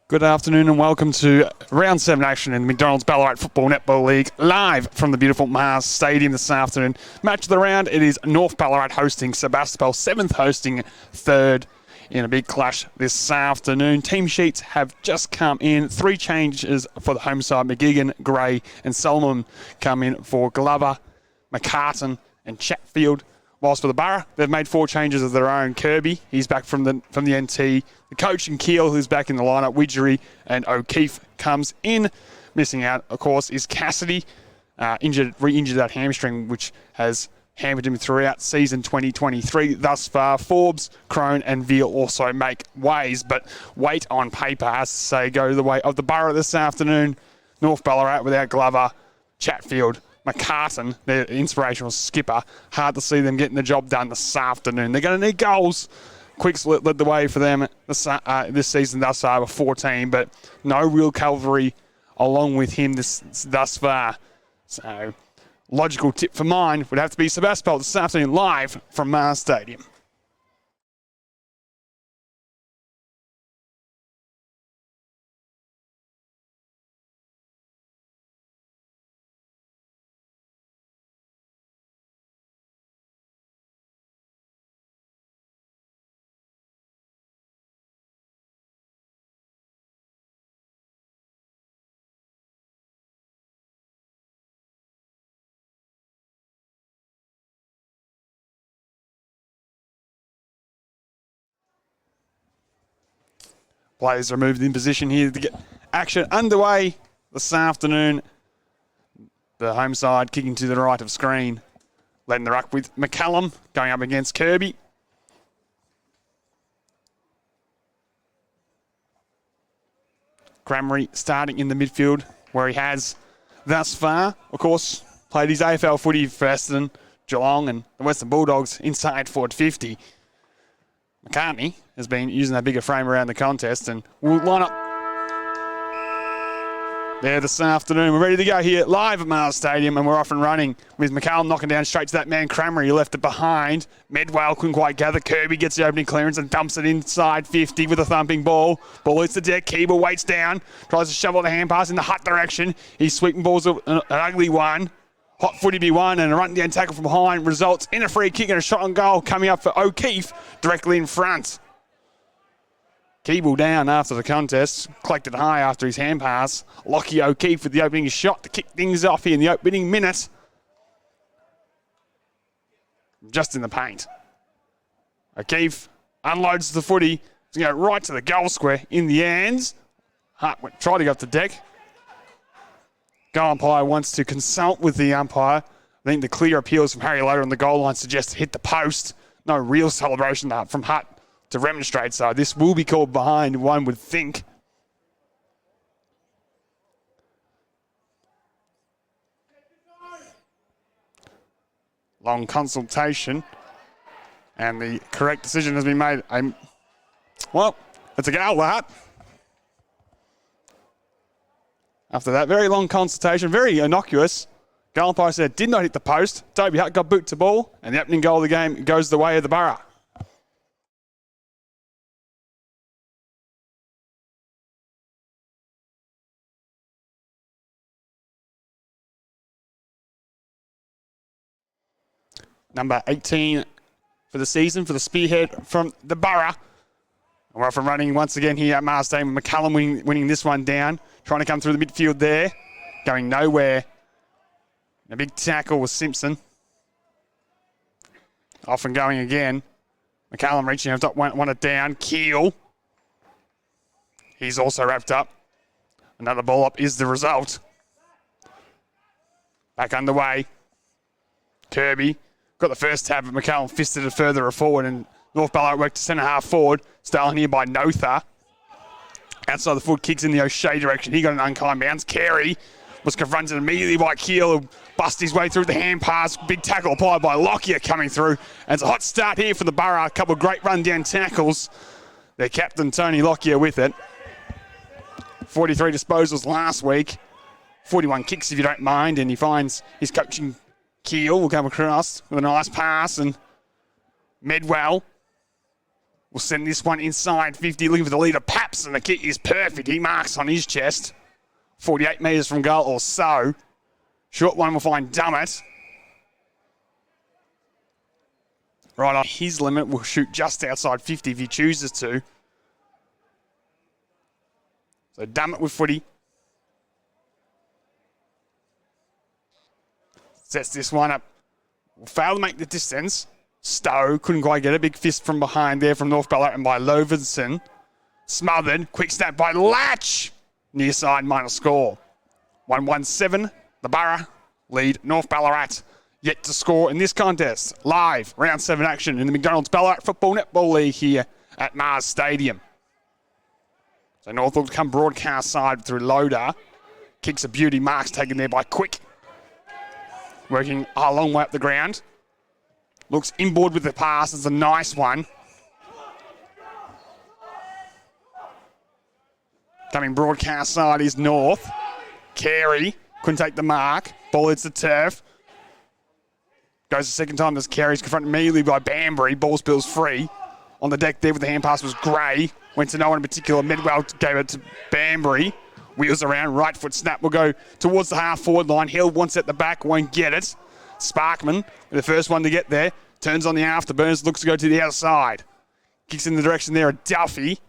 Good afternoon and welcome to Round 7 action in the McDonald's Ballarat Football Netball League, live from the beautiful Mars Stadium this afternoon. Match of the round, it is North Ballarat hosting Sebastopol, 7th hosting 3rd in a big clash this afternoon. Team sheets have just come in. 3 changes for the home side. McGeegan, Gray and Solomon come in for Glover, McCartan and Chatfield. Whilst for the Borough, they've made 4 changes of their own. Kirby, he's back from the NT. The coach and Keel, who's back in the lineup. Widgery and O'Keefe comes in. Missing out, of course, is Cassidy. Re-injured that hamstring, which has hampered him throughout season 2023 thus far. Forbes, Crone and Veal also make ways, but weight on paper has to say go the way of the Borough this afternoon. North Ballarat without Glover, Chatfield, McCartan, their inspirational skipper. Hard to see them getting the job done this afternoon. They're going to need goals. Quicks led the way for them this season thus far with 14, but no real cavalry along with him thus far. So, logical tip for mine would have to be Sebastopol this afternoon live from Mars Stadium. Players are moved in position here to get action underway this afternoon. The home side kicking to the right of screen. Letting the ruck with McCallum going up against Kirby. Cramry starting in the midfield where he has thus far. Of course, played his AFL footy for Essendon, Geelong and the Western Bulldogs inside forward 50. McCartney has been using that bigger frame around the contest and will line up there this afternoon. We're ready to go here live at Mars Stadium and we're off and running with McCallum knocking down straight to that man Cramry. He left it behind. Medwell couldn't quite gather. Kirby gets the opening clearance and dumps it inside 50 with a thumping ball. Ball hits the deck. Keeble waits down. Tries to shovel the hand pass in the Hutt direction. He's sweeping balls an ugly one. Hot footy be won and a run down tackle from behind results in a free kick and a shot on goal coming up for O'Keefe directly in front. Keeble down after the contest, collected high after his hand pass. Lockie O'Keefe with the opening shot to kick things off here in the opening minute. Just in the paint. O'Keefe unloads the footy. He's going to go right to the goal square in the ends. Hart tried to go up the deck. Goal umpire wants to consult with the umpire. I think the clear appeals from Harry Loader on the goal line suggest hit the post. No real celebration from Hutt to remonstrate, so this will be called behind, one would think. Long consultation, and the correct decision has been made. Well, it's a goal, that. After that very long consultation, very innocuous, goal umpire said did not hit the post. Toby Hutt got boot to ball, and the opening goal of the game goes the way of the Borough. Number 18 for the season for the spearhead from the Borough. We're off and running once again here at Mars Stadium. McCallum winning this one down. Trying to come through the midfield there. Going nowhere. A big tackle was Simpson. Off and going again. McCallum reaching up, want it down. Keel. He's also wrapped up. Another ball up is the result. Back underway. Kirby. Got the first tab, but McCallum fisted it further forward and North Ballarat worked to centre half forward. Stolen here by Notha. Outside the foot, kicks in the O'Shea direction. He got an unkind bounce. Carey was confronted immediately by Keel, who bust his way through the hand pass. Big tackle applied by Lockyer coming through. And it's a hot start here for the Borough. A couple of great run-down tackles. Their captain, Tony Lockyer, with it. 43 disposals last week. 41 kicks, if you don't mind. And he finds his coaching Keel will come across with a nice pass. And Medwell will send this one inside 50, looking for the leader, Paps, and the kick is perfect. He marks on his chest. 48 metres from goal or so. Short one will find Dummett. Right on his limit, will shoot just outside 50 if he chooses to. So Dummett with footy. Sets this one up. Will fail to make the distance. Stowe couldn't quite get a big fist from behind there from North Ballarat and by Lovinson. Smothered. Quick snap by Latch. Near side minor score. 1-1-7. The Borough lead North Ballarat. Yet to score in this contest. Live round 7 action in the McDonald's Ballarat Football Netball League here at Mars Stadium. So North will come broadcast side through Loader. Kicks a beauty. Marks taken there by Quick. Working a long way up the ground. Looks inboard with the pass. It's a nice one. Coming broadcast side is North. Carey couldn't take the mark. Ball hits the turf. Goes the second time as Carey's confronted immediately by Banbury. Ball spills free. On the deck there with the hand pass was Gray. Went to no one in particular. Medwell gave it to Banbury. Wheels around. Right foot snap will go towards the half forward line. Hill wants it at the back. Won't get it. Sparkman, the first one to get there. Turns on the afterburners. Looks to go to the outside. Kicks in the direction there of Duffy.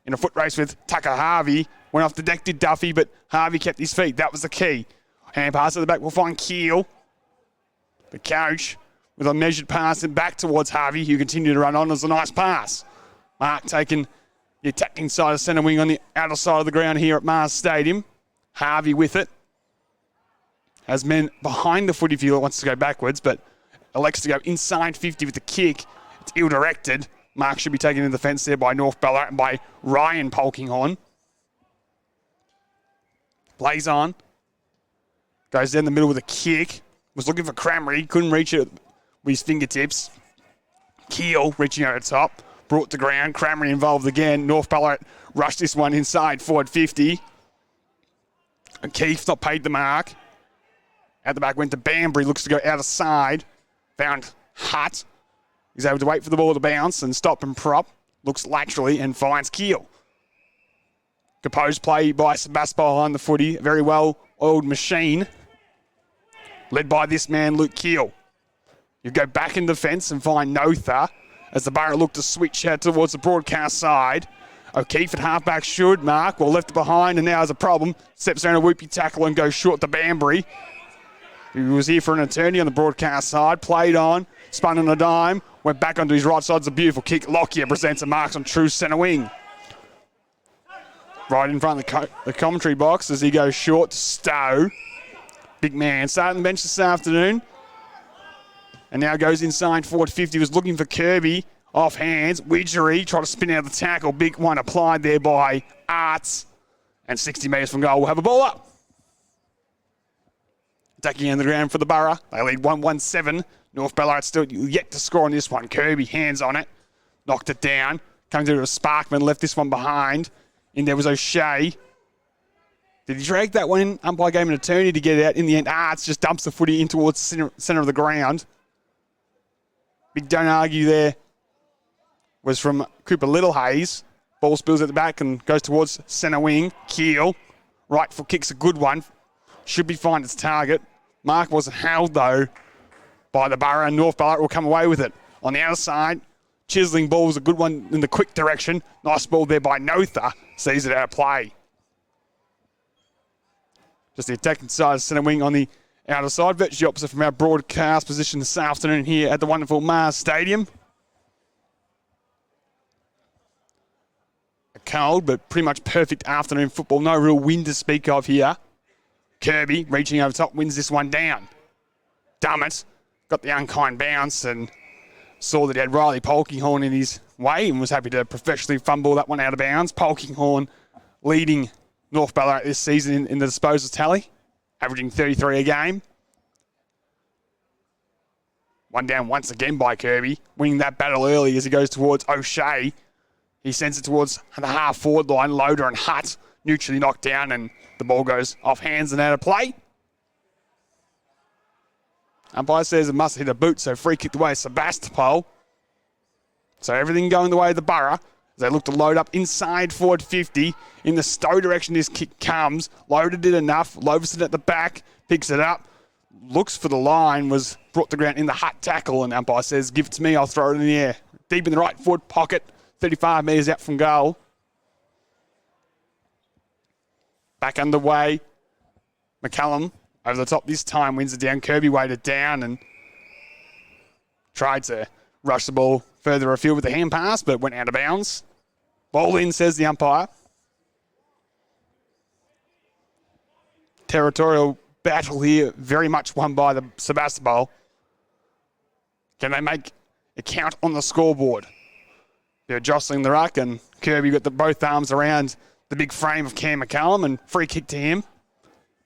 In a foot race with Tucker Harvey. Went off the deck, did Duffy, but Harvey kept his feet. That was the key. Hand pass at the back will find Keel. The coach with a measured pass and back towards Harvey, who continued to run on as a nice pass. Mark taking the attacking side of centre wing on the outer side of the ground here at Mars Stadium. Harvey with it. Has men behind the footy field, wants to go backwards, but elects to go inside 50 with the kick. It's ill-directed. Mark should be taken into defence there by North Ballarat and by Ryan Polkinghorn. Plays on. Goes down the middle with a kick. Was looking for Cramry. Couldn't reach it with his fingertips. Keel reaching over the top. Brought to ground. Cramry involved again. North Ballarat rushed this one inside forward 50. And Keith not paid the mark. At the back went to Banbury. Looks to go out of side. Found Hutt. He's able to wait for the ball to bounce and stop and prop. Looks laterally and finds Keel. Composed play by Sebastopol behind the footy. A very well-oiled machine. Led by this man, Luke Keel. You go back in defence and find Notha as the Borough look to switch out towards the broadcast side. O'Keefe at halfback should mark. Well, left behind and now has a problem. Steps around a whoopie tackle and goes short to Banbury. He was here for an attorney on the broadcast side. Played on. Spun on a dime. Went back onto his right side. It's a beautiful kick. Lockyer presents a marks on true centre wing. Right in front of the commentary box as he goes short to Stowe. Big man starting the bench this afternoon. And now goes inside forward 50. Was looking for Kirby. Off hands. Widgery tried to spin out the tackle. Big one applied there by Arts. And 60 metres from goal. We'll have a ball up. Attacking on the ground for the Borough. They lead 1-1-7. North Ballarat still yet to score on this one. Kirby hands on it. Knocked it down. Coming through to Sparkman. Left this one behind. In there was O'Shea. Did he drag that one in? Umpire gave him an attorney to get it out. In the end, Arts just dumps the footy in towards the centre of the ground. Big don't argue there was from Cooper Littlehayes. Ball spills at the back and goes towards centre wing. Keel. Right foot kicks a good one. Should be fine its target. Mark wasn't held though by the Borough, and North Ballarat will come away with it. On the outer side, chiseling ball was a good one in the quick direction. Nice ball there by Notha. Sees it out of play. Just the attacking side of centre wing on the outer side. Virtually opposite from our broadcast position this afternoon here at the wonderful Mars Stadium. A cold but pretty much perfect afternoon football. No real wind to speak of here. Kirby reaching over top wins this one down. Dummett got the unkind bounce and saw that he had Riley Polkinghorn in his way and was happy to professionally fumble that one out of bounds. Polkinghorn leading North Ballarat this season in the disposal tally, averaging 33 a game. One down once again by Kirby, winning that battle early as he goes towards O'Shea. He sends it towards the half-forward line. Loader and Hutt neutrally knocked down, and the ball goes off hands and out of play. Umpire says it must hit a boot, so free kick away Sebastopol. So everything going the way of the Borough. They look to load up inside forward 50. In the Stowe direction, this kick comes. Loaded it enough. Loverson at the back. Picks it up. Looks for the line. Was brought to ground in the hut tackle. And umpire says, give it to me. I'll throw it in the air. Deep in the right forward pocket. 35 metres out from goal. Back underway. McCallum over the top this time. Wins it down. Kirby weighted down and tried to rush the ball further afield with the hand pass, but went out of bounds. Ball in, says the umpire. Territorial battle here, very much won by the Sebastopol. Can they make a count on the scoreboard? They're jostling the ruck, and Kirby got both arms around the big frame of Cam McCallum, and free kick to him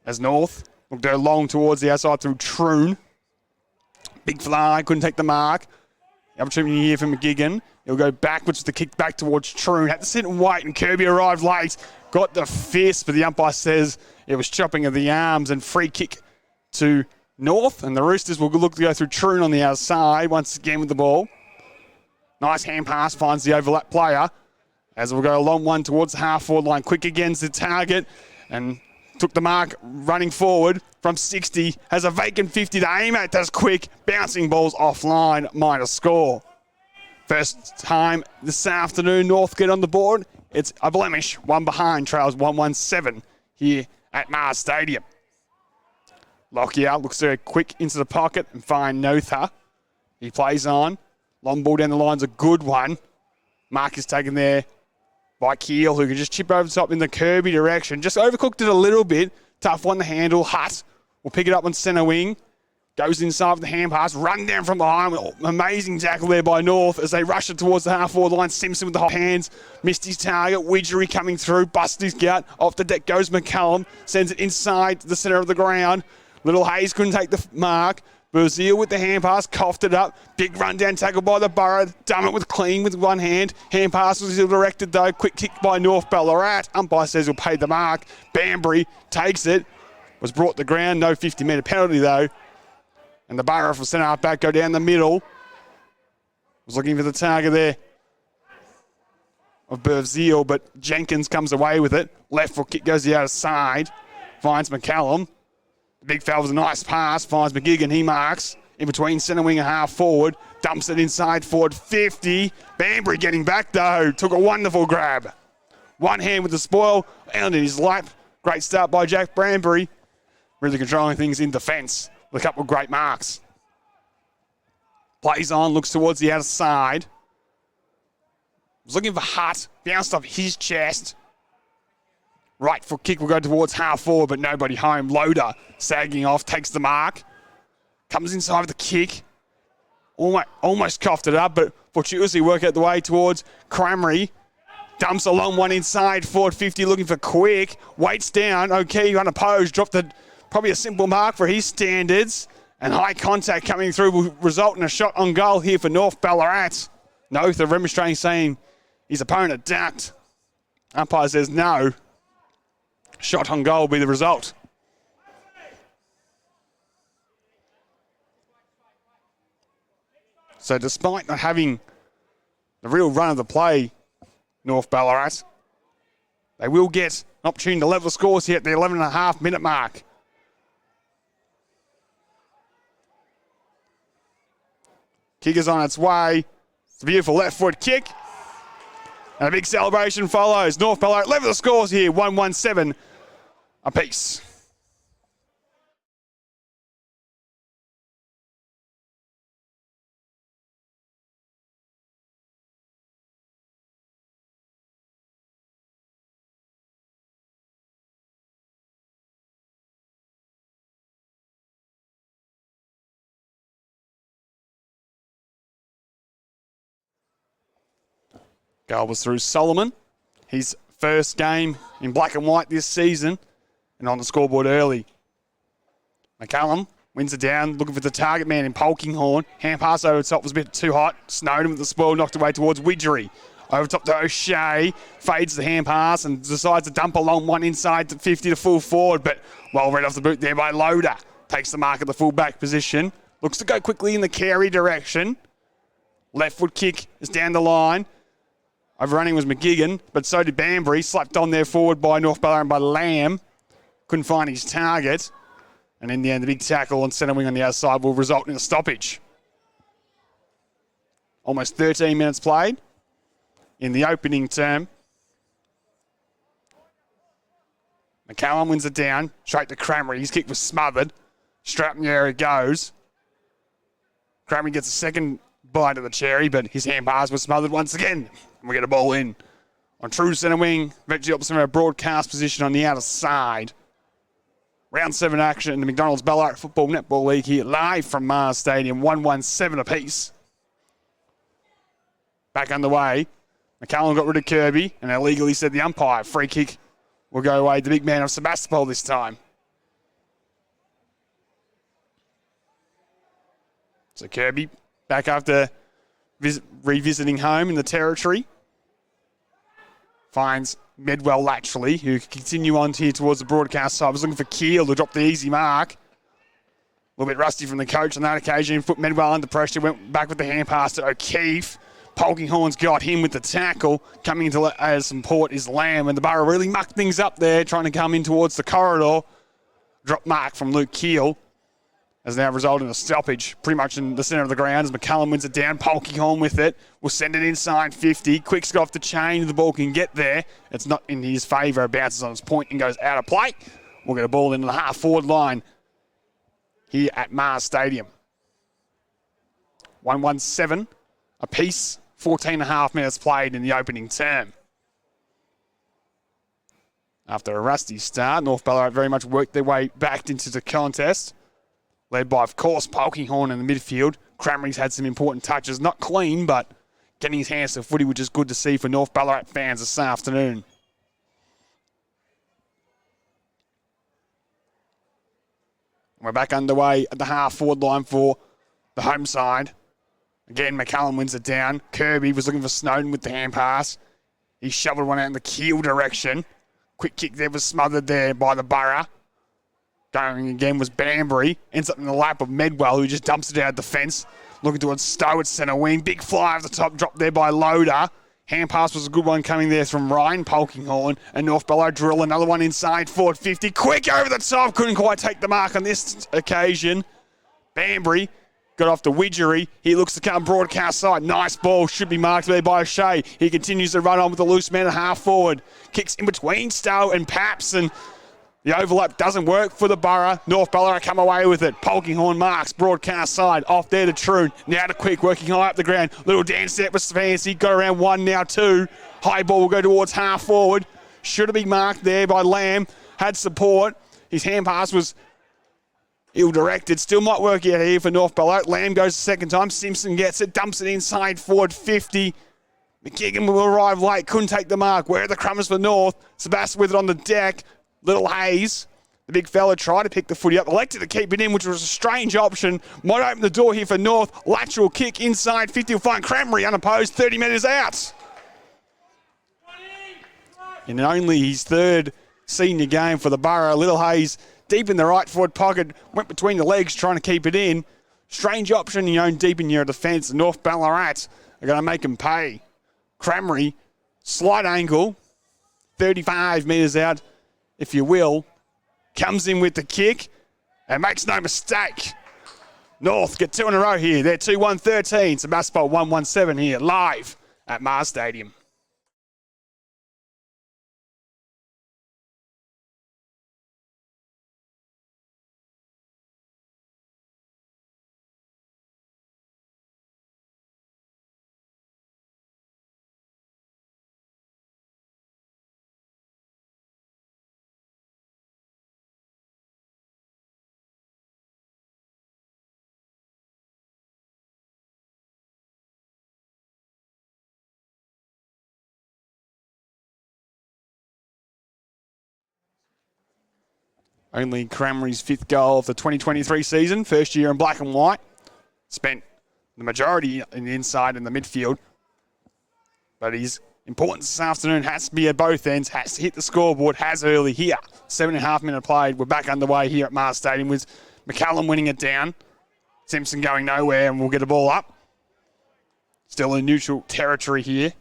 as North will go long towards the outside through Troon. Big fly, couldn't take the mark. Opportunity here for McGigan. He'll go backwards with the kick back towards Troon. Had to sit and wait, and Kirby arrived late. Got the fist, but the umpire says it was chopping of the arms, and free kick to North. And the Roosters will look to go through Troon on the outside once again with the ball. Nice hand pass, finds the overlap player. As we'll go a long one towards the half-forward line. Quick against the target, and took the mark running forward from 60. Has a vacant 50 to aim at. Does quick. Bouncing balls offline. Minor score. First time this afternoon North get on the board. It's a blemish. One behind. Trails 117 here at Mars Stadium. Lockyer looks very quick into the pocket and find Notha. He plays on. Long ball down the line's a good one. Mark is taken there by Keel, who can just chip over the top in the Kirby direction. Just overcooked it a little bit. Tough one to handle. Hutt will pick it up on centre wing. Goes inside with the hand pass. Run down from behind. Amazing tackle there by North as they rush it towards the half-forward line. Simpson with the hot hands. Missed his target. Widgery coming through. Busted his gut. Off the deck goes McCallum. Sends it inside the centre of the ground. Little Hayes couldn't take the mark. Brazil with the hand pass, coughed it up. Big run down tackle by the Borough. Done it with clean with one hand. Hand pass was directed though. Quick kick by North Ballarat. Umpire says he'll pay the mark. Banbury takes it. Was brought to ground. No 50-metre penalty though. And the Borough from centre half back go down the middle. Was looking for the target there of Brazil, but Jenkins comes away with it. Left foot kick goes the other side. Finds McCallum. Big fella was a nice pass. Finds McGigan. He marks in between centre wing and half forward. Dumps it inside forward 50. Banbury getting back though. Took a wonderful grab. One hand with the spoil. And in his lap. Great start by Jack Banbury. Really controlling things in defence with a couple of great marks. Plays on. Looks towards the outer side. Was looking for Hutt. Bounced off his chest. Right foot kick will go towards half forward, but nobody home. Loader sagging off, takes the mark. Comes inside with the kick. Almost coughed it up, but fortuitously work out the way towards Cramry. Dumps a long one inside, forward 50, looking for quick. Waits down, okay, unopposed. Dropped probably a simple mark for his standards. And high contact coming through will result in a shot on goal here for North Ballarat. Notha remonstrating, saying his opponent ducked. Umpire says no. Shot on goal will be the result. So despite not having the real run of the play, North Ballarat, they will get an opportunity to level scores here at the 11.5-minute mark. Kick is on its way. It's a beautiful left foot kick. And a big celebration follows. North Ballarat level the scores here, 1-1-7 apiece. Goal was through Solomon. His first game in black and white this season and on the scoreboard early. McCallum wins it down, looking for the target man in Polkinghorn. Hand pass over the top was a bit too hot. Snowden with the spoil knocked away towards Widgery. Over top to O'Shea. Fades the hand pass and decides to dump a long one inside to 50 to full forward, but well read off the boot there by Loader. Takes the mark at the full back position. Looks to go quickly in the Carey direction. Left foot kick is down the line. Overrunning was McGigan, but so did Banbury. Slapped on there forward by North Ballarat and by Lamb. Couldn't find his target. And in the end, the big tackle on centre wing on the outside will result in a stoppage. Almost 13 minutes played in the opening term. McCallum wins it down. Straight to Cramry. His kick was smothered. Straight in the area it goes. Cramry gets a second bite of the cherry, but his hand pass was smothered once again. And we get a ball in. On true centre wing, eventually opposite our broadcast position on the outer side. Round 7 action in the McDonald's Ballarat Football Netball League here live from Mars Stadium. 1-1-7 apiece. Back underway. McCallum got rid of Kirby and illegally said the umpire. Free kick will go away. The big man of Sebastopol this time. So Kirby back after revisiting home in the territory. Finds Medwell laterally, who can continue on here towards the broadcast side. I was looking for Keel to drop the easy mark. A little bit rusty from the coach on that occasion. Put Medwell under pressure. Went back with the hand pass to O'Keefe. Polkinghorn's got him with the tackle. Coming into as support is Lamb. And the Borough really mucked things up there, trying to come in towards the corridor. Drop mark from Luke Keel has now resulted in a stoppage pretty much in the centre of the ground as McCallum wins it down. Polkinghorn with it. Will send it inside 50. Quick's got off the chain. The ball can get there. It's not in his favour. It bounces on its point and goes out of play. We'll get a ball into the half-forward line here at Mars Stadium. 1-1-7 apiece. 14.5 minutes played in the opening term. After a rusty start, North Ballarat very much worked their way back into the contest. Led by, of course, Polkinghorn in the midfield. Cramry's had some important touches. Not clean, but getting his hands to footy, which is good to see for North Ballarat fans this afternoon. We're back underway at the half-forward line for the home side. Again, McCallum wins it down. Kirby was looking for Snowden with the hand pass. He shoveled one out in the keel direction. Quick kick there was smothered there by the Borough. Going again was Banbury. Ends up in the lap of Medwell, who just dumps it out of the fence. Looking towards Stowe at centre wing. Big fly off the top, dropped there by Loader. Hand pass was a good one coming there from Ryan Polkinghorn. And North Ballarat drill another one inside forward 50. Quick over the top. Couldn't quite take the mark on this occasion. Banbury got off the Widgery. He looks to come broadcast side. Nice ball. Should be marked there by O'Shea. He continues to run on with the loose man at half forward. Kicks in between Stowe and Paps. And the overlap doesn't work for the Borough. North Ballarat come away with it. Polkinghorn marks. Broadcast side. Off there to Troon. Now to Quick. Working high up the ground. Little dance step was fancy. Got around one, now two. High ball will go towards half forward. Should have been marked there by Lamb. Had support. His hand pass was ill-directed. Still might work out here for North Ballarat. Lamb goes the second time. Simpson gets it. Dumps it inside forward 50. McGigan will arrive late. Couldn't take the mark. Where are the crumbs for North? Sebastian with it on the deck. Little Hayes, the big fella, tried to pick the footy up. Elected to keep it in, which was a strange option. Might open the door here for North. Lateral kick inside 50. Will find Cramry unopposed. 30 metres out. In only his third senior game for the Borough, Little Hayes deep in the right forward pocket, went between the legs trying to keep it in. Strange option, deep in your defence. North Ballarat are going to make him pay. Cramry, slight angle, 35 metres out, if you will. Comes in with the kick and makes no mistake. North get two in a row here. They're 2-1-13. Sebastopol 1-1-7 here live at Mars Stadium. Only Cramry's fifth goal of the 2023 season. First year in black and white. Spent the majority in the inside and the midfield. But his importance this afternoon has to be at both ends. Has to hit the scoreboard. Has early here. 7.5 minutes played. We're back underway here at Mars Stadium with McCallum winning it down. Simpson going nowhere and we'll get a ball up. Still in neutral territory here.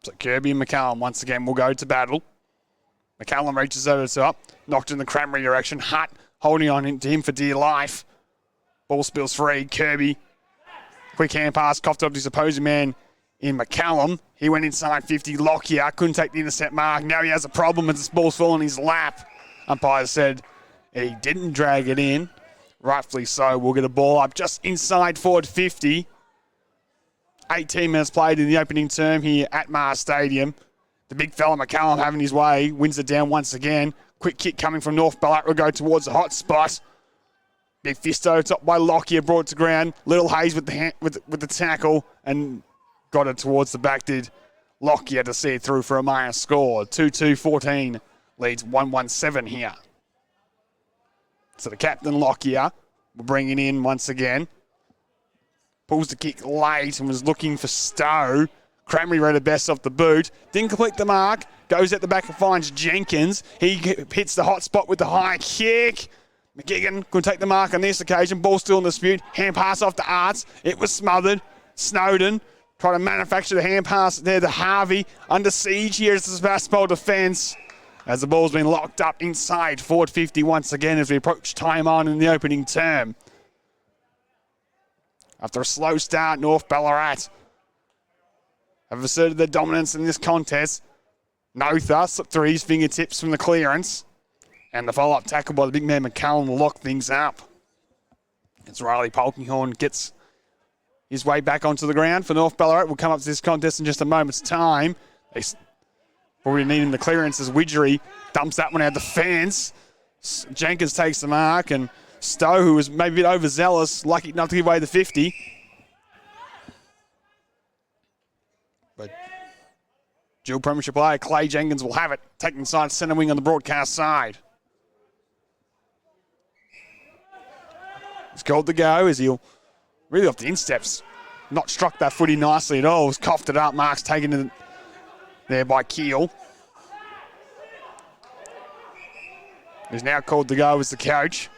So Kirby and McCallum once again will go to battle. McCallum reaches over the top, knocked in the Cranberry direction. Hutt holding on to him for dear life. Ball spills free. Kirby, quick hand pass, coughed off his opposing man in McCallum. He went inside 50. Lockyer couldn't take the intercept mark. Now he has a problem as this ball's falling in his lap. Umpire said he didn't drag it in. Rightfully so. We'll get a ball up just inside forward 50. 18 minutes played in the opening term here at Mars Stadium. The big fella McCallum having his way, wins it down once again. Quick kick coming from North Ballarat will go towards the hot spot. Big fisto top by Lockyer, brought it to ground. Little Hayes with the tackle and got it towards the back. Did Lockyer to see it through for a Maya score. 2-2-14 leads 1-1-7 here. So the captain Lockyer will bring it in once again. Pulls the kick late and was looking for Stowe. Cranberry read it best off the boot. Didn't complete the mark. Goes at the back and finds Jenkins. He hits the hot spot with the high kick. McGigan could take the mark on this occasion. Ball still in dispute. Hand pass off to Arts. It was smothered. Snowden tried to manufacture the hand pass there to Harvey. Under siege here is the Sebastopol defence. As the ball's been locked up inside forward 50 once again as we approach time on in the opening term. After a slow start, North Ballarat have asserted their dominance in this contest. Notha slipped through his fingertips from the clearance. And the follow-up tackle by the big man McCallum will lock things up. As Riley Polkinghorn gets his way back onto the ground for North Ballarat. We'll come up to this contest in just a moment's time. They probably needing the clearance as Widgery dumps that one out the fence. Jenkins takes the mark, and Stowe, who was maybe a bit overzealous, lucky enough to give away the 50. But dual premiership player Clay Jenkins will have it, taking inside centre wing on the broadcast side. He's called to go as he'll really off the insteps. Not struck that footy nicely at all. He's coughed it up. Mark's taken it there by Keel. He's now called to go as the coach.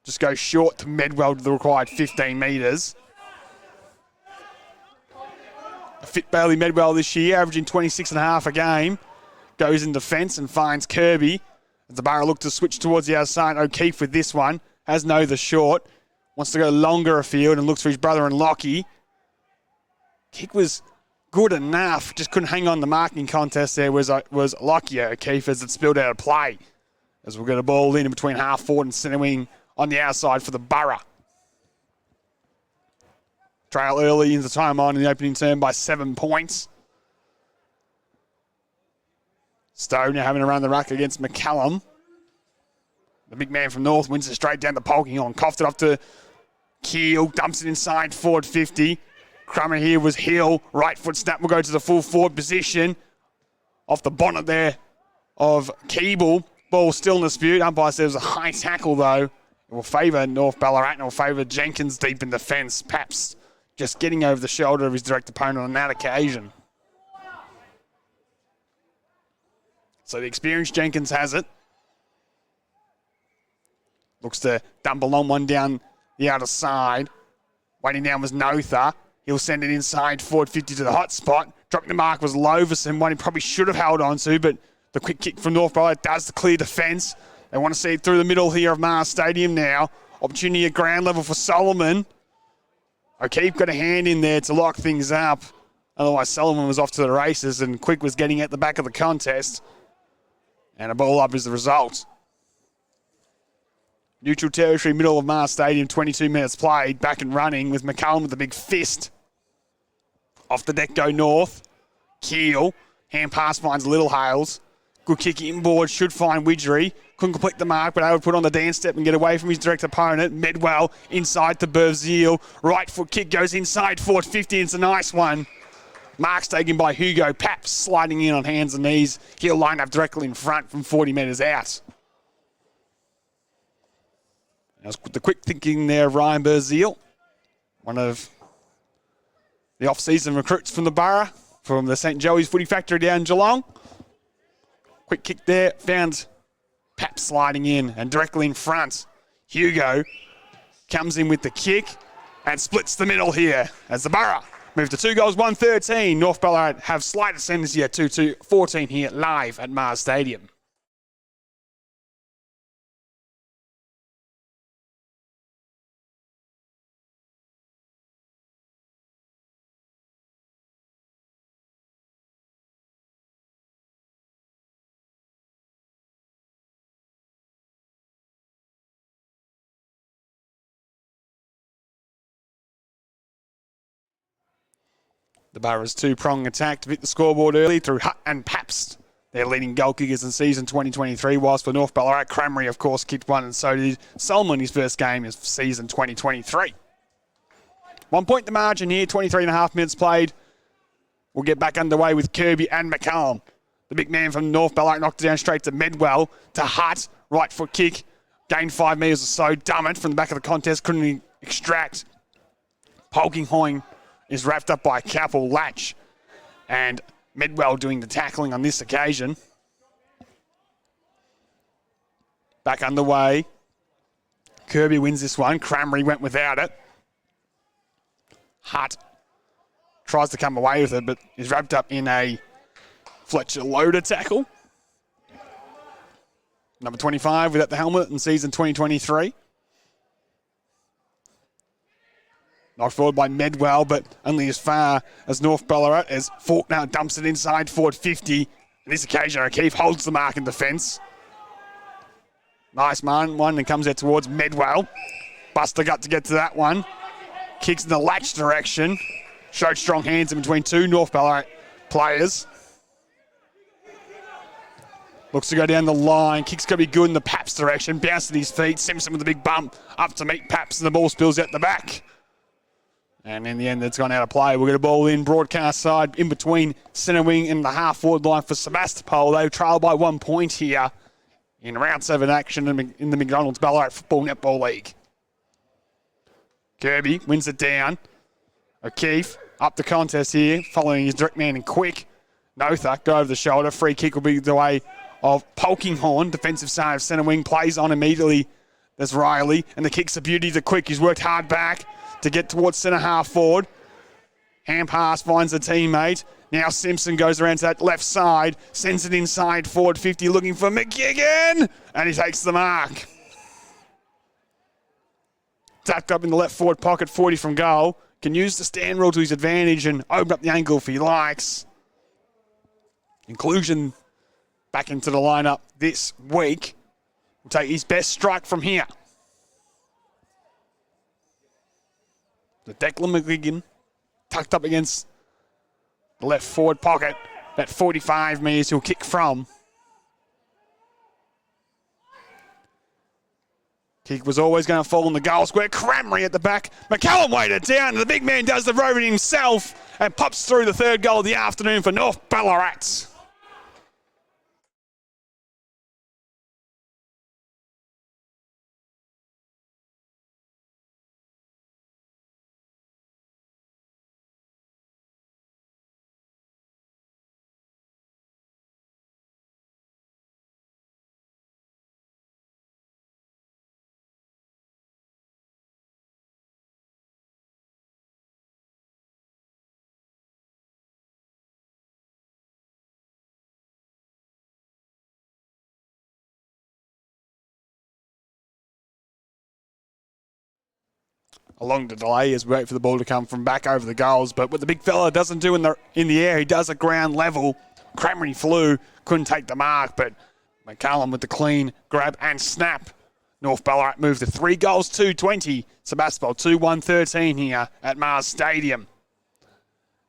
Just goes short to Medwell to the required 15 metres. A fit Bailey Medwell this year, averaging 26.5 a game. Goes in defence and finds Kirby. As the Barra look to switch towards the outside, O'Keefe with this one. Has no the short. Wants to go longer afield and looks for his brother and Lockie. Kick was good enough. Just couldn't hang on the marking contest there was Lockie. O'Keefe as it spilled out of play. As we'll get a ball in between half forward and centre wing on the outside for the Borough. Trail early into time on in the opening term by 7 points. Stowe now having to run the ruck against McCallum. The big man from North wins it straight down to Polkinghorn. Coughed it off to Keel. Dumps it inside forward 50. Crummer here was Hill. Right foot snap will go to the full forward position. Off the bonnet there of Keeble. Ball still in dispute. Umpire says it was a high tackle though. It will favour North Ballarat and it will favour Jenkins deep in defence. Paps just getting over the shoulder of his direct opponent on that occasion. So the experienced Jenkins has it. Looks to dump a long one down the outer side. Waiting down was Notha. He'll send it inside forward 50 to the hot spot. Dropping the mark was Loverson, one he probably should have held on to, but the quick kick from North Ballarat does the clear defence. They want to see it through the middle here of Mars Stadium now. Opportunity at ground level for Solomon. O'Keefe got a hand in there to lock things up. Otherwise, Solomon was off to the races and Quick was getting at the back of the contest. And a ball up is the result. Neutral territory, middle of Mars Stadium, 22 minutes played. Back and running with McCallum with a big fist. Off the deck go North. Keel. Hand pass finds Little Hales. Good kick inboard, should find Widgery. Couldn't complete the mark, but able to put on the dance step and get away from his direct opponent. Medwell inside to Berzeal. Right foot kick goes inside forward 50. It's a nice one. Marks taken by Hugo Paps, sliding in on hands and knees. He'll line up directly in front from 40 metres out. That's the quick thinking there of Ryan Berzeal, one of the off-season recruits from the Borough, from the St. Joey's Footy Factory down in Geelong. Quick kick there, found Pap sliding in and directly in front. Hugo comes in with the kick and splits the middle here as the Borough move to 2 goals, 113. North Ballarat have slight ascendancy at 2-14 here live at Mars Stadium. The Borough's two-prong attack to hit the scoreboard early through Hutt and Pabst, their leading goal kickers in season 2023, whilst for North Ballarat, Cramry, of course, kicked one, and so did Solomon, his first game of season 2023. 1 point the margin here, 23.5 minutes played. We'll get back underway with Kirby and McCallum. The big man from North Ballarat knocked it down straight to Medwell, to Hutt, right foot kick, gained 5 metres or so, Dummett from the back of the contest, couldn't extract. Polkinghorn is wrapped up by Capel Latch, and Medwell doing the tackling on this occasion. Back underway. Kirby wins this one. Cramry went without it. Hutt tries to come away with it, but is wrapped up in a Fletcher Loader tackle. Number 25 without the helmet in season 2023. Knocked forward by Medwell, but only as far as North Ballarat as Faulkner dumps it inside forward 50. On this occasion, O'Keefe holds the mark in defence. Nice one and comes out towards Medwell. Buster got to get to that one. Kicks in the Latch direction. Showed strong hands in between two North Ballarat players. Looks to go down the line. Kick's going to be good in the Paps direction. Bounced at his feet. Simpson with a big bump up to meet Paps, and the ball spills out the back. And in the end, it's gone out of play. We'll get a ball in, broadcast side, in between centre wing and the half-forward line for Sebastopol. They've trailed by 1 point here in round 7 action in the McDonald's Ballarat Football Netball League. Kirby wins it down. O'Keefe up the contest here, following his direct man in quick. Notha go over the shoulder. Free kick will be the way of Polkinghorn. Defensive side of centre wing plays on immediately. There's Riley, and the kick's a beauty to quick. He's worked hard back to get towards centre half forward. Hand pass finds a teammate. Now Simpson goes around to that left side, sends it inside forward 50, looking for McGigan, and he takes the mark. Tucked up in the left forward pocket, 40 from goal. Can use the stand rule to his advantage and open up the angle if he likes. Inclusion back into the lineup this week. Will take his best strike from here. The Declan McGigan tucked up against the left forward pocket. That 45 metres he'll kick from. Kick was always going to fall in the goal square. Cramry at the back. McCallum weighted down. The big man does the roving himself and pops through the third goal of the afternoon for North Ballarat. Along the delay as we wait for the ball to come from back over the goals. But what the big fella doesn't do in the air, he does at ground level. Cramry flew, couldn't take the mark, but McCallum with the clean grab and snap. North Ballarat moved to 3 goals, 2-20. Sebastopol 2-1-13 here at Mars Stadium.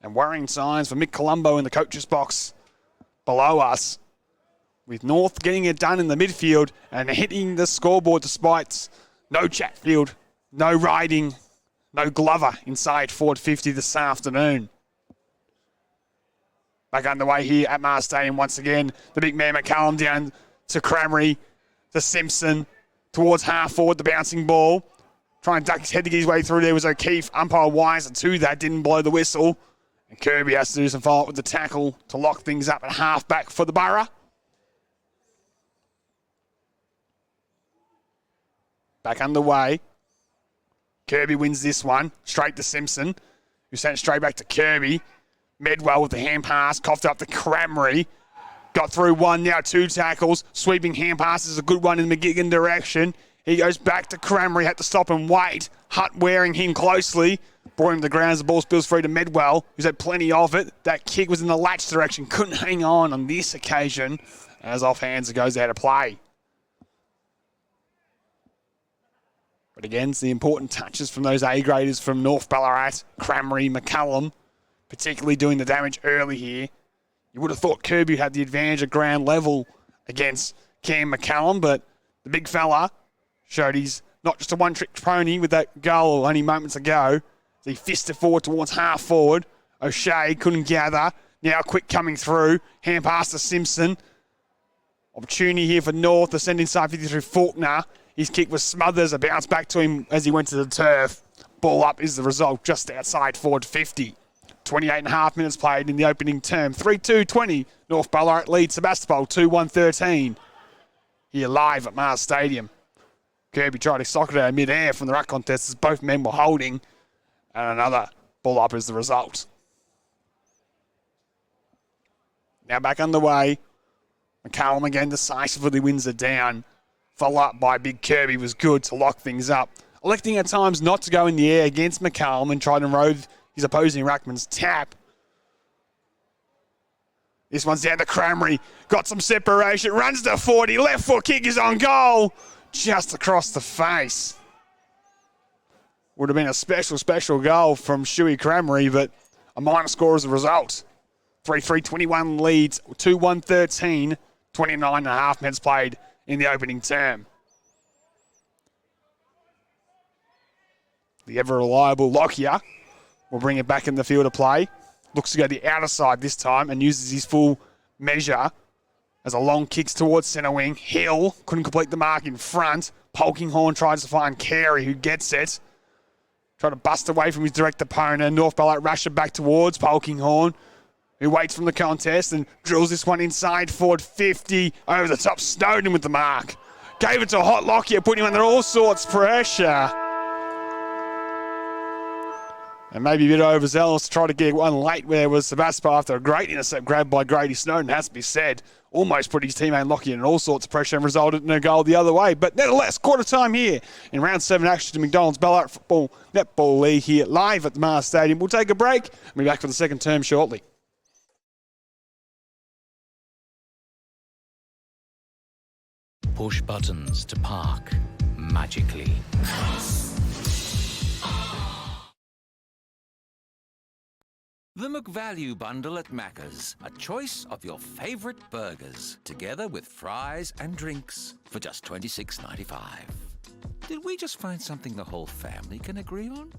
And worrying signs for Mick Colombo in the coach's box below us, with North getting it done in the midfield and hitting the scoreboard despite no Chatfield, no Riding, no Glover inside forward 50 this afternoon. Back underway here at Mars Stadium once again. The big man McCallum down to Cramry, to Simpson, towards half forward, the bouncing ball. Trying to duck his head to get his way through. There was O'Keefe, umpire wiser to that, didn't blow the whistle. And Kirby has to do some follow-up with the tackle to lock things up at half back for the Borough. Back underway. Kirby wins this one. Straight to Simpson, who sent it straight back to Kirby. Medwell with the hand pass. Coughed up to Cramry. Got through one, now 2 tackles. Sweeping hand pass is a good one in the McGigan direction. He goes back to Cramry. Had to stop and wait. Hutt wearing him closely. Brought him to the ground as the ball spills free to Medwell, who's had plenty of it. That kick was in the latch direction. Couldn't hang on this occasion. As off hands, it goes out of play. But again, it's the important touches from those A-graders from North Ballarat, Cramry, McCullum, particularly doing the damage early here. You would have thought Kirby had the advantage at ground level against Cam McCullum, but the big fella showed he's not just a one-trick pony with that goal only moments ago. He fisted forward towards half forward. O'Shea couldn't gather. Now quick coming through. Hand pass to Simpson. Opportunity here for North to send inside 50 through Faulkner. His kick was Smothers. A bounce back to him as he went to the turf. Ball up is the result just outside forward 50. 28.5 minutes played in the opening term. 3-2-20. North Ballarat lead Sebastopol 2-1-13. Here live at Mars Stadium. Kirby tried to sock it out mid-air from the ruck contest as both men were holding. And another ball up is the result. Now back underway. McCallum again decisively wins it down. Follow up by Big Kirby was good to lock things up. Electing at times not to go in the air against McCallum and try to erode his opposing ruckman's tap. This one's down to Cramry. Got some separation. Runs to 40. Left foot kick is on goal. Just across the face. Would have been a special goal from Shuey Cramry, but a minor score as a result. 3-3-21 leads, 2-1-13, 29.5 minutes played in the opening term. The ever-reliable Lockyer will bring it back in the field of play. Looks to go the outer side this time and uses his full measure as a long kicks towards centre wing. Hill couldn't complete the mark in front. Polkinghorn tries to find Carey, who gets it. Trying to bust away from his direct opponent. North Ballarat rush it back towards Polkinghorn, who waits from the contest and drills this one inside forward 50. Over the top, Snowden with the mark. Gave it to a hot Lockyer, putting him under all sorts of pressure. And maybe a bit overzealous to try to get one late where was Sebastopol after a great intercept grab by Grady Snowden, has to be said. Almost put his teammate Lockyer in all sorts of pressure and resulted in a goal the other way. But nevertheless, quarter time here in round 7 action to McDonald's Ballarat Football Netball League here live at the Mars Stadium. We'll take a break and be back for the second term shortly. Push buttons to park magically. The McValue Bundle at Macca's. A choice of your favourite burgers, together with fries and drinks for just $26.95. Did we just find something the whole family can agree on?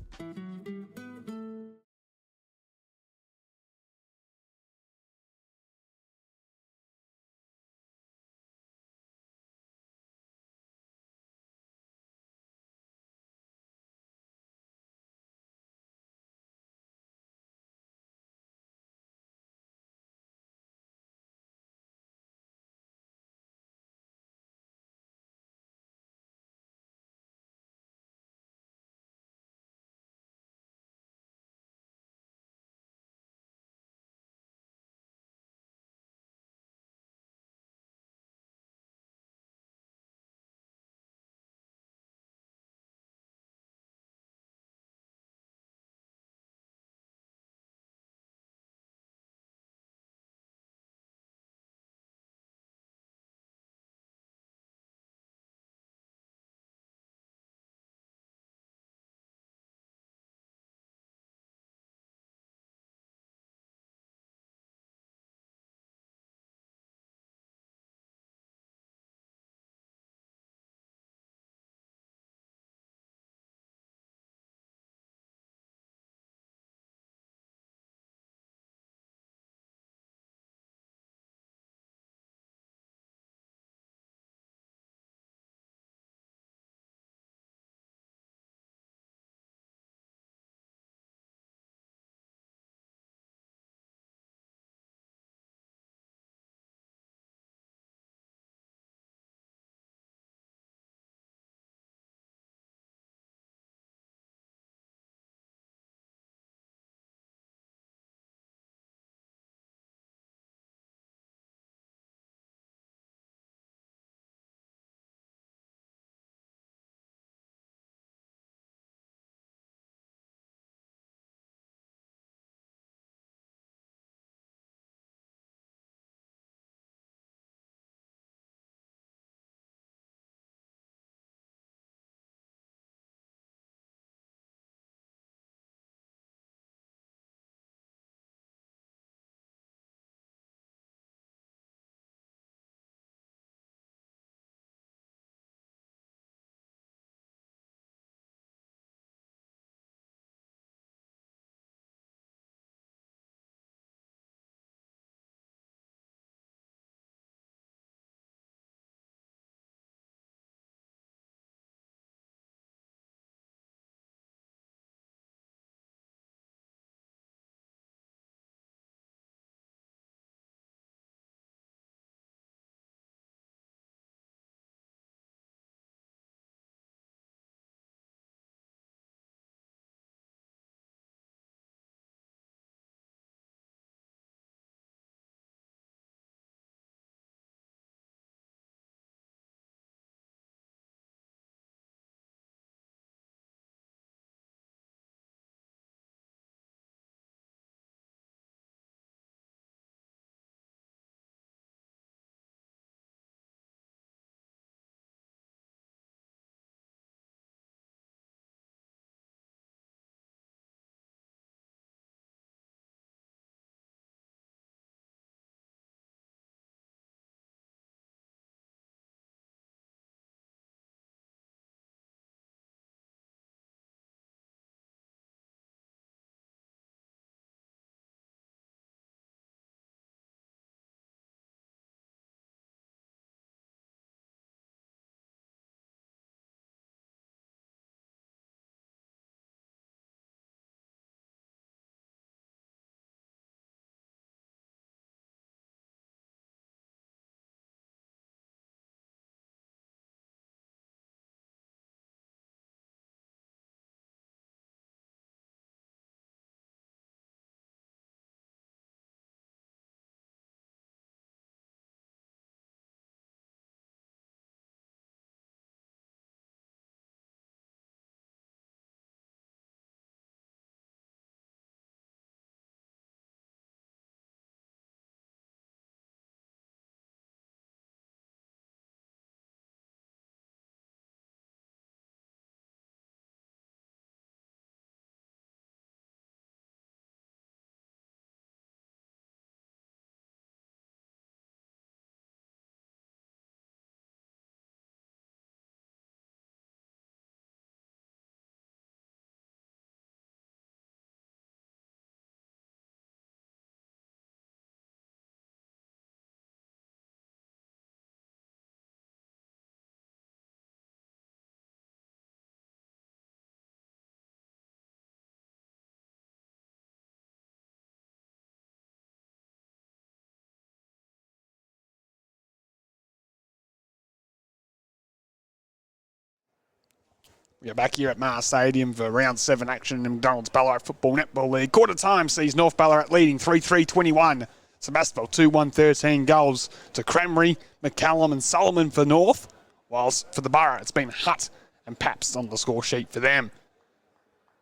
We're back here at Mars Stadium for round 7 action in McDonald's Ballarat Football Netball League. Quarter time sees North Ballarat leading 3-3-21. Sebastopol 2-1-13 goals to Cranberry, McCallum and Solomon for North. Whilst for the Borough, it's been Hutt and Paps on the score sheet for them.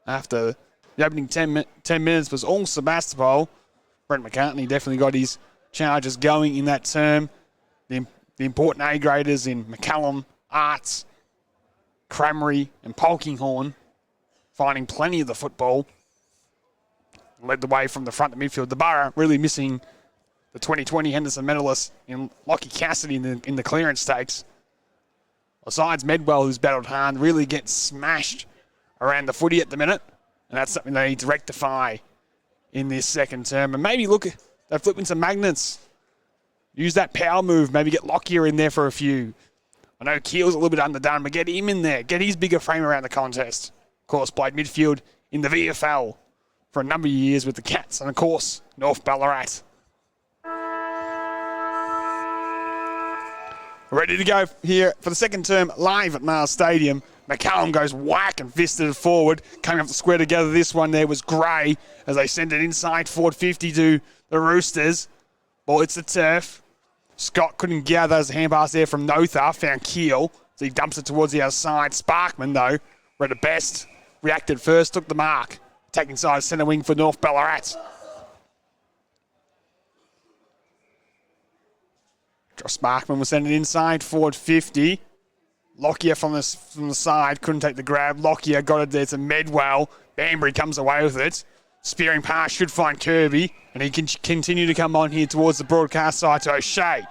After the opening 10 minutes was all Sebastopol, Brent McCartney definitely got his charges going in that term. The important A-graders in McCallum, Arts, Cranberry and Polkinghorn finding plenty of the football. Led the way from the front to midfield. The Borough really missing the 2020 Henderson medalist in Lockie Cassidy in the clearance stakes. Besides Medwell, who's battled hard, really gets smashed around the footy at the minute. And that's something they need to rectify in this second term. And maybe look, they're flipping some magnets. Use that power move. Maybe get Lockyer in there for a few. I know Keel's a little bit underdone, but get him in there. Get his bigger frame around the contest. Of course, played midfield in the VFL for a number of years with the Cats. And, of course, North Ballarat. Ready to go here for the second term live at Mars Stadium. McCallum goes whack and fisted it forward. Coming up the square together, this one there was Gray as they send it inside forward 50 to the Roosters. Ball hits the turf. Scott couldn't gather as a hand pass there from Notha. Found Keel. So he dumps it towards the other side. Sparkman, though, read it best. Reacted first, took the mark. Taking side centre wing for North Ballarat. Josh Sparkman was sending inside forward 50. Lockyer from the side couldn't take the grab. Lockyer got it there to Medwell. Banbury comes away with it. Spearing pass should find Kirby, and he can continue to come on here towards the broadcast side to O'Shea.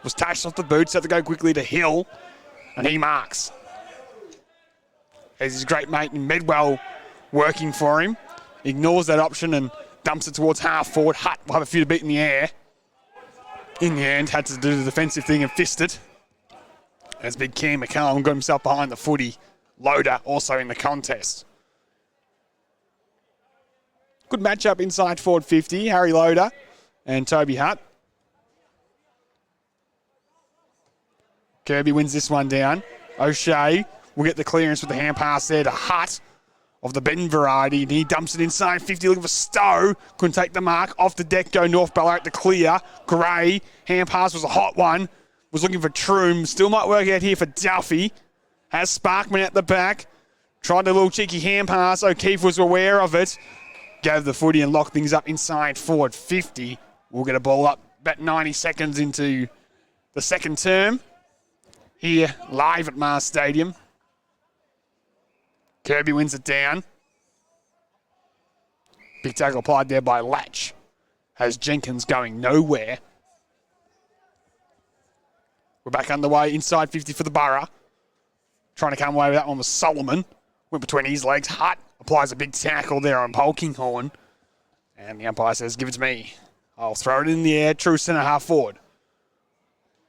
Was touched off the boots, had to go quickly to Hill, and he marks. There's his great mate in Medwell working for him. Ignores that option and dumps it towards half forward. Hutt will have a few to beat in the air. In the end, had to do the defensive thing and fist it. As big Cam McCallum got himself behind the footy. Loader also in the contest. Good matchup inside forward 50. Harry Loader and Toby Hutt. Kirby wins this one down. O'Shea will get the clearance with the hand pass there to Hutt of the Ben variety. And he dumps it inside 50 looking for Stowe. Couldn't take the mark. Off the deck go North Ballarat to clear. Gray. Hand pass was a hot one. Was looking for Troom. Still might work out here for Duffy. Has Sparkman at the back. Tried a little cheeky hand pass. O'Keefe was aware of it. Gave the footy and locked things up inside forward 50. We'll get a ball up about 90 seconds into the second term. Here, live at Mars Stadium. Kirby wins it down. Big tackle applied there by Latch. Has Jenkins going nowhere. We're back underway inside 50 for the Borough. Trying to come away with that one was Solomon. Went between his legs. Hutt applies a big tackle there on Polkinghorn. And the umpire says, give it to me. I'll throw it in the air. True centre half forward.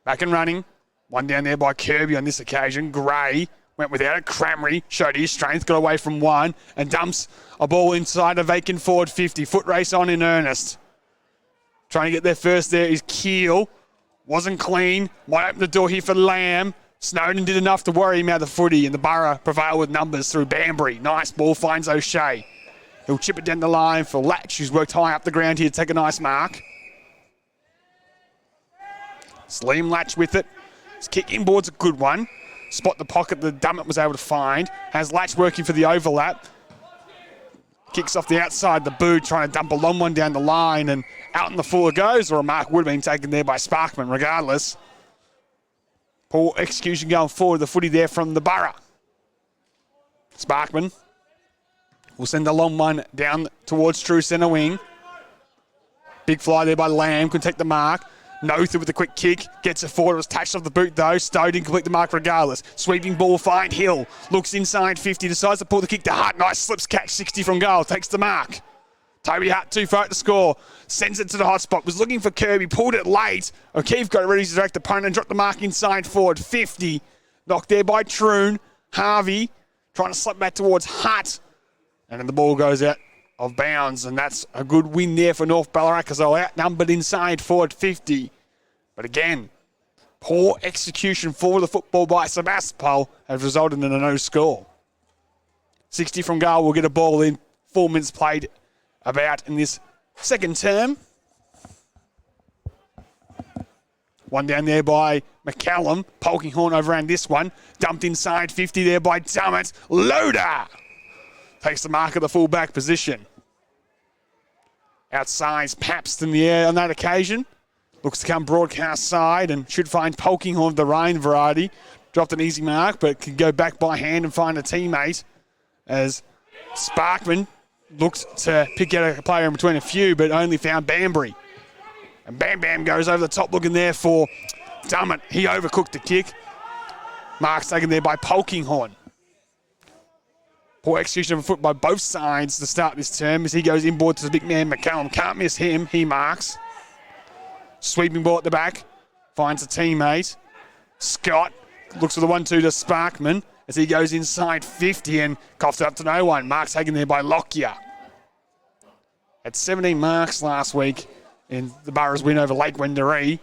Back and running. One down there by Kirby on this occasion. Gray went without it. Cranberry showed his strength. Got away from one. And dumps a ball inside a vacant forward 50. Foot race on in earnest. Trying to get there first there is Keel. Wasn't clean. Might open the door here for Lamb. Snowden did enough to worry him out of the footy, and the Borough prevail with numbers through Banbury. Nice ball, finds O'Shea. He'll chip it down the line for Latch, who's worked high up the ground here to take a nice mark. Slim Latch with it. His kick inboard's a good one. Spot the pocket that Dummett was able to find. Has Latch working for the overlap. Kicks off the outside, the boot, trying to dump a long one down the line, and out in the full it goes, or a mark would have been taken there by Sparkman regardless. Poor execution going forward, the footy there from the Borough. Sparkman will send a long one down towards true centre wing. Big fly there by Lamb, could take the mark. Notha with a quick kick, gets it forward. It was touched off the boot though. Stowe didn't complete the mark regardless. Sweeping ball, find Hill. Looks inside 50, decides to pull the kick to Hutt. Nice slips catch, 60 from goal, takes the mark. Toby Hutt, too far to score. Sends it to the hot spot. Was looking for Kirby, pulled it late. O'Keefe got it ready to direct opponent and dropped the mark inside forward. 50. Knocked there by Troon. Harvey trying to slip back towards Hutt. And then the ball goes out of bounds. And that's a good win there for North Ballarat because they're outnumbered inside forward 50. But again, poor execution for the football by Sebastopol has resulted in a no score. 60 from goal. We'll get a ball in. 4 minutes played about in this second term. One down there by McCallum. Polkinghorn over around this one. Dumped inside 50 there by Dummett. Loader takes the mark of the full-back position. Outsides Pabst in the air on that occasion. Looks to come broadcast side and should find Polkinghorn of the rain variety. Dropped an easy mark, but can go back by hand and find a teammate as Sparkman looked to pick out a player in between a few, but only found Banbury. And Bam Bam goes over the top looking there for Dummett. He overcooked the kick. Mark's taken there by Polkinghorn. Poor execution of a foot by both sides to start this term as he goes inboard to the big man McCallum. Can't miss him. He marks. Sweeping ball at the back. Finds a teammate. Scott looks for the 1-2 to Sparkman as he goes inside 50 and coughs it up to no one. Mark's taken there by Lockyer. Had 17 marks last week in the Borough's win over Lake Wendouree.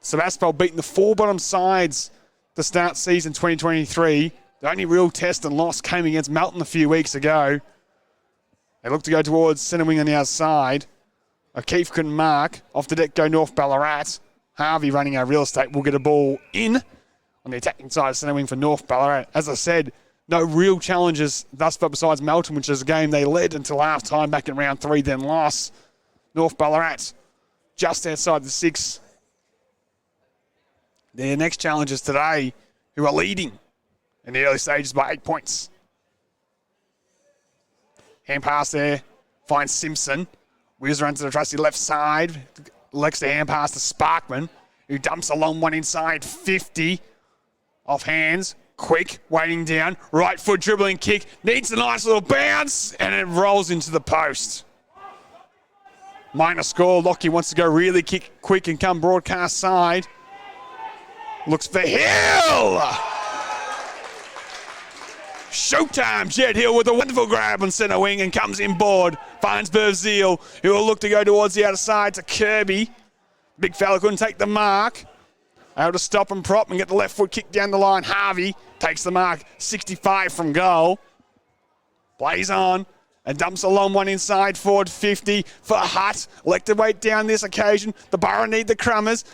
Sebastopol beating the 4 bottom sides to start season 2023. The only real test and loss came against Melton a few weeks ago. They look to go towards centre wing on the outside. O'Keefe couldn't mark. Off the deck go North Ballarat. Harvey running our real estate will get a ball in on the attacking side of centre wing for North Ballarat. As I said, no real challenges thus far besides Melton, which is a game they led until half-time back in round 3, then lost. North Ballarat just outside the 6. Their next challengers today, who are leading in the early stages by 8 points. Hand pass there, finds Simpson. Whiz runs to the trusty left side. Elects the hand pass to Sparkman, who dumps a long one inside 50. Off hands, quick, waiting down. Right foot dribbling kick, needs a nice little bounce, and it rolls into the post. Minor score. Lockie wants to go really quick and come broadcast side. Looks for Hill. Showtime. Jed Hill with a wonderful grab on centre wing and comes inboard. Finds Berzeel, who will look to go towards the outer side to Kirby. Big fella couldn't take the mark. Able to stop and prop and get the left foot kick down the line. Harvey takes the mark. 65 from goal. Plays on. And dumps a long one inside forward 50 for Hutt. Elected weight down this occasion. The Borough need the crummers.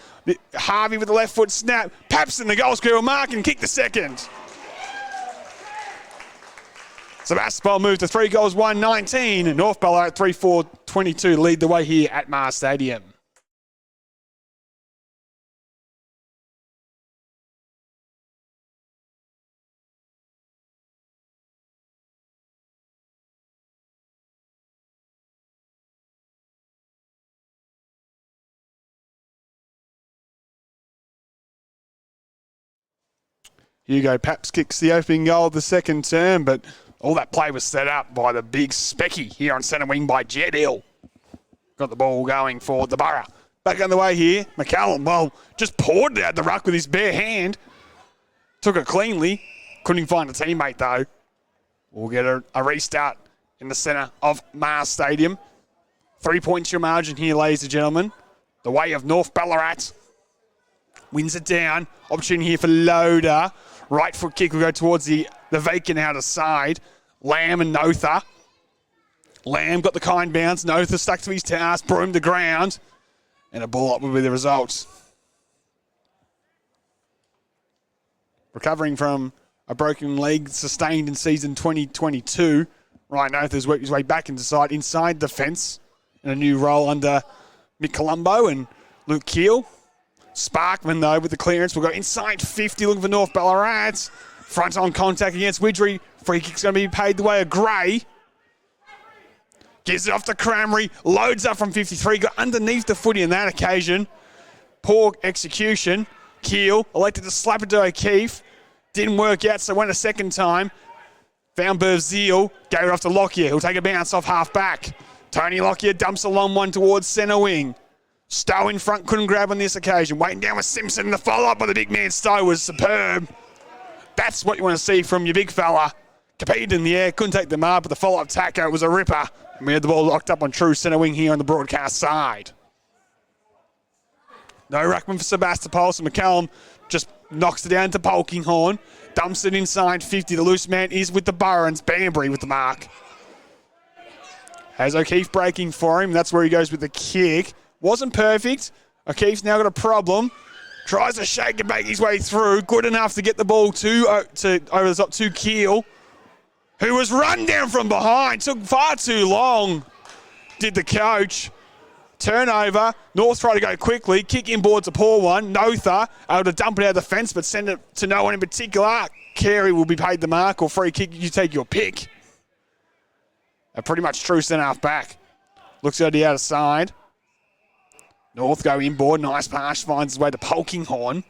Harvey with the left foot snap. Paps in the goal square will mark and kick the second. Sebastopol moved to 3 goals, 1-19. And North Ballarat 3-4-22 lead the way here at Mars Stadium. Hugo Paps kicks the opening goal of the second term, but all that play was set up by the big Specky here on centre wing by Jed Hill. Got the ball going for the Borough. Back on the way here, McCallum, well, just poured it out the ruck with his bare hand. Took it cleanly. Couldn't find a teammate, though. We'll get a restart in the centre of Mars Stadium. 3 points your margin here, ladies and gentlemen. The way of North Ballarat. Wins it down. Opportunity here for Loader. Right foot kick will go towards the vacant outer side. Lamb and Notha. Lamb got the kind bounce. Notha stuck to his task. Broomed the ground. And a ball up will be the result. Recovering from a broken leg sustained in season 2022. Ryan Notha's worked his way back inside defence. In a new role under Mick Colombo and Luke Keel. Sparkman, though, with the clearance, will go inside 50, looking for North Ballarat. Front on contact against Widgery. Free kick's going to be paid the way of Gray. Gives it off to Cramry. Loads up from 53. Got underneath the footy on that occasion. Poor execution. Keel elected to slap it to O'Keefe. Didn't work out, so went a second time. Found Berzeel. Gave it off to Lockyer. He'll take a bounce off half back. Tony Lockyer dumps a long one towards centre wing. Stowe in front, couldn't grab on this occasion. Waiting down with Simpson. The follow-up by the big man Stowe was superb. That's what you want to see from your big fella. Competed in the air, couldn't take the mark, but the follow-up tackle was a ripper. And we had the ball locked up on true centre wing here on the broadcast side. No ruckman for Sebastopol, so McCallum just knocks it down to Polkinghorn, dumps it inside 50. The loose man is with the Burns. Banbury with the mark. Has O'Keefe breaking for him. That's where he goes with the kick. Wasn't perfect. O'Keefe's now got a problem. Tries to shake and make his way through. Good enough to get the ball to over the top to Keel, who was run down from behind. Took far too long, did the coach. Turnover. North try to go quickly. Kick inboard's a poor one. Notha able to dump it out of the fence, but send it to no one in particular. Carey will be paid the mark, or free kick. You take your pick. A pretty much true centre-half back. Looks at the outer side. North go inboard. Nice pass. Finds his way to Polkinghorn.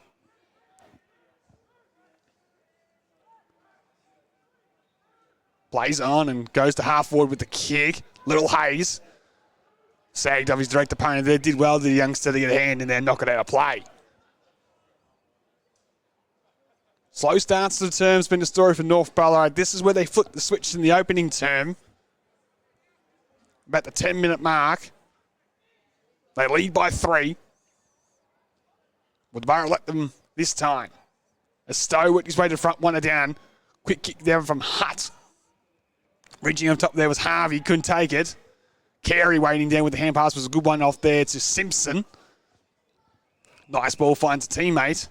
Plays on and goes to half forward with the kick. Little Hayes sagged off his direct opponent there. Did well to the youngster to get a hand and then knock it out of play. Slow starts to the term has been the story for North Ballarat. This is where they flipped the switch in the opening term. About the 10-minute mark. They lead by 3. Will the Ballarat let them this time? As Stowe worked his way to the front, 1 down. Quick kick down from Hutt. Reaching on top there was Harvey, couldn't take it. Carey waiting down with the hand pass was a good one off there to Simpson. Nice ball, finds a teammate.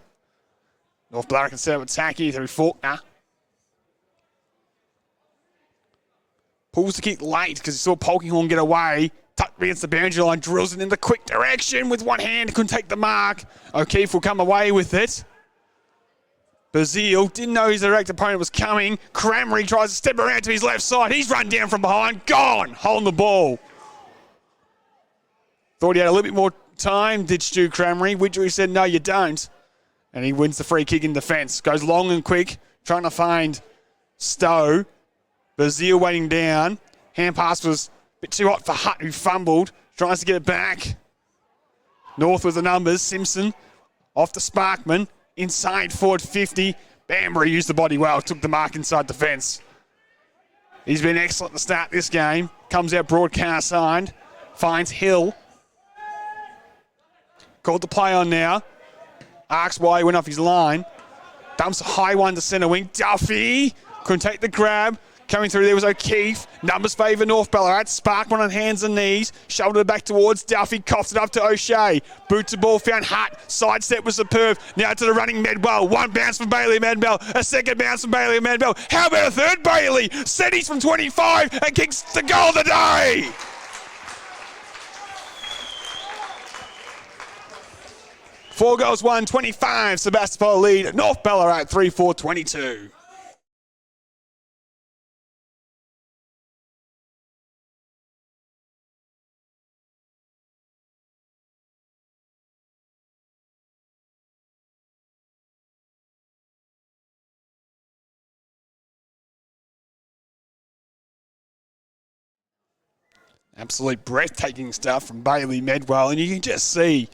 North Ballarat can set up attack here through Faulkner. Pulls the kick late because he saw Polkinghorn get away. Tucked against the boundary line, drills it in the quick direction with one hand. Couldn't take the mark. O'Keefe will come away with it. Bazile didn't know his direct opponent was coming. Cramry tries to step around to his left side. He's run down from behind. Gone. Holding the ball. Thought he had a little bit more time, did Stu Cramry. Widgery said, no, you don't. And he wins the free kick in defence. Goes long and quick, trying to find Stowe. Bazile waiting down. Hand pass was a bit too hot for Hutt, who fumbled. Tries to get it back. North with the numbers. Simpson off to Sparkman. Inside forward 50. Banbury used the body well. Took the mark inside the fence. He's been excellent to start this game. Comes out broadcast side. Finds Hill. Called the play on now. Arcs why he went off his line. Dumps a high one to centre wing. Duffy couldn't take the grab. Coming through there was O'Keefe. Numbers favour North Ballarat. Sparkman on hands and knees. Shouldered it back towards Duffy. Coughs it up to O'Shea. Boots the ball. Found Hutt. Sidestep was superb. Now to the running Medwell. One bounce from Bailey Medwell. A second bounce from Bailey Medwell. How about a third Bailey? Setties from 25 and kicks the goal of the day. Four goals, 1-25. Sebastopol lead. North Ballarat 3-4-22. Absolutely breathtaking stuff from Bailey Medwell, and you can just see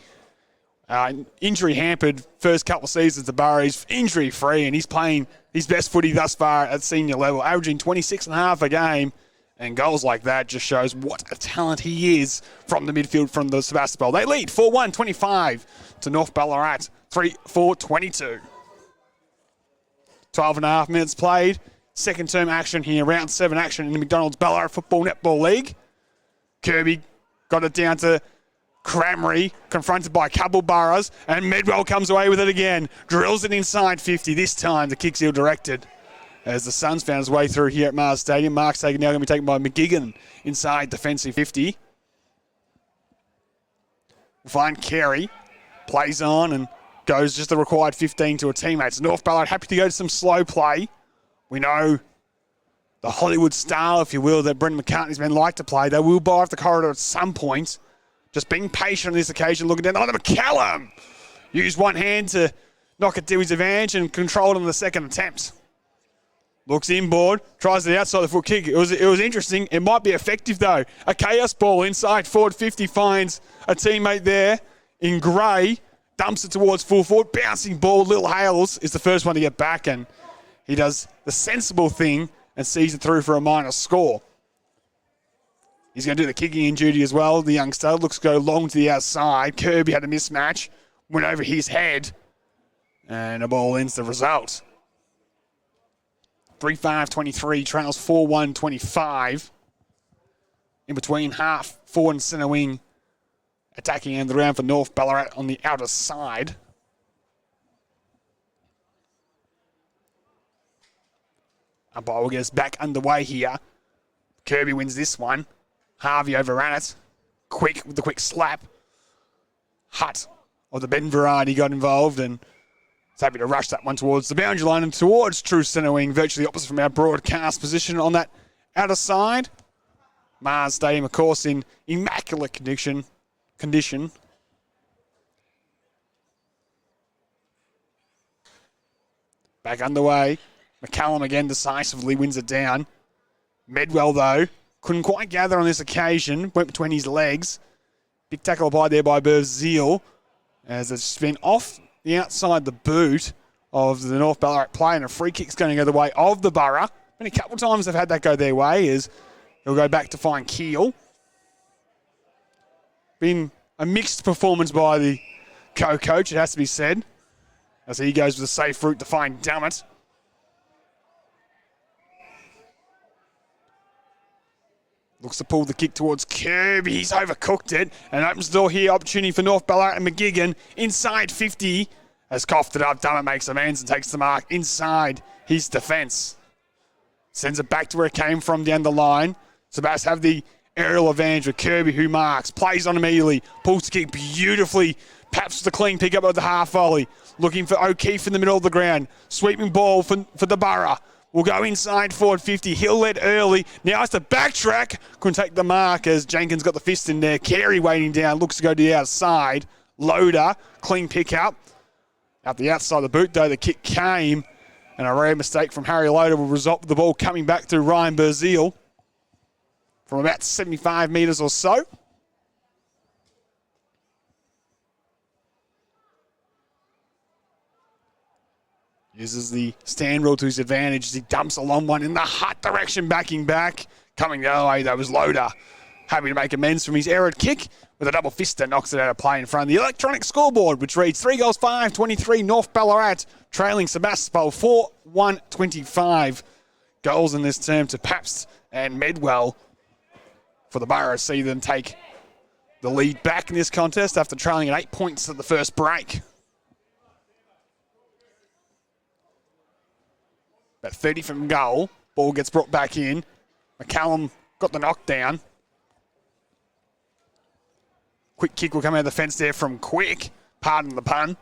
injury hampered first couple of seasons of Burra. He's injury free, and he's playing his best footy thus far at senior level, averaging 26.5 a game, and goals like that just shows what a talent he is from the midfield from the Sebastopol. They lead 4-1-25 to North Ballarat 3-4-22. 12.5 minutes played. Second term action here, round 7 action in the McDonald's Ballarat Football Netball League. Kirby got it down to Cramry, confronted by a couple Burras, and Medwell comes away with it again. Drills it inside 50. This time the kick's ill-directed as the Suns found his way through here at Mars Stadium. Mark's taken now going to be taken by McGigan inside defensive 50. We'll find Carey, plays on and goes just the required 15 to a teammate. So North Ballarat happy to go to some slow play. We know the Hollywood style, if you will, that Brendan McCartney's men like to play. They will buy off the corridor at some point. Just being patient on this occasion, looking down. Oh, the McCallum! Used one hand to knock it to his advantage and controlled on the second attempt. Looks inboard, tries the outside of the foot kick. It was interesting. It might be effective, though. A chaos ball inside forward 50 finds a teammate there in grey. Dumps it towards full forward. Bouncing ball. Lil Hales is the first one to get back, and he does the sensible thing and sees it through for a minor score. He's going to do the kicking in duty as well. The youngster looks to go long to the outside. Kirby had a mismatch. Went over his head. And a ball ends the result. 3-5-23 trails 4-1-25. In between half, forward and centre wing. Attacking end around for North Ballarat on the outer side. Umpire will get us back underway here. Kirby wins this one. Harvey overran it. Quick with the quick slap. Hutt of the Ben variety got involved and is happy to rush that one towards the boundary line and towards true centre wing, virtually opposite from our broadcast position on that outer side. Mars Stadium, of course, in immaculate condition. Back underway. McCallum again decisively wins it down. Medwell, though, couldn't quite gather on this occasion. Went between his legs. Big tackle applied there by Berzeel as it's been off the outside the boot of the North Ballarat player, and a free kick's going to go the way of the Borough. Been a couple of times they've had that go their way as he'll go back to find Keel. Been a mixed performance by the co-coach, it has to be said, as he goes with a safe route to find Dummett. Looks to pull the kick towards Kirby. He's overcooked it and opens the door here. Opportunity for North Ballarat and McGigan. Inside 50. Has coughed it up. Dummett makes amends and takes the mark inside his defence. Sends it back to where it came from down the line. Sebas have the aerial advantage with Kirby, who marks. Plays on immediately. Pulls the kick beautifully. Paps the clean pick up of the half volley. Looking for O'Keefe in the middle of the ground. Sweeping ball for the Borough. Will go inside forward 50. He'll lead early. Now has to backtrack. Couldn't take the mark as Jenkins got the fist in there. Carey waiting down. Looks to go to the outside. Loader. Clean pick up. Out the outside of the boot, though, the kick came. And a rare mistake from Harry Loader will result with the ball coming back through Ryan Berzeel from about 75 metres or so. Uses the stand rule to his advantage as he dumps a long one in the Hutt direction, backing back. Coming the other way, though, was Loader. Happy to make amends from his errant kick with a double fist that knocks it out of play in front of the electronic scoreboard, which reads 3 goals, 5-23, North Ballarat, trailing Sebastopol 4-1-25. Goals in this term to Pabst and Medwell for the Borough. See them take the lead back in this contest after trailing at 8 points at the first break. About 30 from goal. Ball gets brought back in. McCallum got the knockdown. Quick kick will come out of the fence there from Quick. Pardon the pun.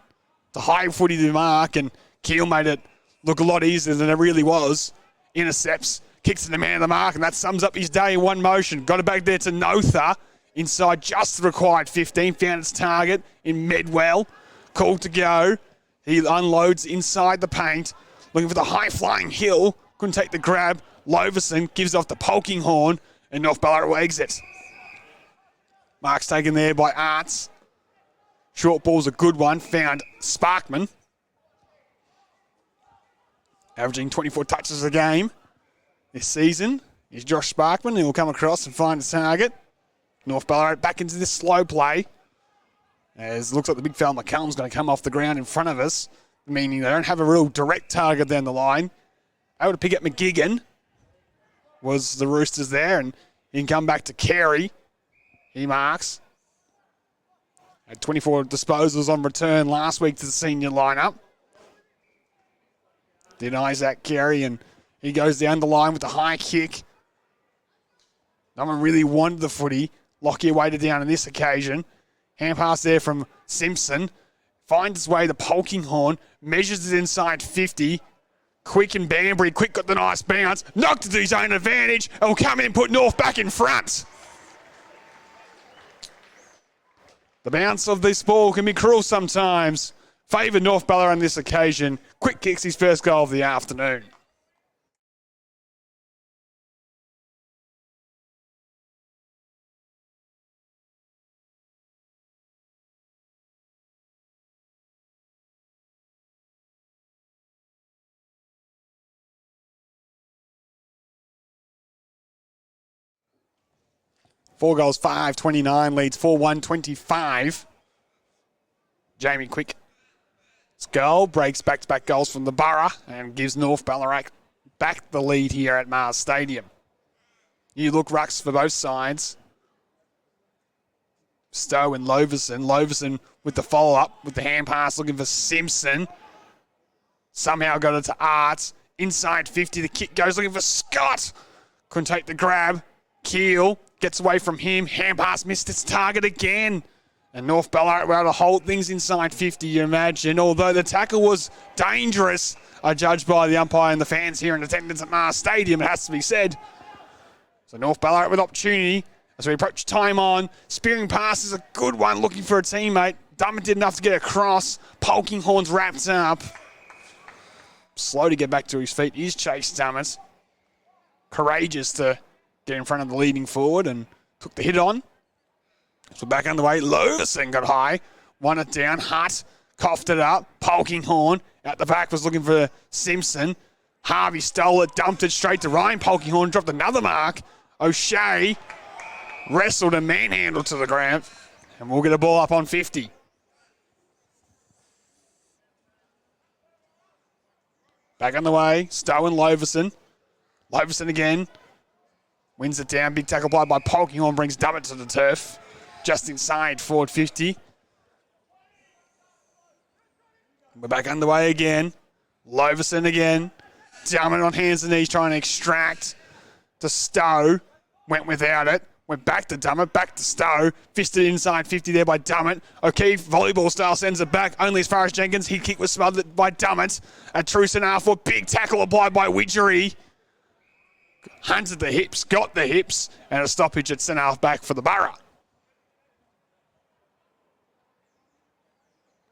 The high footy to mark, and Keel made it look a lot easier than it really was. Intercepts, kicks to the man of the mark, and that sums up his day in one motion. Got it back there to Notha. Inside just the required 15. Found its target in Medwell. Called to go. He unloads inside the paint. Looking for the high-flying Hill. Couldn't take the grab. Loverson gives off the poking horn, and North Ballarat will exit. Mark's taken there by Arts. Short ball's a good one. Found Sparkman. Averaging 24 touches a game this season is Josh Sparkman. He will come across and find the target. North Ballarat back into this slow play. As it looks like the big fella McCallum's going to come off the ground in front of us, meaning they don't have a real direct target down the line. Able to pick up McGigan was the Roosters there, and he can come back to Carey. He marks. Had 24 disposals on return last week to the senior lineup. Denies that Carey, and he goes down the line with the high kick. No one really wanted the footy. Lockyer weighted down on this occasion. Hand pass there from Simpson. Finds his way to Polkinghorn. Measures it inside 50. Quick and Banbury. Quick got the nice bounce. Knocked it to his own advantage. And will come in and put North back in front. The bounce of this ball can be cruel sometimes. Favoured North Ballarat on this occasion. Quick kicks his first goal of the afternoon. Four goals, 5-29, leads 4-1-25. Jamie Quick This goal breaks back-to-back goals from the Borough and gives North Ballarat back the lead here at Mars Stadium. You look rucks for both sides. Stowe and Loverson. Loverson with the follow-up with the hand pass looking for Simpson. Somehow got it to Arts. Inside 50, the kick goes looking for Scott. Couldn't take the grab. Keel gets away from him. Hand pass missed its target again. And North Ballarat were able to hold things inside 50, you imagine. Although the tackle was dangerous, judged by the umpire and the fans here in attendance at Mars Stadium, it has to be said. So North Ballarat with opportunity as we approach time on. Spearing pass is a good one, looking for a teammate. Dummett did enough to get across. Polkinghorn's wrapped up. Slow to get back to his feet is Chase Dummett. Courageous to get in front of the leading forward and took the hit on. So back underway. Loverson got high. Won it down. Hutt coughed it up. Polkinghorn out the back was looking for Simpson. Harvey stole it, dumped it straight to Ryan Polkinghorn, dropped another mark. O'Shea wrestled and manhandled to the ground. And we'll get a ball up on 50. Back on the way, Stowe and Loverson. Loverson again. Wins it down. Big tackle by Polkinghorn brings Dummett to the turf. Just inside forward 50. We're back underway again. Loverson again. Dummett on hands and knees trying to extract to Stowe. Went without it. Went back to Dummett, back to Stowe. Fisted inside 50 there by Dummett. O'Keefe, volleyball style, sends it back. Only as far as Jenkins. His kick was smothered by Dummett. A true centre for big tackle applied by Widgery. Hunted the hips, got the hips, and a stoppage at centre half back for the Borough.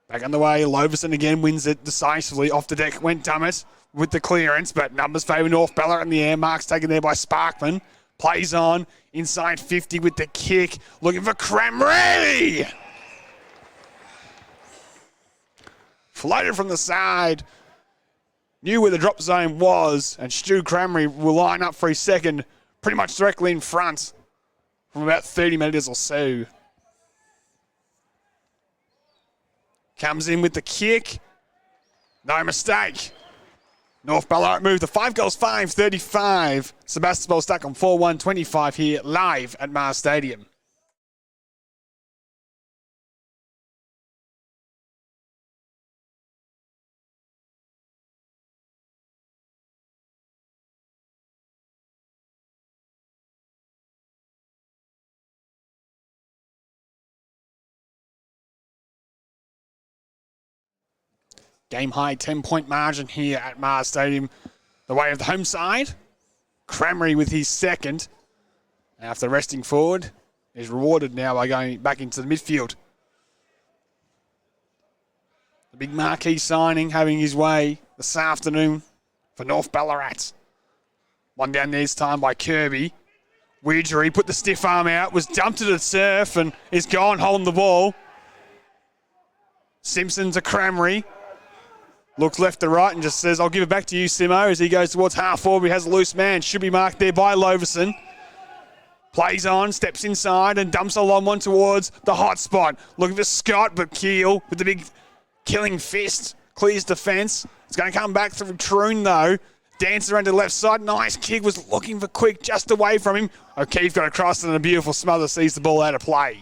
Back on the way, Loverson again wins it decisively. Off the deck went Dummett with the clearance, but numbers favour North Ballarat in the air. Marks taken there by Sparkman. Plays on, inside 50 with the kick. Looking for Cramry! Floated from the side. Knew where the drop zone was, and Stu Cramry will line up for his second, pretty much directly in front from about 30 metres or so. Comes in with the kick. No mistake. North Ballarat moved to 5 goals, 5-35. Sebastopol stuck on 4-1-25 here live at Mars Stadium. Game high 10-point margin here at Mars Stadium. The way of the home side. Cramry with his second. After resting forward, is rewarded now by going back into the midfield. The big marquee signing having his way this afternoon for North Ballarat. One down there this time by Kirby. Widgery put the stiff arm out, was dumped to the turf and is gone holding the ball. Simpson to Cramry. Looks left to right and just says, I'll give it back to you, Simo, as he goes towards half forward. He has a loose man. Should be marked there by Loverson. Plays on, steps inside and dumps a long one towards the hot spot. Looking for Scott, but Keel with the big killing fist. Clears defence. It's going to come back through Troon, though. Dances around to the left side. Nice kick. Was looking for Quick just away from him. O'Keefe got across and a beautiful smother. Sees the ball out of play.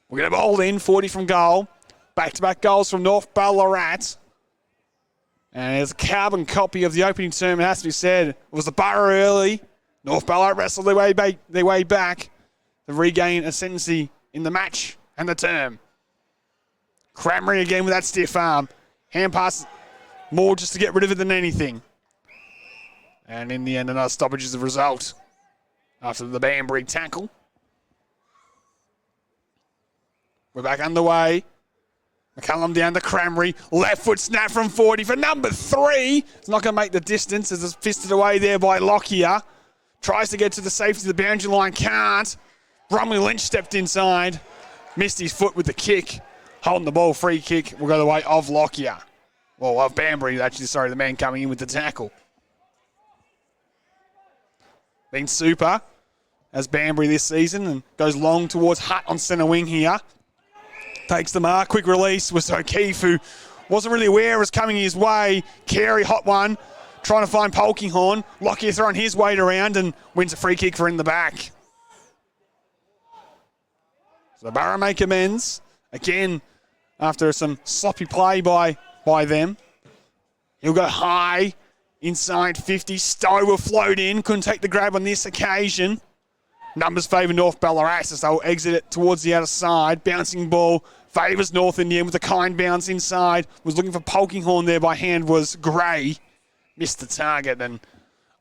We're going to bowl in. 40 from goal. Back-to-back goals from North Ballarat. And it's a carbon copy of the opening term, it has to be said. It was the Borough early. North Ballarat wrestled their way back to regain ascendancy in the match and the term. Cramry again with that stiff arm. Hand pass more just to get rid of it than anything. And in the end, another stoppage is the result after the Banbury tackle. We're back underway. McCullum down to Cramry. Left foot snap from 40 for number 3. It's not going to make the distance as it's fisted away there by Lockyer. Tries to get to the safety of the boundary line. Can't. Bromley Lynch stepped inside. Missed his foot with the kick. Holding the ball. Free kick will go the way of Lockyer. Well, of Banbury, actually. Sorry, the man coming in with the tackle. Been super as Banbury this season and goes long towards Hutt on centre wing here. Takes the mark, quick release was O'Keefe who wasn't really aware it was coming his way. Carey, hot one, trying to find Polkinghorne. Lockyer throwing his weight around and wins a free kick for in the back. So Borough make amends. Again, after some sloppy play by them. He'll go high, inside 50. Stowe will float in. Couldn't take the grab on this occasion. Numbers favour North Ballarat as they'll exit it towards the outer side. Bouncing ball favours North in the end with a kind bounce inside. Was looking for Polkinghorne there by hand was Gray. Missed the target and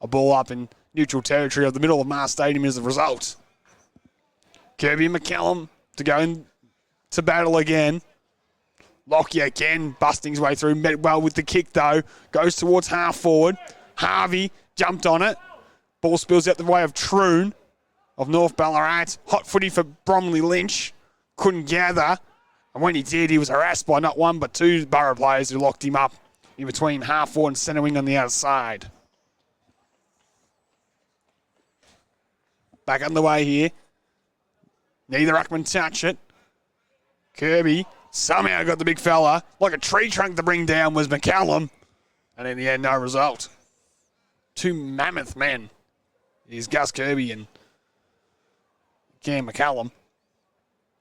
a ball up in neutral territory of the middle of Mars Stadium as a result. Kirby and McCallum to go into battle again. Lockyer again busting his way through. Met well with the kick though. Goes towards half forward. Harvey jumped on it. Ball spills out the way of Troon of North Ballarat. Hot footy for Bromley Lynch. Couldn't gather. And when he did, he was harassed by not one but two Borough players who locked him up in between half forward and centre wing on the outside. Back underway here. Neither ruckman touch it. Kirby somehow got the big fella. Like a tree trunk to bring down was McCallum. And in the end, no result. Two mammoth men. Here's Gus Kirby and Cam McCallum.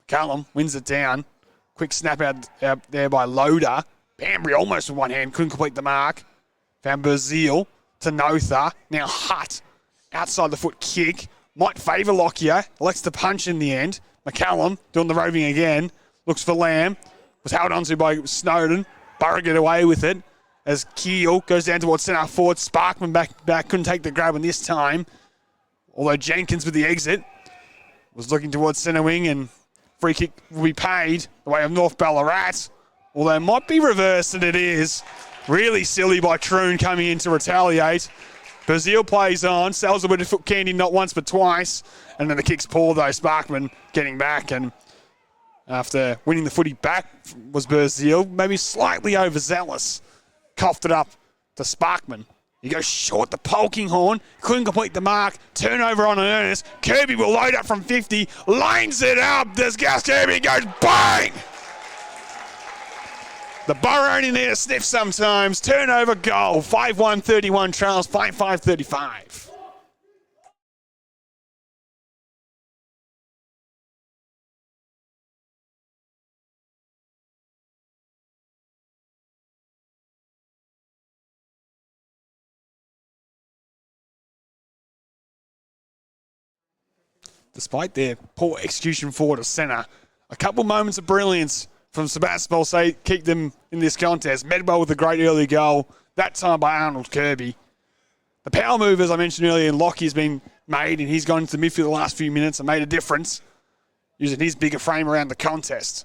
McCallum wins it down. Quick snap out there by Loader. Bambry almost with one hand. Couldn't complete the mark. Found Berzeel to Notha. Now Hutt. Outside the foot kick. Might favour Lockyer. Elects to punch in the end. McCallum doing the roving again. Looks for Lamb. Was held onto by Snowden. Borough get away with it. As Keel goes down towards centre forward. Sparkman back. Couldn't take the grab on this time. Although Jenkins with the exit was looking towards centre wing and free kick will be paid the way of North Ballarat. Although it might be reversed, and it is. Really silly by Troon coming in to retaliate. Bazile plays on, sells a bit of foot candy not once but twice. And then the kick's poor though, Sparkman getting back. And after winning the footy back was Bazile, maybe slightly overzealous. Coughed it up to Sparkman. He goes short to Polkinghorne. Couldn't complete the mark. Turnover on Ernest. Kirby will load up from 50. Lines it up. There's Gus Kirby. Goes bang! The Borough only need a sniff sometimes. Turnover goal. 5-1-31 trails. 5-5-35. Despite their poor execution forward of centre, a couple moments of brilliance from Sebastopol keep them in this contest. Medwell with a great early goal, that time by Arnold Kirby. The power move, as I mentioned earlier, in Lockie's been made, and he's gone into the midfield the last few minutes and made a difference, using his bigger frame around the contest.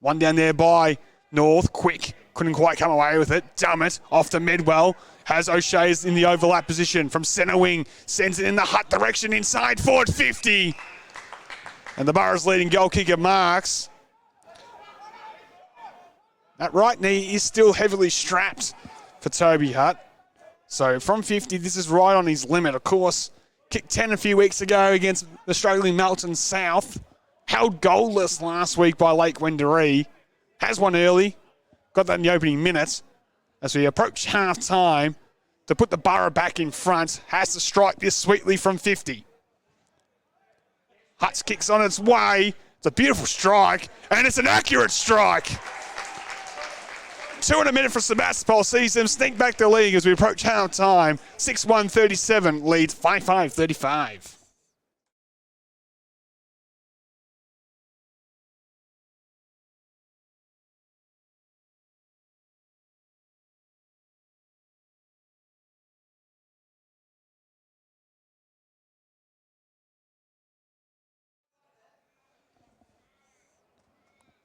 One down there by North, quick, couldn't quite come away with it. Dummett off to Medwell. Has O'Shea's in the overlap position from centre wing. Sends it in the Hutt direction inside forward 50. And the Borough's leading goal kicker Marks. That right knee is still heavily strapped for Toby Hutt. So from 50, this is right on his limit. Of course, kicked 10 a few weeks ago against the struggling Melton South. Held goalless last week by Lake Wendouree. Has one early. Got that in the opening minutes. As we approach half-time, to put the Borough back in front, has to strike this sweetly from 50. Hutt's kicks on its way. It's a beautiful strike, and it's an accurate strike. 2 in a minute for Sebastopol sees them sneak back the league as we approach half-time. 6-1-37 leads 5-5-35.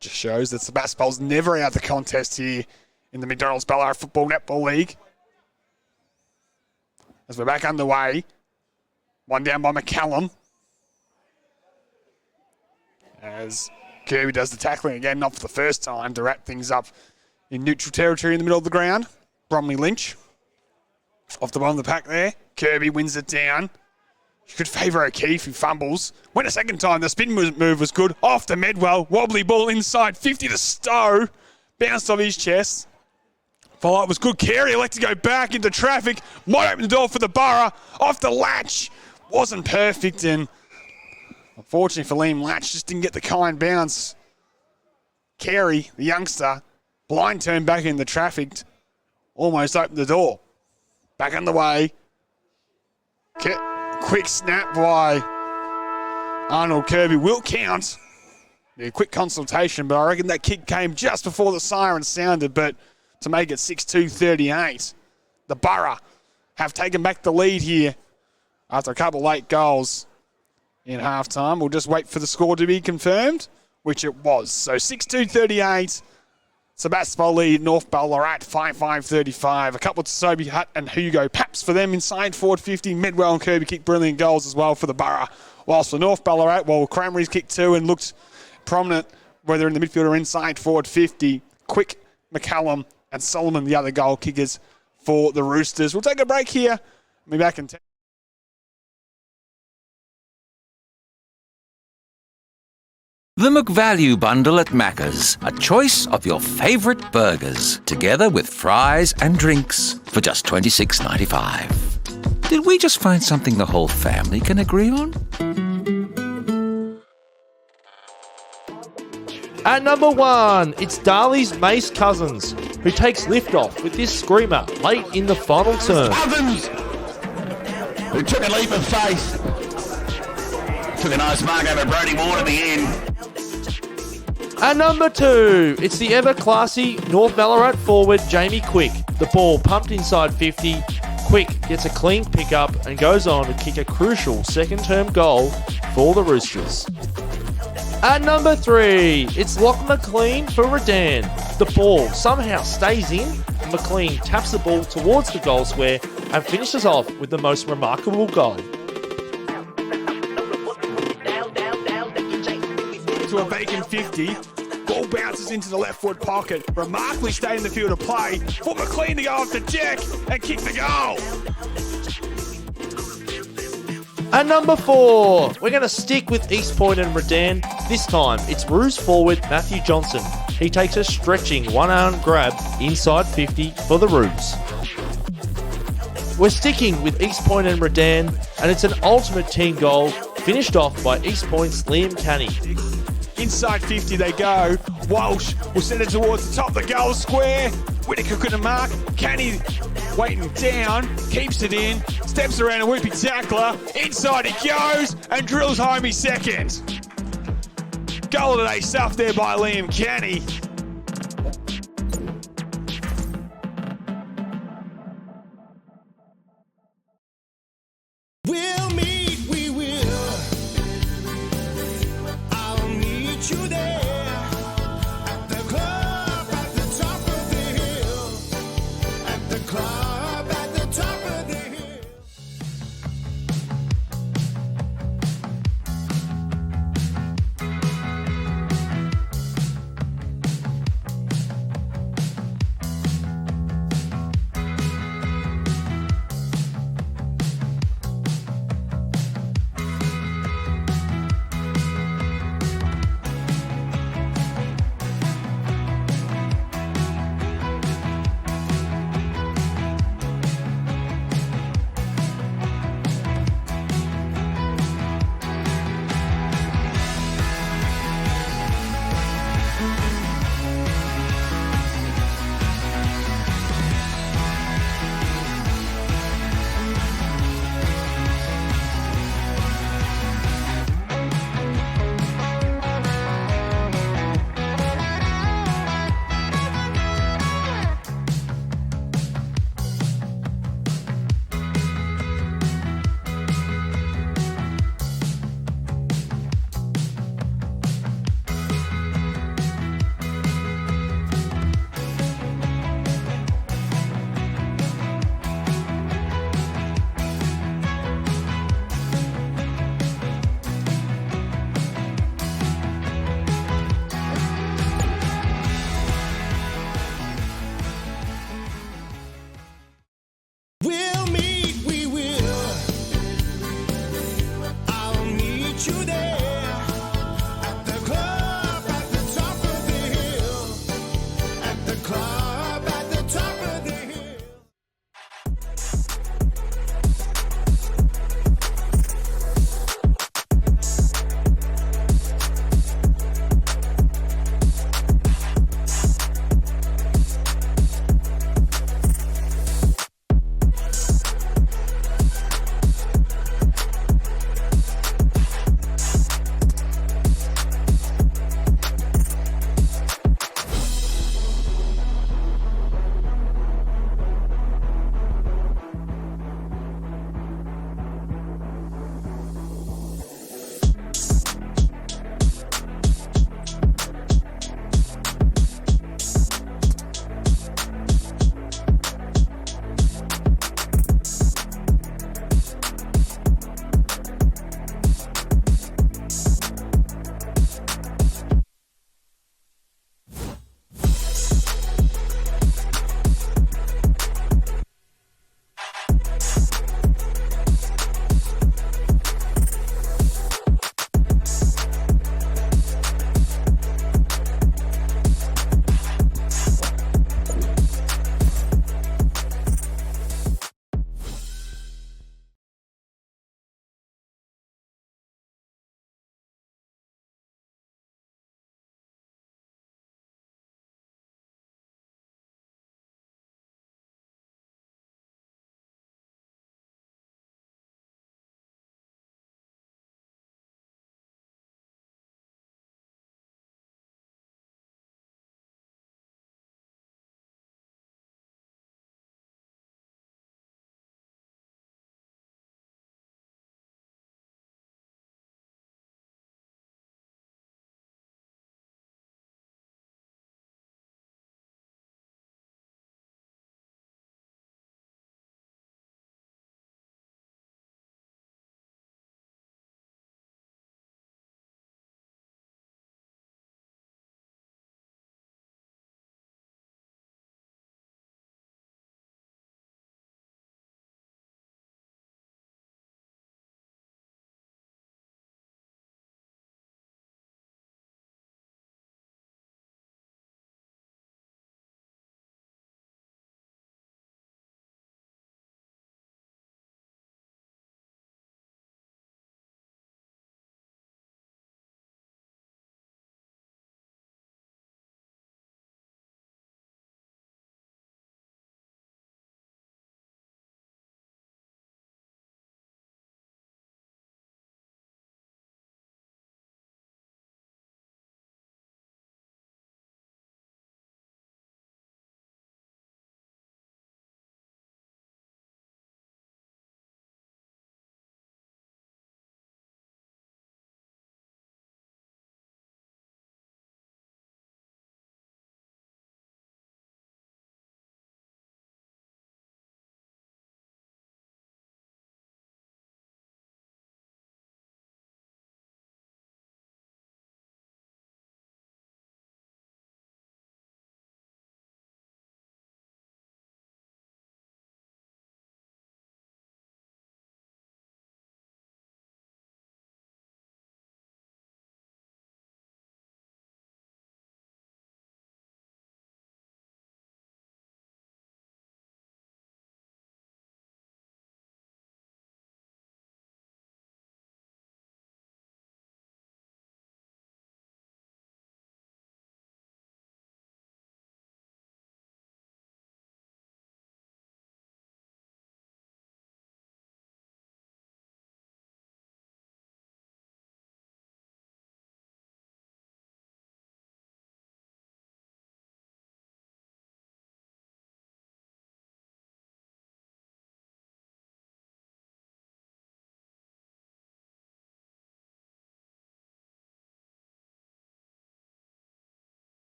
Just shows that Sebastopol's never out of the contest here in the McDonald's Ballarat Football Netball League. As we're back underway, one down by McCallum. As Kirby does the tackling again, not for the first time, to wrap things up in neutral territory in the middle of the ground. Bromley Lynch off the bottom of the pack there. Kirby wins it down. You could favour O'Keefe, who fumbles. Went a second time. The spin move was good. Off to Medwell. Wobbly ball inside. 50 to Stowe. bounced off his chest. Follow-up was good. Carey elected to go back into traffic. Might open the door for the Borough. Off the latch. Wasn't perfect, and unfortunately for Liam Latch, just didn't get the kind bounce. Carey, the youngster, blind turn back into traffic. Almost opened the door. Back on the way. Quick snap by Arnold Kirby. Will count. Be a quick consultation, but I reckon that kick came just before the siren sounded, but to make it 6-2-38. The Borough have taken back the lead here after a couple late goals in halftime. We'll just wait for the score to be confirmed, which it was. So 6-2-38. Sebastopol lead North Ballarat 5-5-35. A couple to Sobe Hutt and Hugo Paps for them inside forward 50. Medwell and Kirby kicked brilliant goals as well for the Borough. Whilst for North Ballarat, Cranberries kicked 2 and looked prominent, whether in the midfield or inside forward 50. Quick, McCallum and Solomon, the other goal kickers for the Roosters. We'll take a break here. We'll be back in 10. The McValue Bundle at Macca's. A choice of your favourite burgers, together with fries and drinks for just $26.95. Did we just find something the whole family can agree on? At number 1, it's Darley's Mace Cousins, who takes liftoff with this screamer late in the final turn. Cousins, who took a leap of faith, took a nice mark over Brody Ward at the end. At number 2, it's the ever-classy North Ballarat forward Jamie Quick. The ball pumped inside 50. Quick gets a clean pickup and goes on to kick a crucial second-term goal for the Roosters. At number 3, it's Lock McLean for Redan. The ball somehow stays in, and McLean taps the ball towards the goal square and finishes off with the most remarkable goal. To a vacant 50. Ball bounces into the left foot pocket. Remarkably stayed in the field of play for McLean to go off the deck and kick the goal. At number 4, we're going to stick with East Point and Redan. This time, it's Roos forward Matthew Johnson. He takes a stretching one-arm grab inside 50 for the Roos. We're sticking with East Point and Redan, and it's an ultimate team goal, finished off by East Point's Liam Canny. Inside 50 they go. Walsh will send it towards the top of the goal square. Whittaker couldn't mark. Canny waiting down, keeps it in, steps around a whippy tackler. Inside he goes and drills home his second. Goal of the day stuffed there by Liam Canny. We'll meet, we will. I'll meet you there at the club at the top of the hill. At the club at the top of the hill.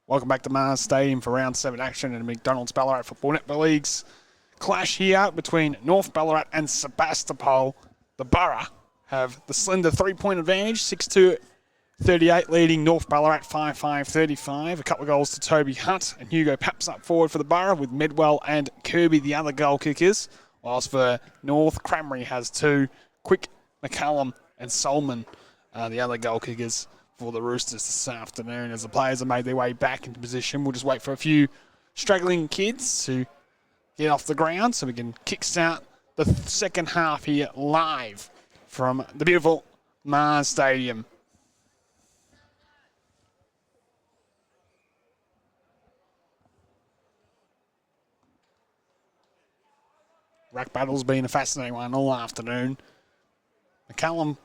Welcome back to Mars Stadium for round 7 action in the McDonald's Ballarat Football Netball League's clash here between North Ballarat and Sebastopol. The Borough have the slender 3-point advantage, 6-38, leading North Ballarat 5-5-35. A couple of goals to Toby Hunt and Hugo Paps up forward for the Borough, with Medwell and Kirby the other goal kickers. Whilst for North, Cramry has 2, Quick, McCallum and Solman the other goal kickers for the Roosters this afternoon. As the players have made their way back into position, we'll just wait for a few struggling kids to get off the ground so we can kickstart the second half here live from the beautiful Mars Stadium. Ruck battle's been a fascinating one all afternoon. McCallum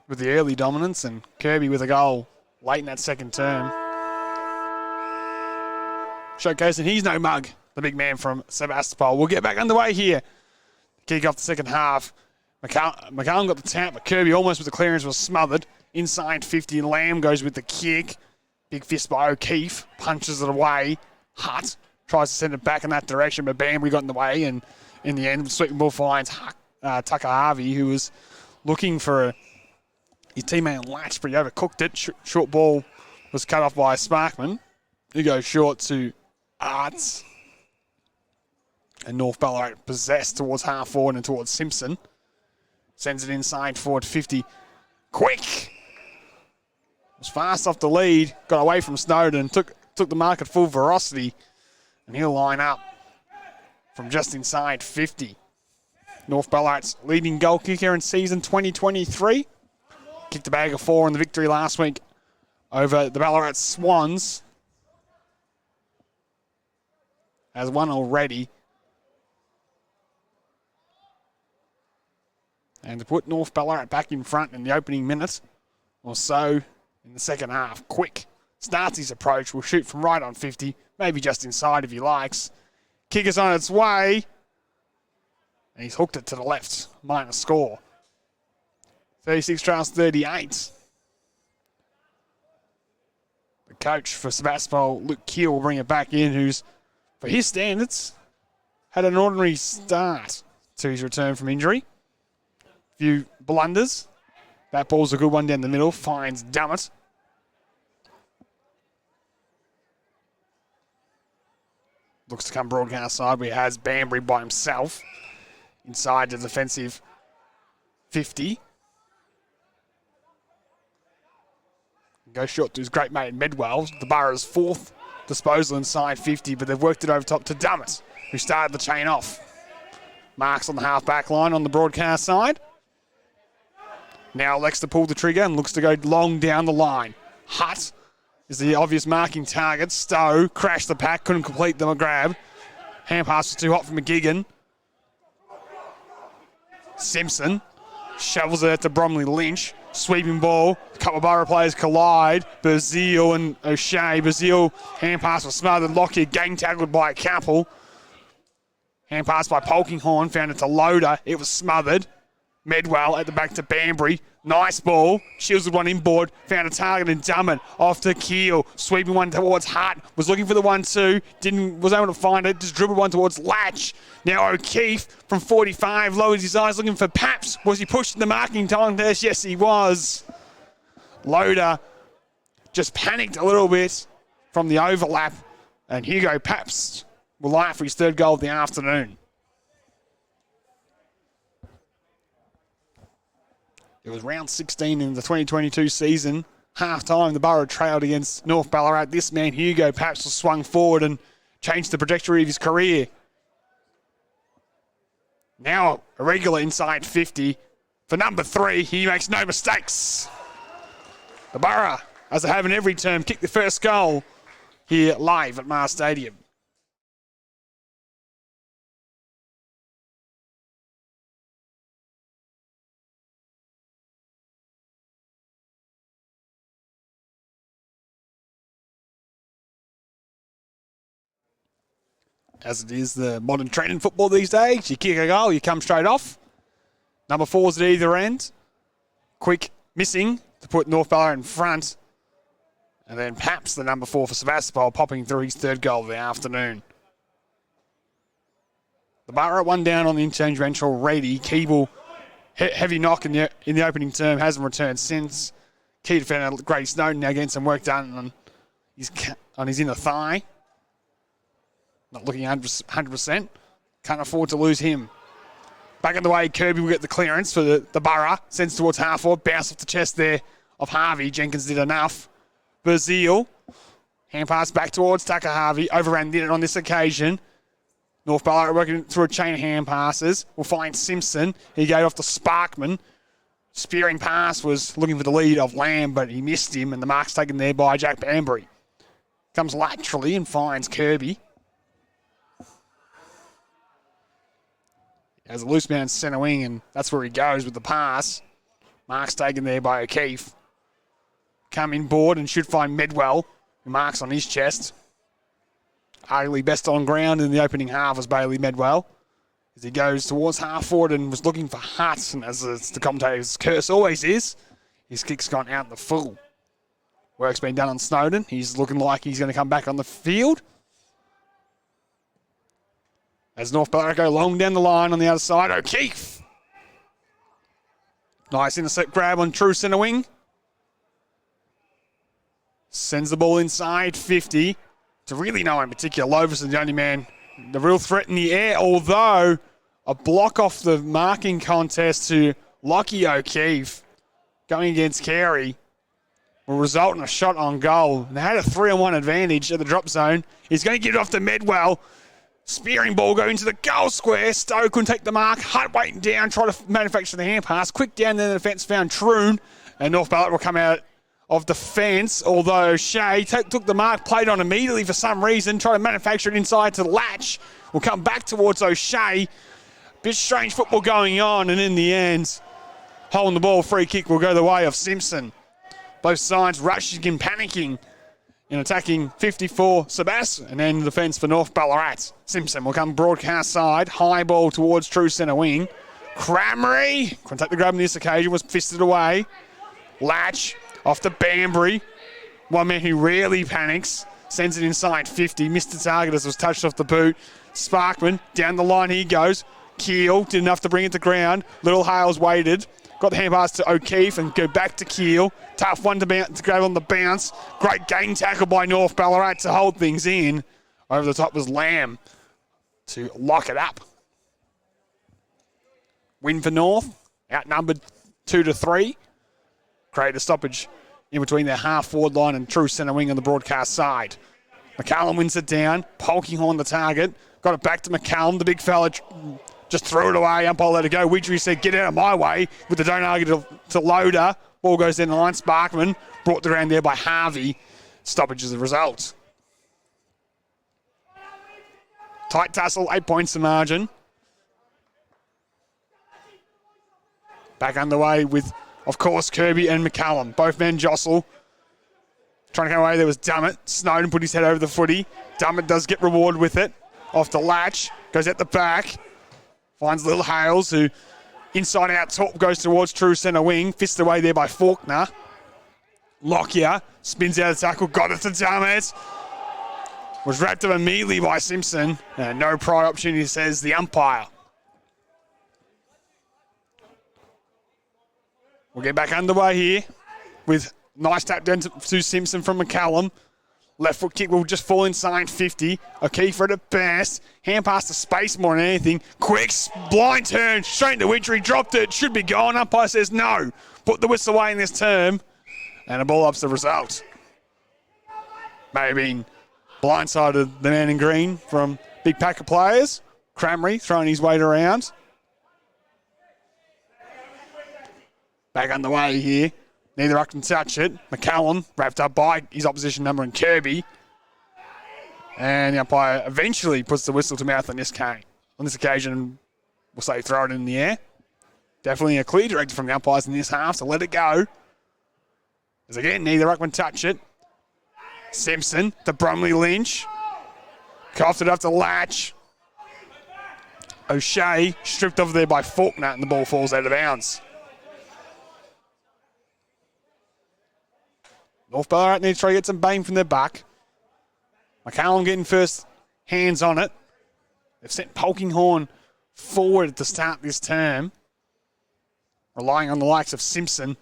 with the early dominance and Kirby with a goal late in that second term. Showcasing he's no mug, the big man from Sebastopol. We'll get back underway here. Kick off the second half. McCallum got the tap, but Kirby almost with the clearance was smothered. Inside 50, Lamb goes with the kick. Big fist by O'Keefe, punches it away. Hutt tries to send it back in that direction, but Banbury got in the way, and in the end, sweeping ball finds Tucker Harvey, who was looking for his teammate on Latch, but he overcooked it. Short ball was cut off by Sparkman, who goes short to Arts. And North Ballarat possessed towards half forward and towards Simpson. Sends it inside forward 50. Quick! Was fast off the lead, got away from Snowden, took the mark at full velocity, and he'll line up from just inside 50. North Ballarat's leading goal kicker in season 2023. Kicked a bag of 4 in the victory last week over the Ballarat Swans. Has one already. And to put North Ballarat back in front in the opening minute or so in the second half. Quick starts his approach. Will shoot from right on 50. Maybe just inside if he likes. Kick is on its way. And he's hooked it to the left. Minor score. 36 trails 38. The coach for Sebastopol, Luke Keel, will bring it back in, who's, for his standards, had an ordinary start to his return from injury. Few blunders. That ball's a good one down the middle. Finds Dummett. Looks to come broadcast side, where he has Banbury by himself inside the defensive 50. Goes short to his great mate Medwell. The Borough's 4th disposal inside 50, but they've worked it over top to Dummett, who started the chain off. Marks on the half-back line on the broadcast side. Now elects to pull the trigger and looks to go long down the line. Hutt is the obvious marking target. Stowe crashed the pack, couldn't complete the grab. Hand pass was too hot for McGigan. Simpson shovels it to Bromley Lynch. Sweeping ball. A couple of Borough players collide. Bazile and O'Shea. Bazile, hand pass was smothered. Lockyer gang tackled by a couple. Hand pass by Polkinghorn. Found it to Loader. It was smothered. Medwell at the back to Banbury. Nice ball. Shielded one inboard. Found a target in Dummett. Off to Keel. Sweeping one towards Hart. Was looking for the 1-2. Was able to find it. Just dribbled one towards Latch. Now O'Keefe from 45. Lowered his eyes looking for Paps. Was he pushing the marking contest? Yes, he was. Loader just panicked a little bit from the overlap. And Hugo Paps will line for his 3rd goal of the afternoon. It was round 16 in the 2022 season. Half-time, the Borough trailed against North Ballarat. This man, Hugo Paps, was swung forward and changed the trajectory of his career. Now a regular inside 50. For number 3, he makes no mistakes. The Borough, as they have in every term, kicked the first goal here live at Mars Stadium. As it is the modern trend in football these days, you kick a goal, you come straight off. Number 4's at either end. Quick missing to put North Ballarat in front. And then Paps, the number 4 for Sebastopol, popping through his third goal of the afternoon. The Ballarat one down on the interchange bench already. Keeble, heavy knock in the opening term, hasn't returned since. Key defender Grady Snowden now getting some work done on his inner thigh. Not looking 100%. Can't afford to lose him. Back in the way, Kirby will get the clearance for the Borough. Sends towards half forward. Bounce off the chest there of Harvey. Jenkins did enough. Bazile. Hand pass back towards Tucker Harvey. Overran did it on this occasion. North Ballarat working through a chain of hand passes. We'll find Simpson. He gave off to Sparkman. Spearing pass was looking for the lead of Lamb, but he missed him, and the mark's taken there by Jack Banbury. Comes laterally and finds Kirby. Has a loose man centre wing, and that's where he goes with the pass. Mark's taken there by O'Keefe. Come in board and should find Medwell, who marks on his chest. Arguably best on ground in the opening half was Bailey Medwell. As he goes towards half forward and was looking for Hutt, and as the commentator's curse always is, his kick's gone out in the full. Work's been done on Snowden. He's looking like he's going to come back on the field. As North Ballarat go long down the line on the other side, O'Keefe. Nice intercept grab on true centre wing. Sends the ball inside 50. To really no one in particular, Lovis is the only man, the real threat in the air, although a block off the marking contest to Lockie O'Keefe going against Carey will result in a shot on goal. They had a 3-on-1 advantage at the drop zone. He's going to get it off to Medwell. Spearing ball go into the goal square. Stowe couldn't take the mark. Hutt waiting down, try to manufacture the hand pass. Quick down there, the defence found Troon, and North Ballarat will come out of defence, although Shea took the mark, played on immediately for some reason, tried to manufacture it inside to Latch. Will come back towards O'Shea. Bit strange football going on, and in the end, holding the ball, free kick will go the way of Simpson. Both sides rushing and panicking in attacking 54 Sebas, and then the defence for North Ballarat. Simpson will come broadcast side, high ball towards true centre wing. Cramry, couldn't take the grab on this occasion, was fisted away. Latch off to Banbury. One man who rarely panics. Sends it inside 50. Missed the target as it was touched off the boot. Sparkman, down the line he goes. Keel did enough to bring it to ground. Little Hales waited. Got the hand pass to O'Keefe and go back to Keel. Tough one to grab on the bounce. Great gang tackle by North Ballarat to hold things in. Over the top was Lamb to lock it up. Win for North. Outnumbered 2-3. Create a stoppage in between their half-forward line and true centre wing on the broadcast side. McCallum wins it down. Polkinghorn the target. Got it back to McCallum. The big fella just threw it away. Umpire let it go. Widgery said, get out of my way with the don't argue to Loader. Ball goes down the line. Sparkman brought the ground there by Harvey. Stoppage as a result. Tight tussle. 8 points to margin. Back underway with, of course, Kirby and McCallum. Both men jostle. Trying to come away, there was Dummett. Snowden put his head over the footy. Dummett does get rewarded with it. Off the Latch. Goes at the back. Finds Little Hales, who inside out top goes towards true centre wing. Fisted away there by Faulkner. Lockyer spins out of tackle. Got it to Dummett. Was wrapped up immediately by Simpson. No prior opportunity, says the umpire. We'll get back underway here with nice tap down to Simpson from McCallum. Left foot kick will just fall inside 50. O'Keefe at it best. Hand pass to space more than anything. Quick blind turn straight to Widgery. Dropped it. Should be gone. Umpire says no. Put the whistle away in this term. And a ball up's the result. May have been blindsided the man in green from big pack of players. Cramry throwing his weight around. Back underway here. Neither ruck can touch it. McCallum wrapped up by his opposition number in Kirby. And the umpire eventually puts the whistle to mouth on this occasion. We'll say throw it in the air. Definitely a clear directive from the umpires in this half, so let it go. As again, neither ruckman touch it. Simpson to Bromley Lynch. Coughed it up to Latch. O'Shea stripped over there by Faulkner, and the ball falls out of bounds. North Ballarat need to try to get some bang from their buck. McCallum getting first hands on it. They've sent Polkinghorne forward to start this term, relying on the likes of Simpson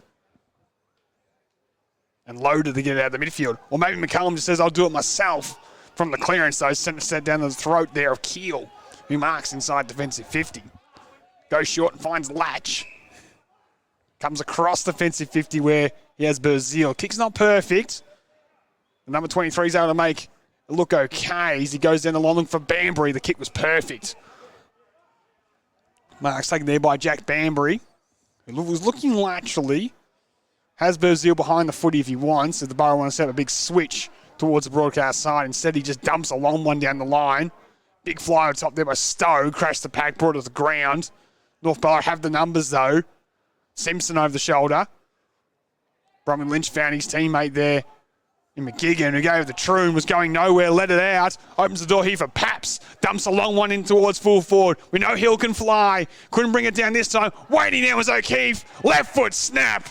and Loader to get it out of the midfield. Or maybe McCallum just says, I'll do it myself from the clearance, though. Set down the throat there of Keel, who marks inside defensive 50. Goes short and finds Latch. Comes across defensive 50 where he has Berzil. Kick's not perfect. The number 23 is able to make it look okay as he goes down the line looking for Banbury. The kick was perfect. Marks taken there by Jack Banbury, who was looking laterally. Has Berzil behind the footy if he wants. If the Borough wants to have a big switch towards the broadcast side. Instead, he just dumps a long one down the line. Big fly on top there by Stowe. Crashed the pack, brought it to the ground. North Ballarat have the numbers, though. Simpson over the shoulder. Bromwell Lynch found his teammate there in McGigan, who gave the Troon, was going nowhere, let it out. Opens the door here for Paps. Dumps a long one in towards full forward. We know Hill can fly. Couldn't bring it down this time. Waiting there was O'Keefe. Left foot snap.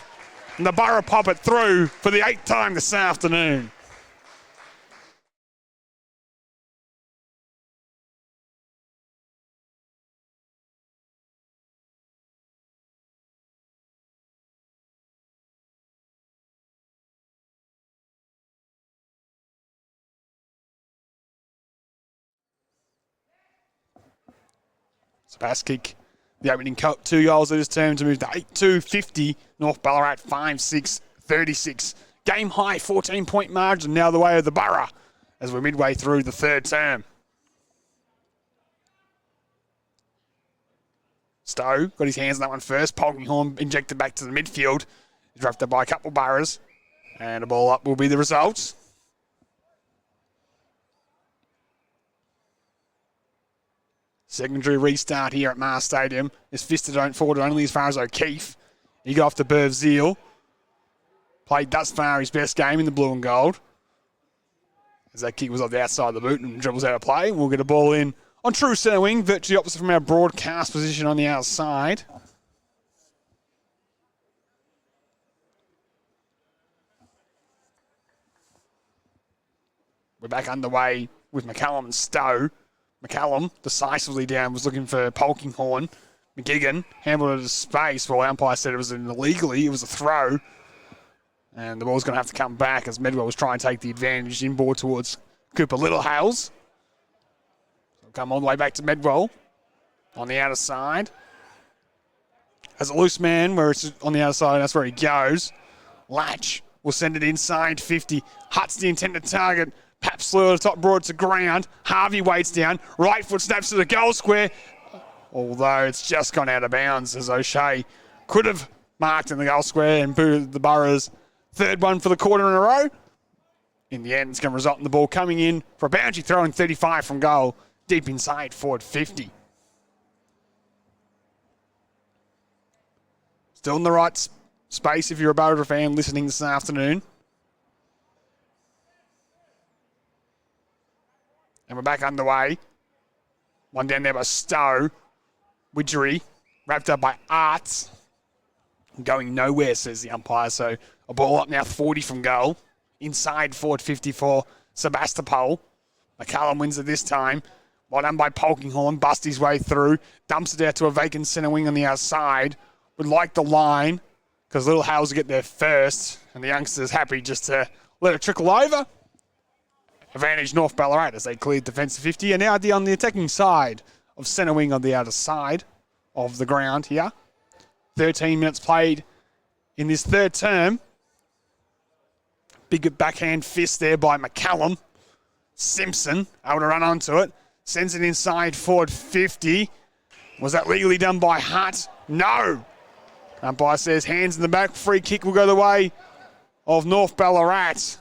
And the Borough pop it through for the 8th time this afternoon. Sebastian, the opening 2 goals of this term to move to 8-2-50. North Ballarat 5-6-36. Game high 14-point margin now the way of the Borough as we're midway through the third term. Stowe got his hands on that one first. Polkinghorne injected back to the midfield. Drafted by a couple Boroughs. And a ball up will be the result. Secondary restart here at Mars Stadium. Is fisted forward only as far as O'Keefe. He got off to Berzil. Played thus far his best game in the blue and gold. As that kick was off the outside of the boot and dribbles out of play. We'll get a ball in on true centre wing, virtually opposite from our broadcast position on the outside. We're back underway with McCallum and Stowe. McCallum decisively down, was looking for Polkinghorne. McGigan handled it to space. Well, umpire said it was illegally. It was a throw. And the ball's going to have to come back as Medwell was trying to take the advantage inboard towards Cooper Littlehales. So come all the way back to Medwell on the outer side. Has a loose man where it's on the outer side, and that's where he goes. Latch will send it inside 50. Hutt's the intended target. Pap slew the top broad to ground. Harvey waits down. Right foot snaps to the goal square. Although it's just gone out of bounds as O'Shea could have marked in the goal square and booted the Borough's third one for the quarter in a row. In the end, it's going to result in the ball coming in for a boundary throw in 35 from goal. Deep inside, forward 50. Still in the right space if you're a Borough fan listening this afternoon. And we're back underway. One down there by Stowe. Widgery, wrapped up by Arts. Going nowhere, says the umpire. So a ball up now 40 from goal. Inside forward 54, Sebastopol. McCallum wins it this time. Well done by Polkinghorne. Bust his way through. Dumps it out to a vacant centre wing on the outside. Would like the line because Little Hales get there first. And the youngsters happy just to let it trickle over. Advantage North Ballarat as they cleared defensive 50. And now on the attacking side of centre wing on the outer side of the ground here. 13 minutes played in this third term. Big backhand fist there by McCallum. Simpson able to run onto it. Sends it inside forward 50. Was that legally done by Hutt? No. Umpire says hands in the back. Free kick will go the way of North Ballarat.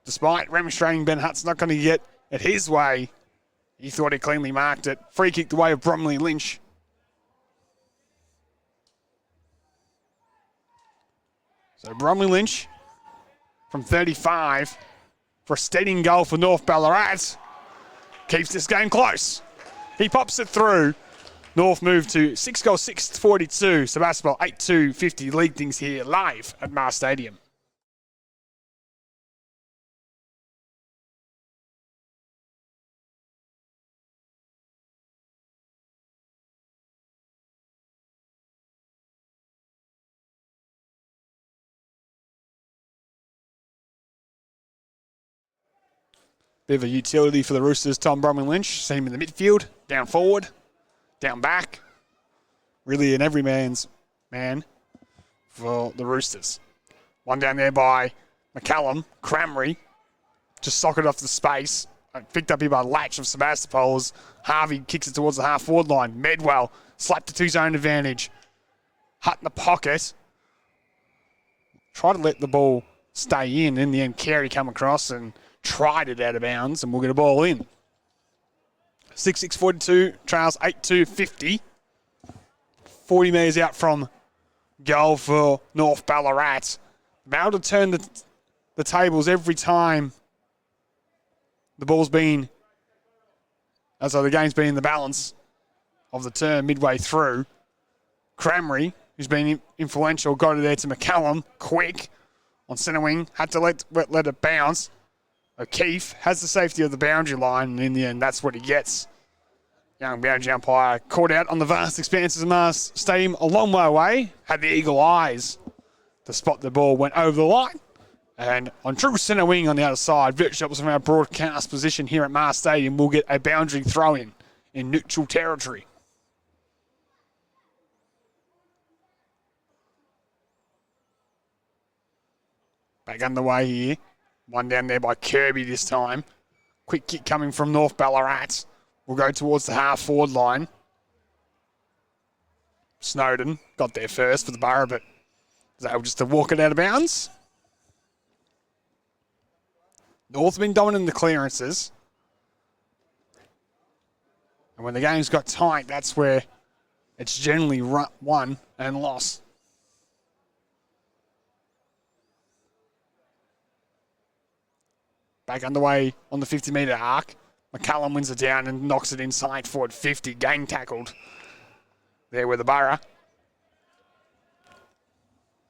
Despite remonstrating, Ben Hutt's not going to get it his way. He thought he cleanly marked it. Free kick the way of Bromley Lynch. So Bromley Lynch from 35 for a steadying goal for North Ballarat. Keeps this game close. He pops it through. North move to 6-6-42. Sebastopol 8-2-50. League things here live at Mars Stadium. Bit of a utility for the Roosters, Tom Bromwich-Lynch. Seen him in the midfield, down forward, down back. Really an everyman's man for the Roosters. One down there by McCallum. Cramry just socketed off the space. Picked up here by Latch of Sebastopol. Harvey kicks it towards the half-forward line. Medwell slapped it to his own advantage. Hutt in the pocket. Tried to let the ball stay in. In the end, Carey come across and tried it out of bounds, and we'll get a ball in. 6-6-42, trails 8-2-50. 40 metres out from goal for North Ballarat. About to turn the tables every time the ball's been, so the game's been in the balance of the term midway through. Cramry, who's been influential, got it there to McCallum, quick on centre wing, had to let it bounce. O'Keefe has the safety of the boundary line, and in the end, that's what he gets. Young boundary umpire caught out on the vast expanses of Mars Stadium a long way away, had the eagle eyes to spot the ball, went over the line. And on true centre wing on the other side, virtually opposite from our broadcast position here at Mars Stadium, we'll get a boundary throw-in neutral territory. Back underway here. One down there by Kirby this time. Quick kick coming from North Ballarat. We'll go towards the half-forward line. Snowden got there first for the Borough, but was able just to walk it out of bounds. North have been dominant in the clearances. And when the game's got tight, that's where it's generally won and lost. Back underway on the 50-metre arc. McCallum wins it down and knocks it inside forward 50. Gang tackled there with the Borough.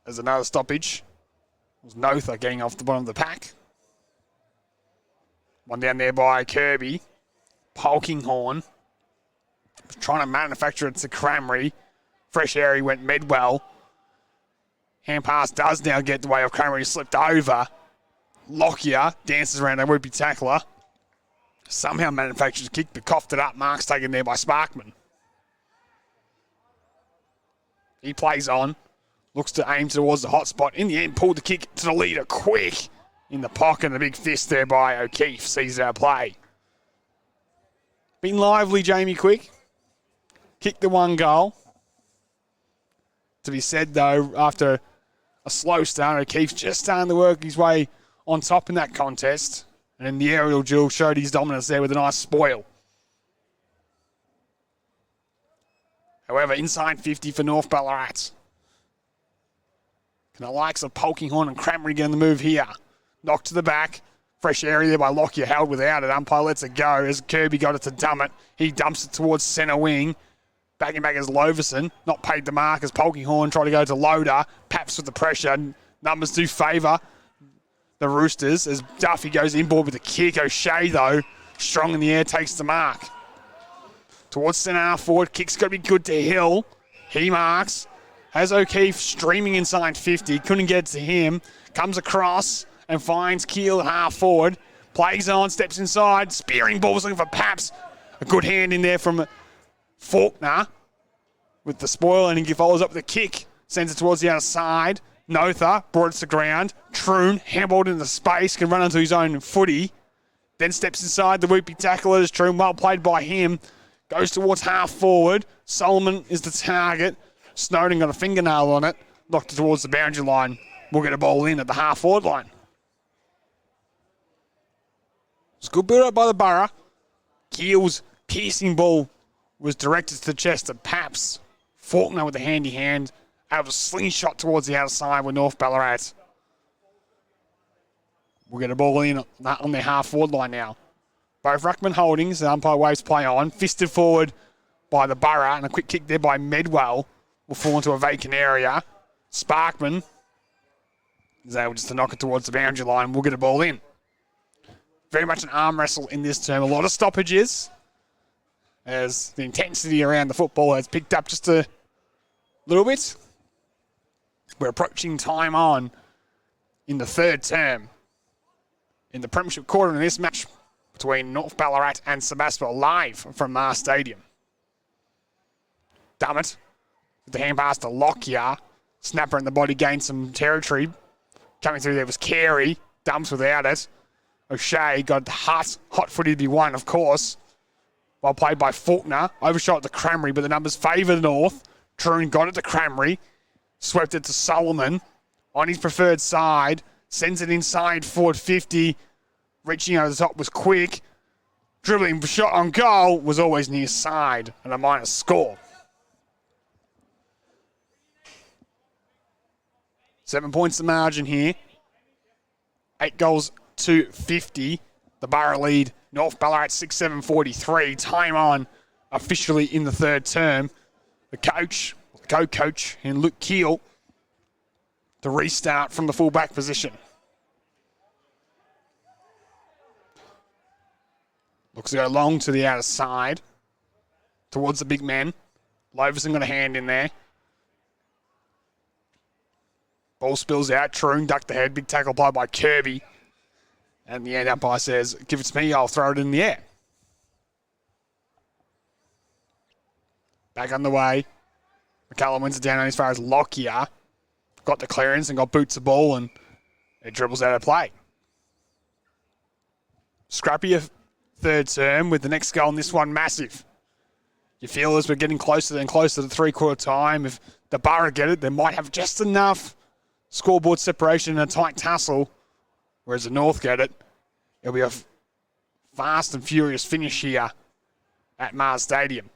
There's another stoppage. It was Notha getting off the bottom of the pack. One down there by Kirby. Polkinghorn. Trying to manufacture it to Cramry. Fresh air, he went Medwell. Hand pass does now get the way of Cramry. Slipped over. Lockyer dances around a would-be tackler. Somehow manufactures a kick, but coughed it up. Mark's taken there by Sparkman. He plays on. Looks to aim towards the hot spot. In the end, pulled the kick to the leader quick. In the pocket, a big fist there by O'Keefe. Sees our play. Been lively, Jamie Quick. Kicked the one goal. To be said, though, after a slow start, O'Keefe's just starting to work his way on top in that contest. And in the aerial duel, showed his dominance there with a nice spoil. However, inside 50 for North Ballarat. Can the likes of Polkinghorn and Cramry get on the move here? Knocked to the back. Fresh area there by Lockyer, held without it. Umpire lets it go as Kirby got it to Dummett. He dumps it towards centre wing. Backing back as Loverson. Not paid the mark as Polkinghorn tried to go to Loader. Paps with the pressure. Numbers do favour the Roosters as Duffy goes inboard with a kick. O'Shea, though, strong in the air, takes the mark. Towards centre half forward. Kick's got to be good to Hill. He marks. Has O'Keefe streaming inside 50. Couldn't get to him. Comes across and finds Keel half forward. Plays on, steps inside. Spearing balls looking for Paps. A good hand in there from Faulkner with the spoil, and he follows up with a kick. Sends it towards the other side. Notha brought it to the ground. Troon handballed into space, can run onto his own footy. Then steps inside the whoopie tacklers. Troon, well played by him. Goes towards half forward. Solomon is the target. Snowden got a fingernail on it. Knocked it towards the boundary line. We'll get a ball in at the half forward line. It's a good build up by the Borough. Keel's piercing ball was directed to the chest of Paps. Faulkner with a handy hand. Able to slingshot towards the outside with North Ballarat. We'll get a ball in on their half-forward line now. Both ruckman holdings. The umpire waves play on. Fisted forward by the Borough. And a quick kick there by Medwell. Will fall into a vacant area. Sparkman is able just to knock it towards the boundary line. We'll get a ball in. Very much an arm wrestle in this term. A lot of stoppages as the intensity around the football has picked up just a little bit. We're approaching time on in the third term. In the premiership quarter in this match between North Ballarat and Sebastopol live from Mars Stadium. Dummett with the hand pass to Lockyer. Snapper in the body gained some territory. Coming through there was Carey. Dumps without it. O'Shea got hot-footed to be one, of course. Well played by Faulkner. Overshot to Cramry, but the numbers favour North. Troon got it to Cramry. Swept it to Solomon. On his preferred side. Sends it inside forward 50. Reaching over the top was quick. Dribbling shot on goal was always near side. And a minus score. 7 points the margin here. 8 goals to 50. The Borough lead. North Ballarat 6-7-43. Time on officially in the third term. The co-coach in Luke Keel to restart from the full-back position. Looks to go long to the outer side. Towards the big man. Loverson got a hand in there. Ball spills out. Troon ducked the head. Big tackle applied by Kirby. And the end umpire says, give it to me, I'll throw it in the air. Back on the way. McCallum wins it down as far as Lockyer. Got the clearance and got boots the ball and it dribbles out of play. Scrappy third term with the next goal in this one massive. You feel as we're getting closer and closer to the three-quarter time. If the Borough get it, they might have just enough scoreboard separation and a tight tussle. Whereas the North get it, it'll be a fast and furious finish here at Mars Stadium.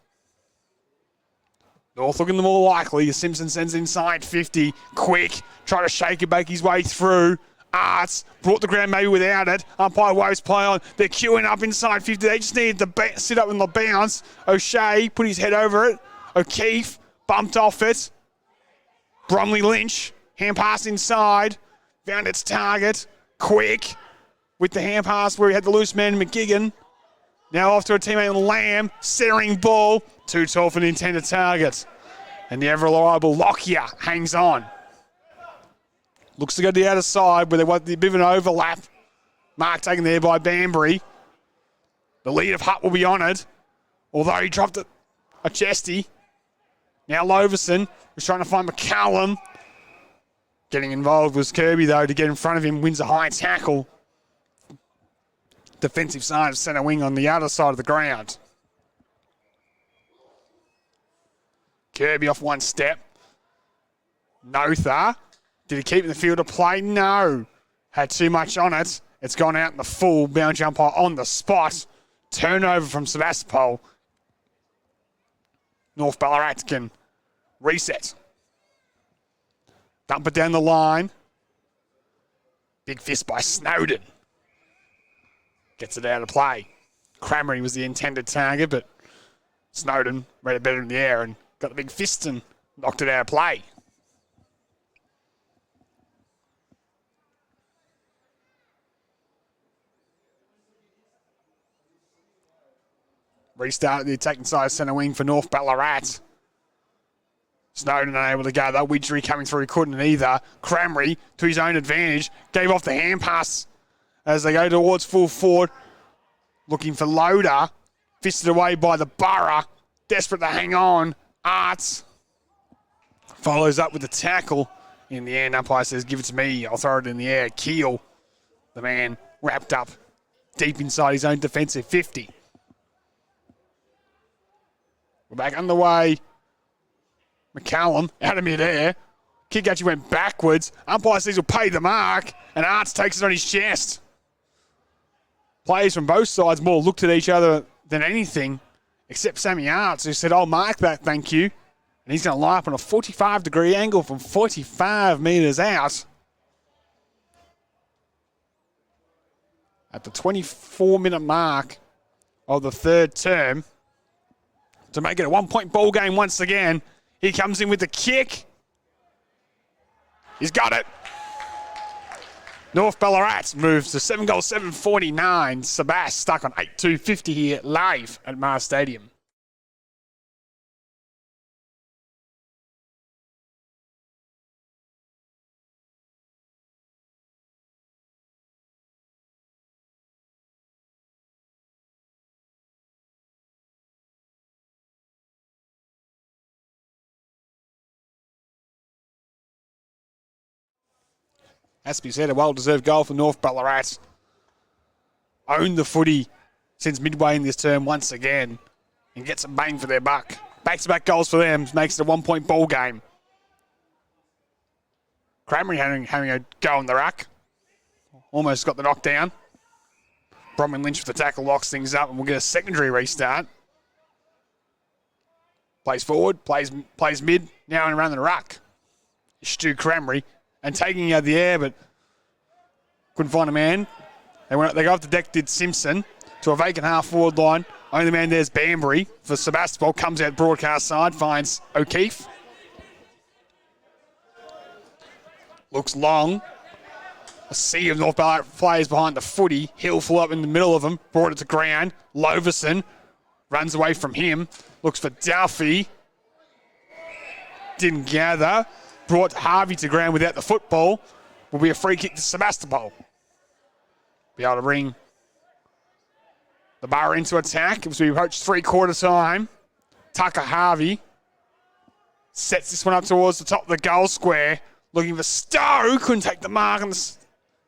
North looking the more likely. Simpson sends inside 50. Quick. Try to shake and bake his way through. Arts brought the ground maybe without it. Umpire Woes play on. They're queuing up inside 50. They just needed to sit up in the bounce. O'Shea put his head over it. O'Keefe bumped off it. Bromley Lynch. Hand pass inside. Found its target. Quick. With the hand pass where he had the loose man, McGigan. Now off to a teammate, Lamb. Centering ball. Too tall for the intended target. And the ever-reliable Lockyer hangs on. Looks to go to the outer side where they want a bit of an overlap. Mark taken there by Banbury. The lead of Hutt will be honoured. Although he dropped a chesty. Now Loverson was trying to find McCallum. Getting involved was Kirby, though, to get in front of him. Wins a high tackle. Defensive side of centre wing on the other side of the ground. Kirby off one step. Notha. Did he keep in the field of play? No. Had too much on it. It's gone out in the full. Boundary umpire on the spot. Turnover from Sebastopol. North Ballarat can reset. Dump it down the line. Big fist by Snowden. Gets it out of play. Cramry was the intended target, but Snowden read it better in the air and got the big fist and knocked it out of play. Restart the attacking side centre wing for North Ballarat. Snowden unable to gather. Widgery coming through, couldn't either. Cramry, to his own advantage, gave off the hand pass as they go towards full forward. Looking for Loader. Fisted away by the Borough. Desperate to hang on. Arts follows up with the tackle. In the end, umpire says, give it to me. I'll throw it in the air. Keel, the man wrapped up deep inside his own defensive 50. We're back underway. McCallum out of mid-air. Kick actually went backwards. Umpire says he'll pay the mark, and Arts takes it on his chest. Players from both sides more looked at each other than anything, except Sammy Arts, who said, I'll mark that, thank you. And he's going to lie up on a 45-degree angle from 45 metres out. At the 24-minute mark of the third term, to make it a one-point ball game once again. He comes in with the kick. He's got it. North Ballarat moves to 7-7-49. Sebas stuck on 8-2-50 here live at Mars Stadium. Has to be said, a well-deserved goal for North Ballarat. Owned the footy since midway in this term once again and get some bang for their buck. Back-to-back goals for them makes it a 1-point ball game. Cranberry having a go on the ruck. Almost got the knockdown. Bronwyn Lynch with the tackle locks things up and we'll get a secondary restart. Plays forward, plays mid, now and around the ruck. Stu Cranberry and taking it out of the air, but couldn't find a man. They go off the deck, did Simpson to a vacant half forward line. Only man there's Banbury for Sebastopol. Comes out broadcast side, finds O'Keefe. Looks long. A sea of North Ballarat players behind the footy. Hill flew up in the middle of them, brought it to ground. Loverson runs away from him. Looks for Duffy. Didn't gather. Brought Harvey to ground without the football. Will be a free kick to Sebastopol. Be able to bring the bar into attack as we approach three-quarter time. Tucker Harvey sets this one up towards the top of the goal square. Looking for Stowe. Couldn't take the mark on the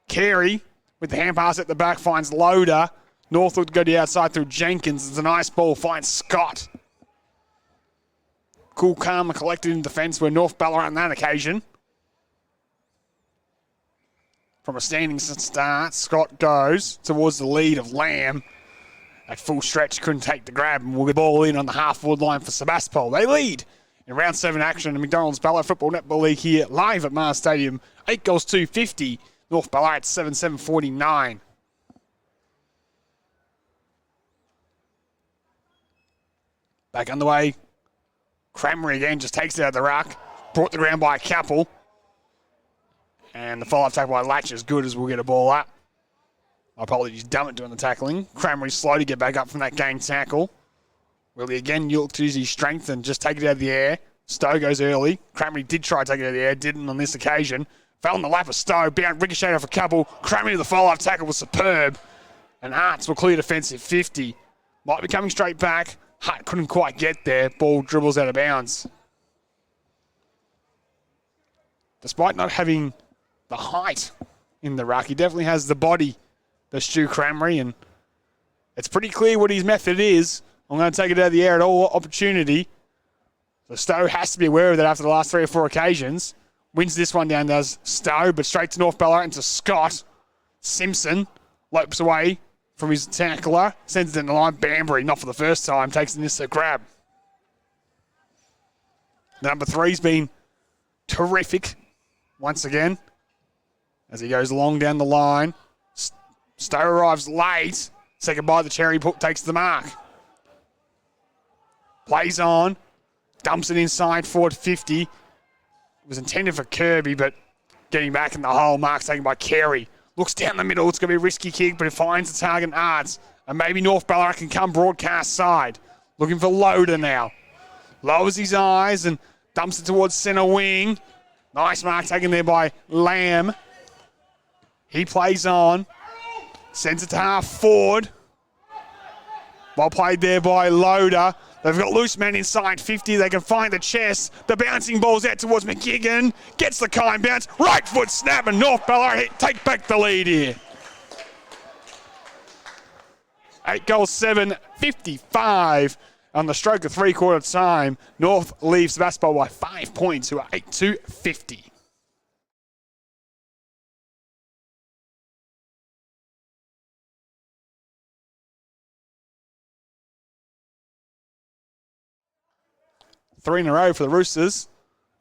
Carey with the hand pass at the back. Finds Loader. Northwood go to the outside through Jenkins. It's a nice ball. Finds Scott. Cool, calm, and collected in defence where North Ballarat on that occasion. From a standing start, Scott goes towards the lead of Lamb. At full stretch, couldn't take the grab, and we'll get the ball in on the half-forward line for Sebastopol. They lead in round 7 action in McDonald's Ballarat Football Netball League here live at Mars Stadium. 8 goals, 250. North Ballarat 7-7-49. Back underway. Cranberry again just takes it out of the ruck. Brought to the ground by a couple. And the follow-up tackle by Latch is good as we'll get a ball up. My apologies, Dummett doing the tackling. Cranberry slow to get back up from that game tackle. Will he again look to use his strength and just take it out of the air? Stowe goes early. Cranberry did try to take it out of the air, didn't on this occasion. Fell in the lap of Stowe, bound ricocheted off a couple. Cranberry to the follow-up tackle was superb. And Arts will clear defensive 50. Might be coming straight back. Hart couldn't quite get there. Ball dribbles out of bounds. Despite not having the height in the ruck, he definitely has the body, the Stu Cranberry, and it's pretty clear what his method is. I'm going to take it out of the air at all opportunity. So Stowe has to be aware of that after the last 3 or 4 occasions. Wins this one down, does Stowe, but straight to North Ballarat into Scott. Simpson lopes away from his tackler, sends it in the line. Banbury, not for the first time, takes this a grab. Number 3's been terrific once again as he goes long down the line. Stowe arrives late. Second by the cherry, takes the mark. Plays on. Dumps it inside, forward 50. It was intended for Kirby, but getting back in the hole. Mark taken by Carey. Looks down the middle. It's going to be a risky kick, but it finds the target Arts. And maybe North Ballarat can come broadcast side. Looking for Loader now. Lowers his eyes and dumps it towards centre wing. Nice mark taken there by Lamb. He plays on. Sends it to half forward. Well played there by Loader. They've got loose men inside 50. They can find the chest. The bouncing ball's out towards McGigan. Gets the kind bounce. Right foot snap and North Ballarat take back the lead here. 8 goals, 7-55 on the stroke of three-quarter time. North leaves Sebastopol by 5 points to 8-50. Three in a row for the Roosters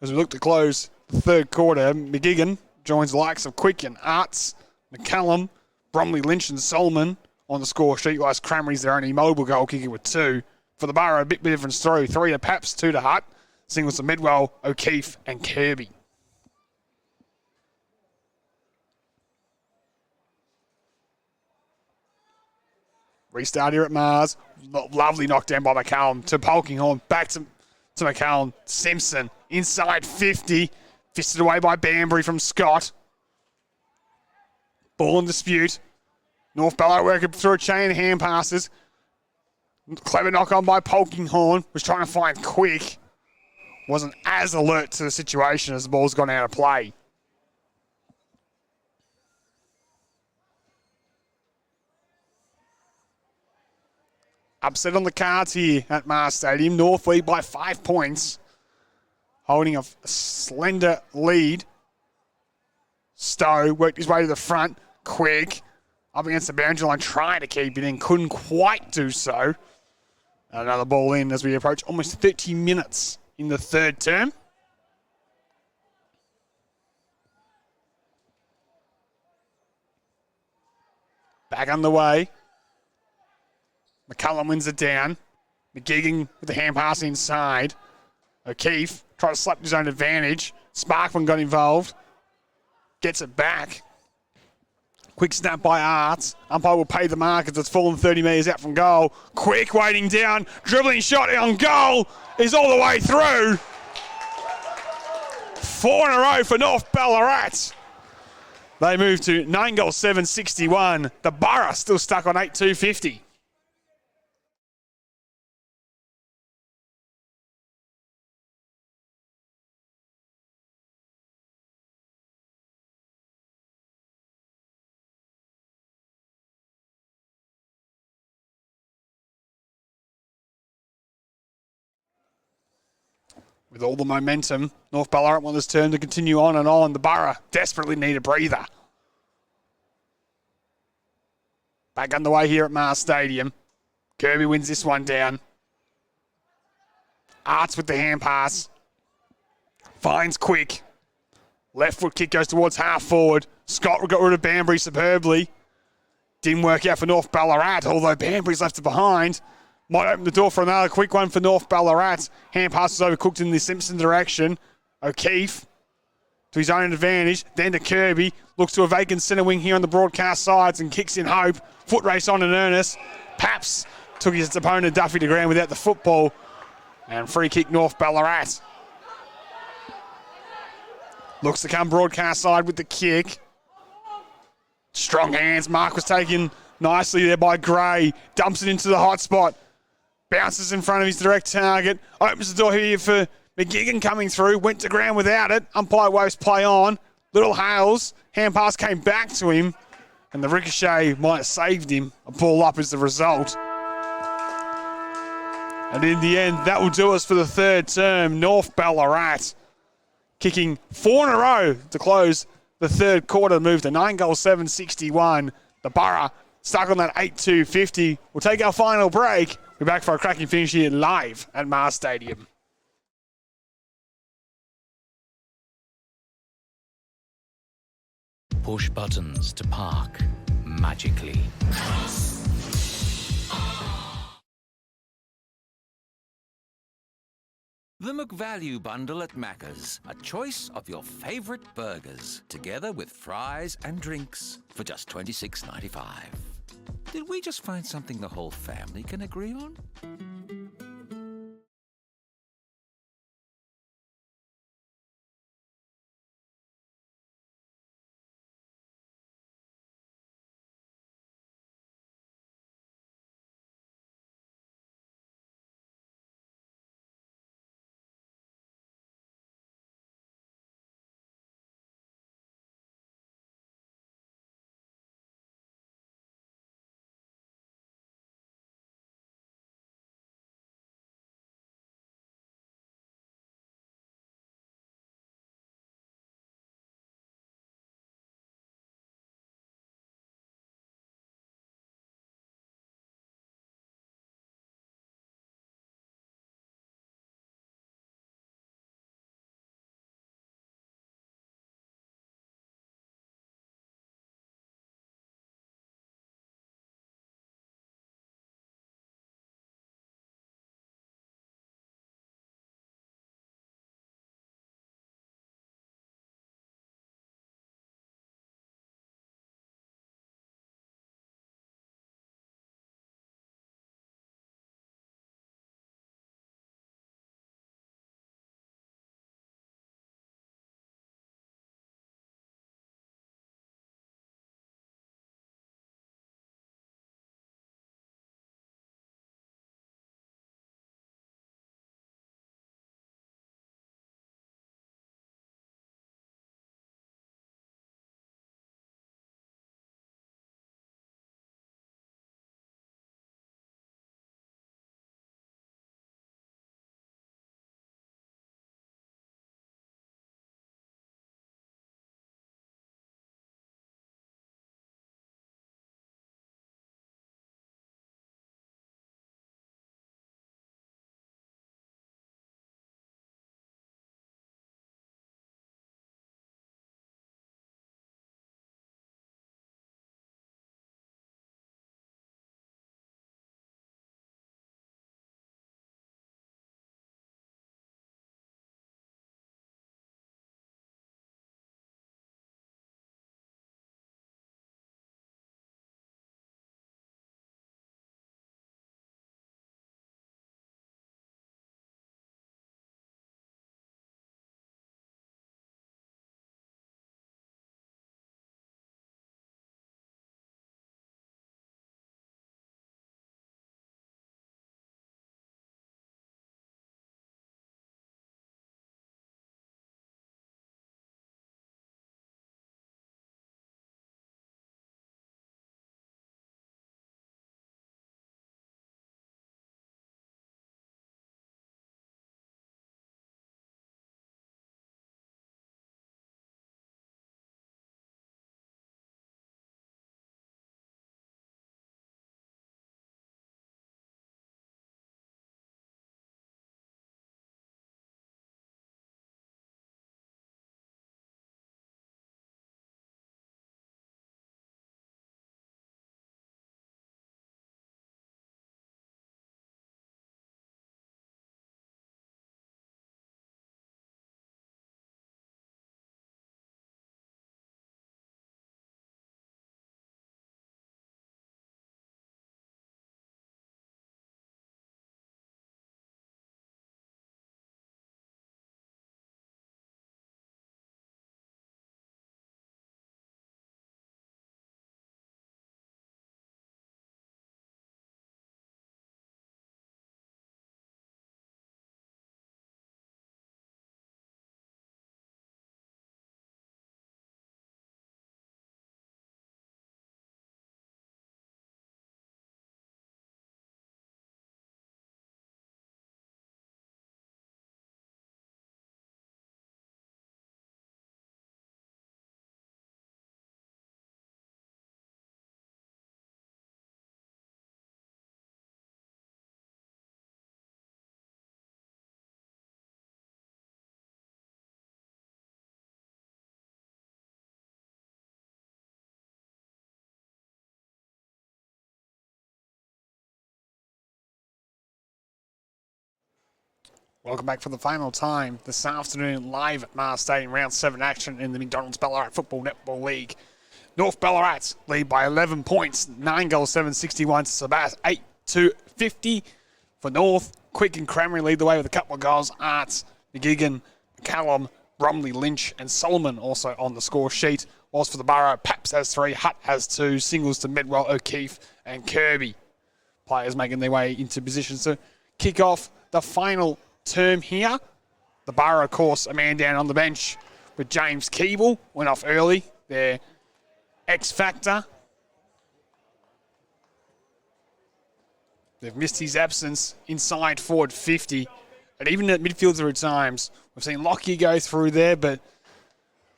as we look to close the third quarter. McGigan joins the likes of Quick and Arts, McCallum, Bromley, Lynch and Solomon on the score sheet, whilst Cranberry's their only mobile goal kicker with 2. For the Borough, a bit different throw. 3 to Paps, 2 to Hutt. Singles to Midwell, O'Keefe and Kirby. Restart here at Mars. Lovely knockdown by McCallum to Polkinghorn. Back to McCallum. Simpson inside 50. Fisted away by Banbury from Scott. Ball in dispute. North Ballarat working through a chain of hand passes. Clever knock on by Polkinghorn. Was trying to find Quick. Wasn't as alert to the situation as the ball's gone out of play. Upset on the cards here at Mars Stadium. North lead by 5 points. Holding a slender lead. Stowe worked his way to the front. Quick. Up against the boundary line, trying to keep it in. Couldn't quite do so. Another ball in as we approach almost 30 minutes in the third term. Back underway. McCullum wins it down. McGeegan with the hand pass inside. O'Keefe tries to slap his own advantage. Sparkman got involved. Gets it back. Quick snap by Arts. Umpire will pay the mark as it's fallen 30 metres out from goal. Quick waiting down. Dribbling shot on goal is all the way through. 4 in a row for North Ballarat. They move to 9 goals, 761. The Borough still stuck on 8-250. With all the momentum, North Ballarat want this turn to continue on and on. The Borough desperately need a breather. Back underway here at Mars Stadium. Kirby wins this one down. Arts with the hand pass. Finds Quick. Left foot kick goes towards half forward. Scott got rid of Banbury superbly. Didn't work out for North Ballarat, although Banbury's left it behind. Might open the door for another quick one for North Ballarat. Hand passes overcooked in the Simpson direction. O'Keefe to his own advantage. Then to Kirby. Looks to a vacant centre wing here on the broadcast sides and kicks in hope. Foot race on in earnest. Paps took his opponent Duffy to ground without the football. And free kick North Ballarat. Looks to come broadcast side with the kick. Strong hands. Mark was taken nicely there by Gray. Dumps it into the hot spot. Bounces in front of his direct target. Opens the door here for McGeegan coming through. Went to ground without it. Umpire waves play on. Little Hales. Hand pass came back to him. And the ricochet might have saved him. A ball up is the result. And in the end, that will do us for the third term. North Ballarat kicking 4 in a row to close the third quarter. Move to 9 goals, 761. The Borough stuck on that 8-2-50. We'll take our final break. We're back for a cracking finish here live at Mars Stadium. Push buttons to park magically. The McValue Bundle at Macca's. A choice of your favourite burgers, together with fries and drinks for just $26.95. Did we just find something the whole family can agree on? Welcome back for the final time this afternoon live at Mars Stadium, round 7 action in the McDonald's Ballarat Football Netball League. North Ballarat lead by 11 points, 9 goals, 761 to Sebastopol, 8-50 for North. Quick and Cranberry lead the way with a couple of goals. Arts, McGigan, McCallum, Bromley, Lynch and Solomon also on the score sheet. Whilst for the Borough, Paps has 3, Hutt has 2, singles to Medwell, O'Keefe and Kirby. Players making their way into positions to kick off the final term here. The Borough, of course, a man down on the bench with James Keeble. Went off early. Their X-Factor. They've missed his absence inside forward 50. And even at midfielder at times, we've seen Lockyer go through there, but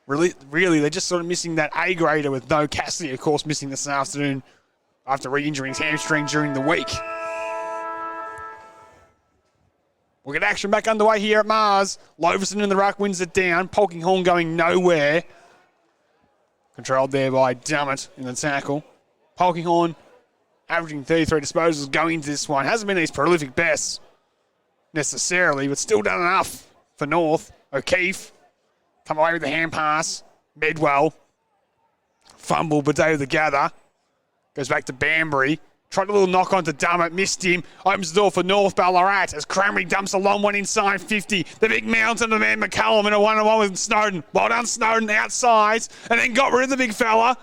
really they're just sort of missing that A-grader with no Cassidy, of course, missing this afternoon after re-injuring his hamstring during the week. We'll get action back underway here at Mars. Loverson in the ruck wins it down. Polkinghorn going nowhere. Controlled there by Dummett in the tackle. Polkinghorn averaging 33 disposals going into this one. Hasn't been his prolific best necessarily, but still done enough for North. O'Keefe come away with the hand pass. Medwell. Fumble, Badeo the gather. Goes back to Banbury. Tried a little knock on to Dummett, missed him. Opens the door for North Ballarat as Cranberry dumps a long one inside 50. The big mountain of man McCallum in a one-on-one with Snowden. Well done, Snowden, outside, and then got rid of the big fella.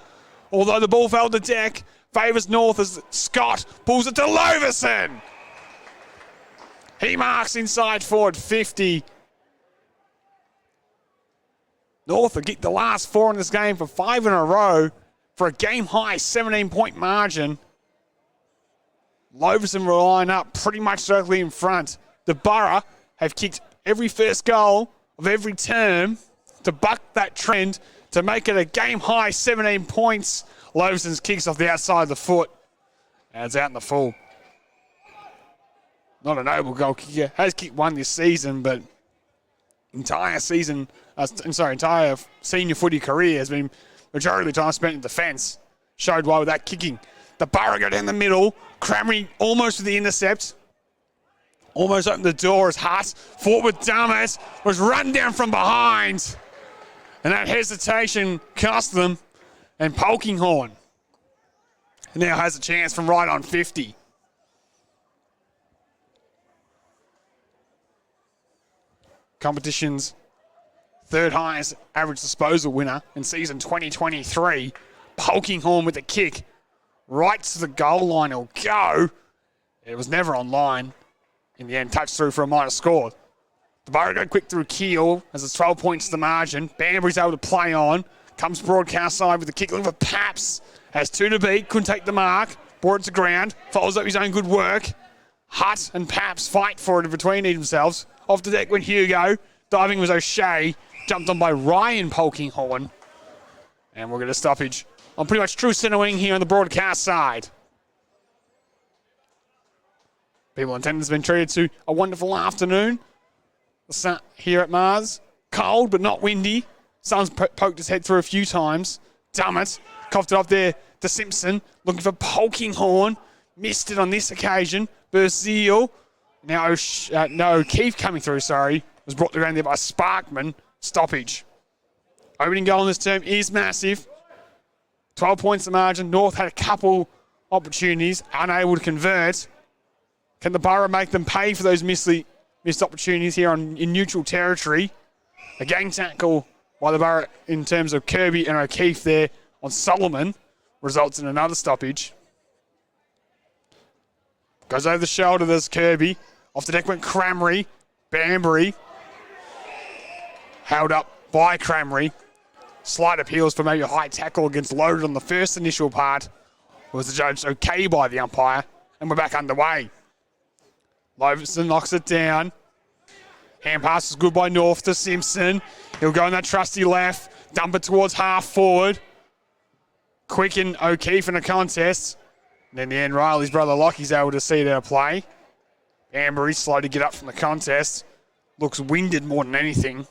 Although the ball fell to deck, favours North as Scott pulls it to Loverson. He marks inside forward 50. North will get the last 4 in this game for 5 in a row for a game-high 17-point margin. Loverson will line up pretty much directly in front. The Borough have kicked every first goal of every term to buck that trend to make it a game-high 17 points. Loverson's kicks off the outside of the foot. And it's out in the full. Not a noble goal kicker. Has kicked one this season, but entire senior footy career has been majority of the time spent in defence. Showed why with that kicking. The Borough go down the middle. Cranberry almost with the intercept. Almost opened the door as Hutt fought with Dummett. Was run down from behind. And that hesitation cost them. And Polkinghorn now has a chance from right on 50. Competition's third highest average disposal winner in season 2023. Polkinghorn with the kick. Right to the goal line, he'll go. It was never on line. In the end, touched through for a minor score. The Borough go quick through Keel as it's 12 points to the margin. Banbury's able to play on. Comes broadcast side with the kick. Looking for Paps. Has 2 to beat. Couldn't take the mark. Brought it to ground. Follows up his own good work. Hutt and Paps fight for it in between themselves. Off the deck went Hugo. Diving was O'Shea. Jumped on by Ryan Polkinghorn. And we'll get a stoppage on pretty much true centre wing here on the broadcast side. People in attendance have been treated to a wonderful afternoon. The sun here at Mars. Cold but not windy. Sun's poked his head through a few times. Dummett coughed it up there to Simpson. Looking for Polkinghorn. Missed it on this occasion. Burzil. Now O'Keefe coming through, was brought to ground there by Sparkman. Stoppage. Opening goal in this term is massive. 12 points the margin. North had a couple opportunities, unable to convert. Can the Borough make them pay for those missed opportunities here in neutral territory? A gang tackle by the Borough in terms of Kirby and O'Keefe there on Solomon results in another stoppage. Goes over the shoulder, there's Kirby. Off the deck went Cranberry. Banbury. Held up by Cranberry. Slight appeals for maybe a high tackle against Loaded on the first initial part. Was the judge okay by the umpire? And we're back underway. Loverson knocks it down. Hand pass is good by North to Simpson. He'll go on that trusty left. Dump it towards half forward. Quicken O'Keefe in a contest. And in the end, Riley's brother Lockie's able to see their play. Banbury slow to get up from the contest. Looks winded more than anything.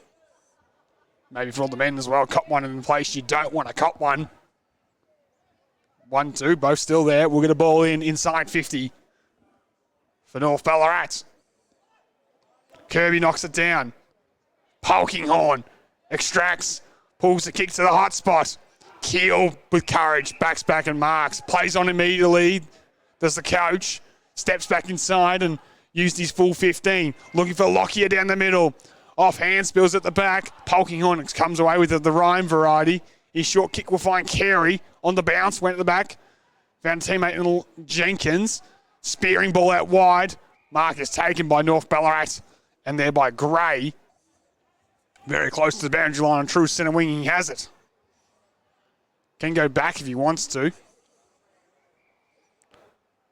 Maybe for all the men as well. Cop one in place. You don't want to cop one. 1-2, both still there. We'll get a ball inside 50 for North Ballarat. Kirby knocks it down. Polkinghorn extracts, pulls the kick to the hot spot. Keel with courage, backs back and marks. Plays on immediately. Does the coach. Steps back inside and used his full 15. Looking for Lockyer down the middle. Off hand, spills at the back. Polkinghorn comes away with the Rhyme variety. His short kick will find Carey on the bounce. Went at the back. Found teammate in Jenkins. Spearing ball out wide. Mark is taken by North Ballarat and thereby Gray. Very close to the boundary line on true centre wing. He has it. Can go back if he wants to.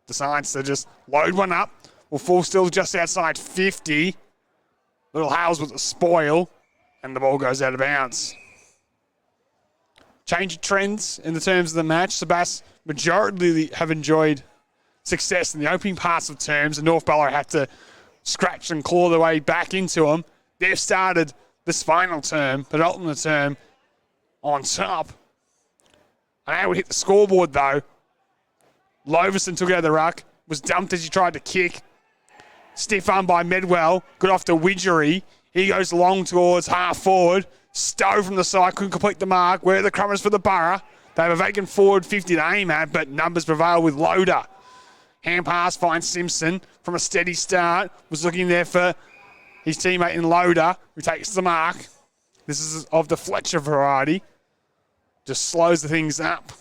Decides to just load one up. Will fall still just outside 50. Little Hales with the spoil. And the ball goes out of bounds. Change of trends in the terms of the match. Sebas majority have enjoyed success in the opening parts of terms, and North Ballarat had to scratch and claw their way back into them. They've started this final term, penultimate term, on top. Unable to hit the scoreboard, though. Loverson took out the ruck, was dumped as he tried to kick. Stiff arm by Medwell, got off to Widgery. He goes long towards half forward. Stowe from the side, couldn't complete the mark. Where are the crummers for the Borough? They have a vacant forward 50 to aim at, but numbers prevail with Loader. Hand pass finds Simpson from a steady start. Was looking there for his teammate in Loader, who takes the mark. This is of the Fletcher variety. Just slows the things up.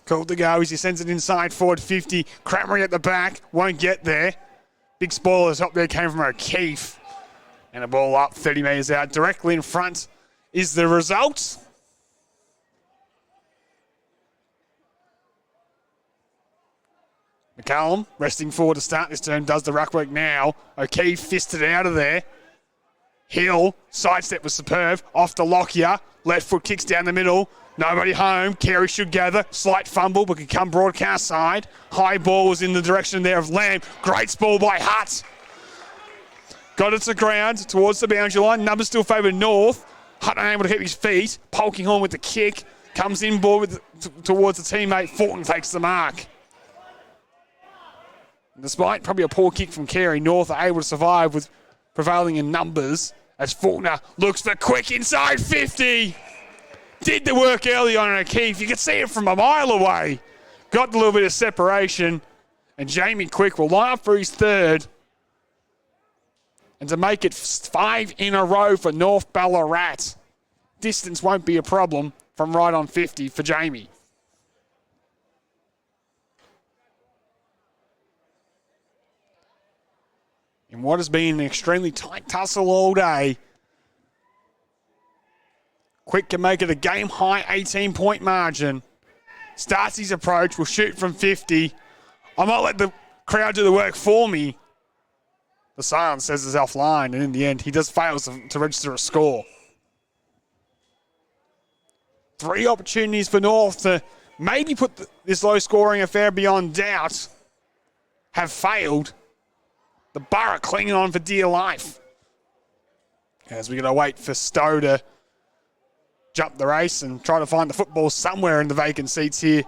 Called to go as he sends it inside forward 50. Cramery at the back, won't get there. Big spoilers up there came from O'Keefe. And a ball up 30 metres out. Directly in front is the result. McCallum resting forward to start this turn, does the ruck work now. O'Keefe fisted out of there. Hill, sidestep was superb. Off to Lockyer. Left foot kicks down the middle. Nobody home. Carey should gather. Slight fumble, but can come broadcast side. High ball was in the direction there of Lamb. Great ball by Hutt. Got it to ground towards the boundary line. Numbers still favour North. Hutt unable to keep his feet. Polkinghorn with the kick. Comes in ball towards the teammate. Fulton takes the mark. Despite probably a poor kick from Carey, North are able to survive with prevailing in numbers as Faulkner looks for quick inside 50. Did the work early on O'Keefe. You could see it from a mile away. Got a little bit of separation. And Jamie Quick will line up for his third. And to make it 5 in a row for North Ballarat. Distance won't be a problem from right on 50 for Jamie. In what has been an extremely tight tussle all day. Quick can make it a game-high 18-point margin. Starts his approach, will shoot from 50. I might let the crowd do the work for me. The silence says it's offline, and in the end, he does fail to register a score. 3 opportunities for North to maybe put this low-scoring affair beyond doubt. Have failed. The Borough clinging on for dear life. As we're going to wait for Stowe to jump the race and try to find the football somewhere in the vacant seats here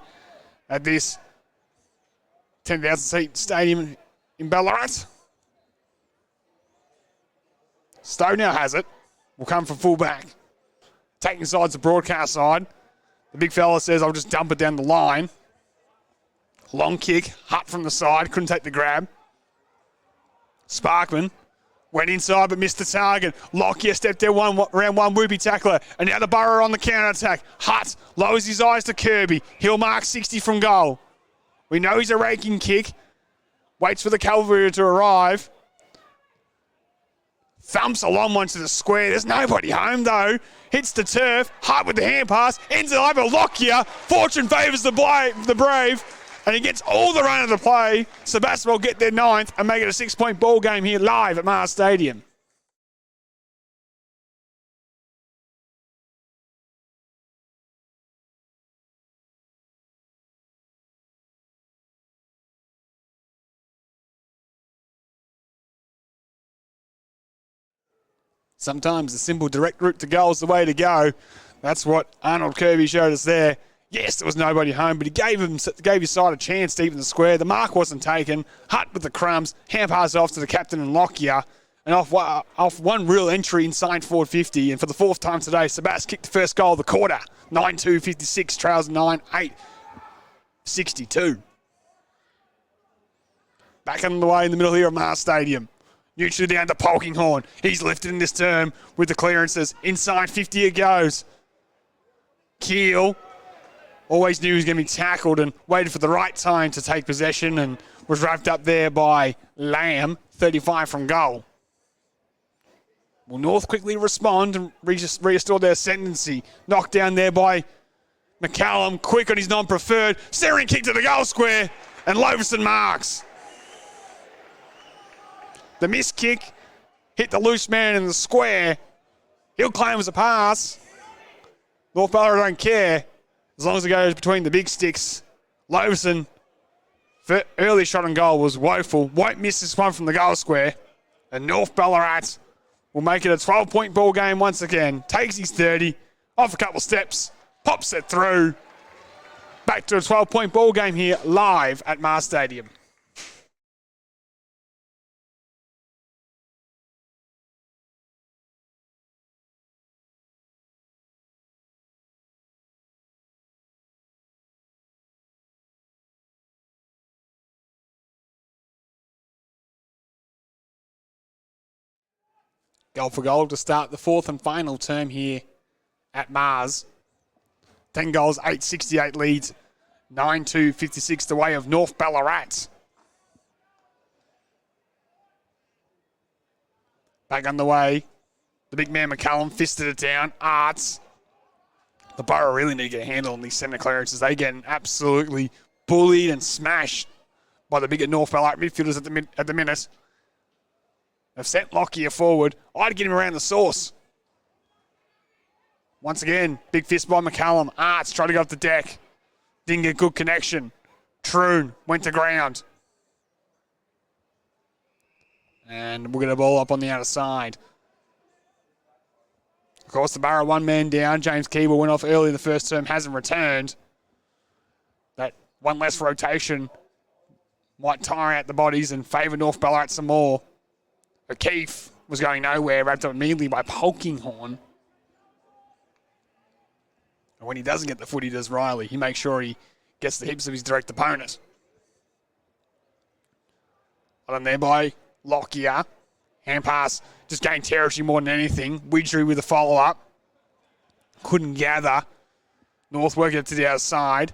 at this 10,000 seat stadium in Ballarat. Stowe now has it. Will come from full back. Taking sides the broadcast side. The big fella says, I'll just dump it down the line. Long kick. Hutt from the side. Couldn't take the grab. Sparkman went inside but missed the target. Lockyer stepped there round one whoopie tackler. And now the Borough on the counter-attack. Hutt lowers his eyes to Kirby. He'll mark 60 from goal. We know he's a raking kick. Waits for the cavalry to arrive. Thumps a long one to the square. There's nobody home though. Hits the turf. Hutt with the hand pass. Ends it over Lockyer. Fortune favours the Brave. And he gets all the run of the play. Sebastopol get their 9th and make it a 6-point ball game here live at Mars Stadium. Sometimes the simple direct route to goal is the way to go. That's what Arnold Kirby showed us there. Yes, there was nobody home, but he gave his side a chance deep in the square. The mark wasn't taken. Hutt with the crumbs. Hand pass off to the captain and Lockyer. And off one real entry inside forward 50. And for the fourth time today, Sebastopol kicked the first goal of the quarter. 9-2-56, trails 9-8-62. Back on the way in the middle here of Mars Stadium. Neutral down to Polkinghorn. He's lifted in this term with the clearances. Inside 50 it goes. Keel always knew he was going to be tackled and waited for the right time to take possession and was wrapped up there by Lamb, 35 from goal. Will North quickly respond and restore their ascendancy? Knocked down there by McCallum. Quick on his non-preferred. Steering kick to the goal square. And Loverson marks. The missed kick hit the loose man in the square. He'll claim it was a pass. North Ballarat don't care as long as it goes between the big sticks. Loverson, early shot on goal was woeful. Won't miss this one from the goal square. And North Ballarat will make it a 12-point ball game once again. Takes his 30, off a couple steps, pops it through. Back to a 12-point ball game here live at Mars Stadium. Goal for goal to start the fourth and final term here at Mars. 10 goals, 8-68 leads, 9-2-56 the way of North Ballarat. Back underway. The big man McCallum fisted it down. Arts. The Borough really need to get a handle on these centre clearances. They get absolutely bullied and smashed by the bigger North Ballarat midfielders at the minute. They've sent Lockyer forward. I'd get him around the source. Once again, big fist by McCallum. Arts tried to go up the deck. Didn't get good connection. Troon went to ground. And we'll get a ball up on the outer side. Of course, the Borough one man down. James Keeble went off early in the first term, hasn't returned. That one less rotation might tire out the bodies and favour North Ballarat some more. O'Keefe was going nowhere, wrapped up immediately by Polkinghorn. And when he doesn't get the footy, does Riley. He makes sure he gets the hips of his direct opponent. On there by Lockyer. Hand pass, just gained territory more than anything. Widgery with a follow-up. Couldn't gather. North working it to the outside.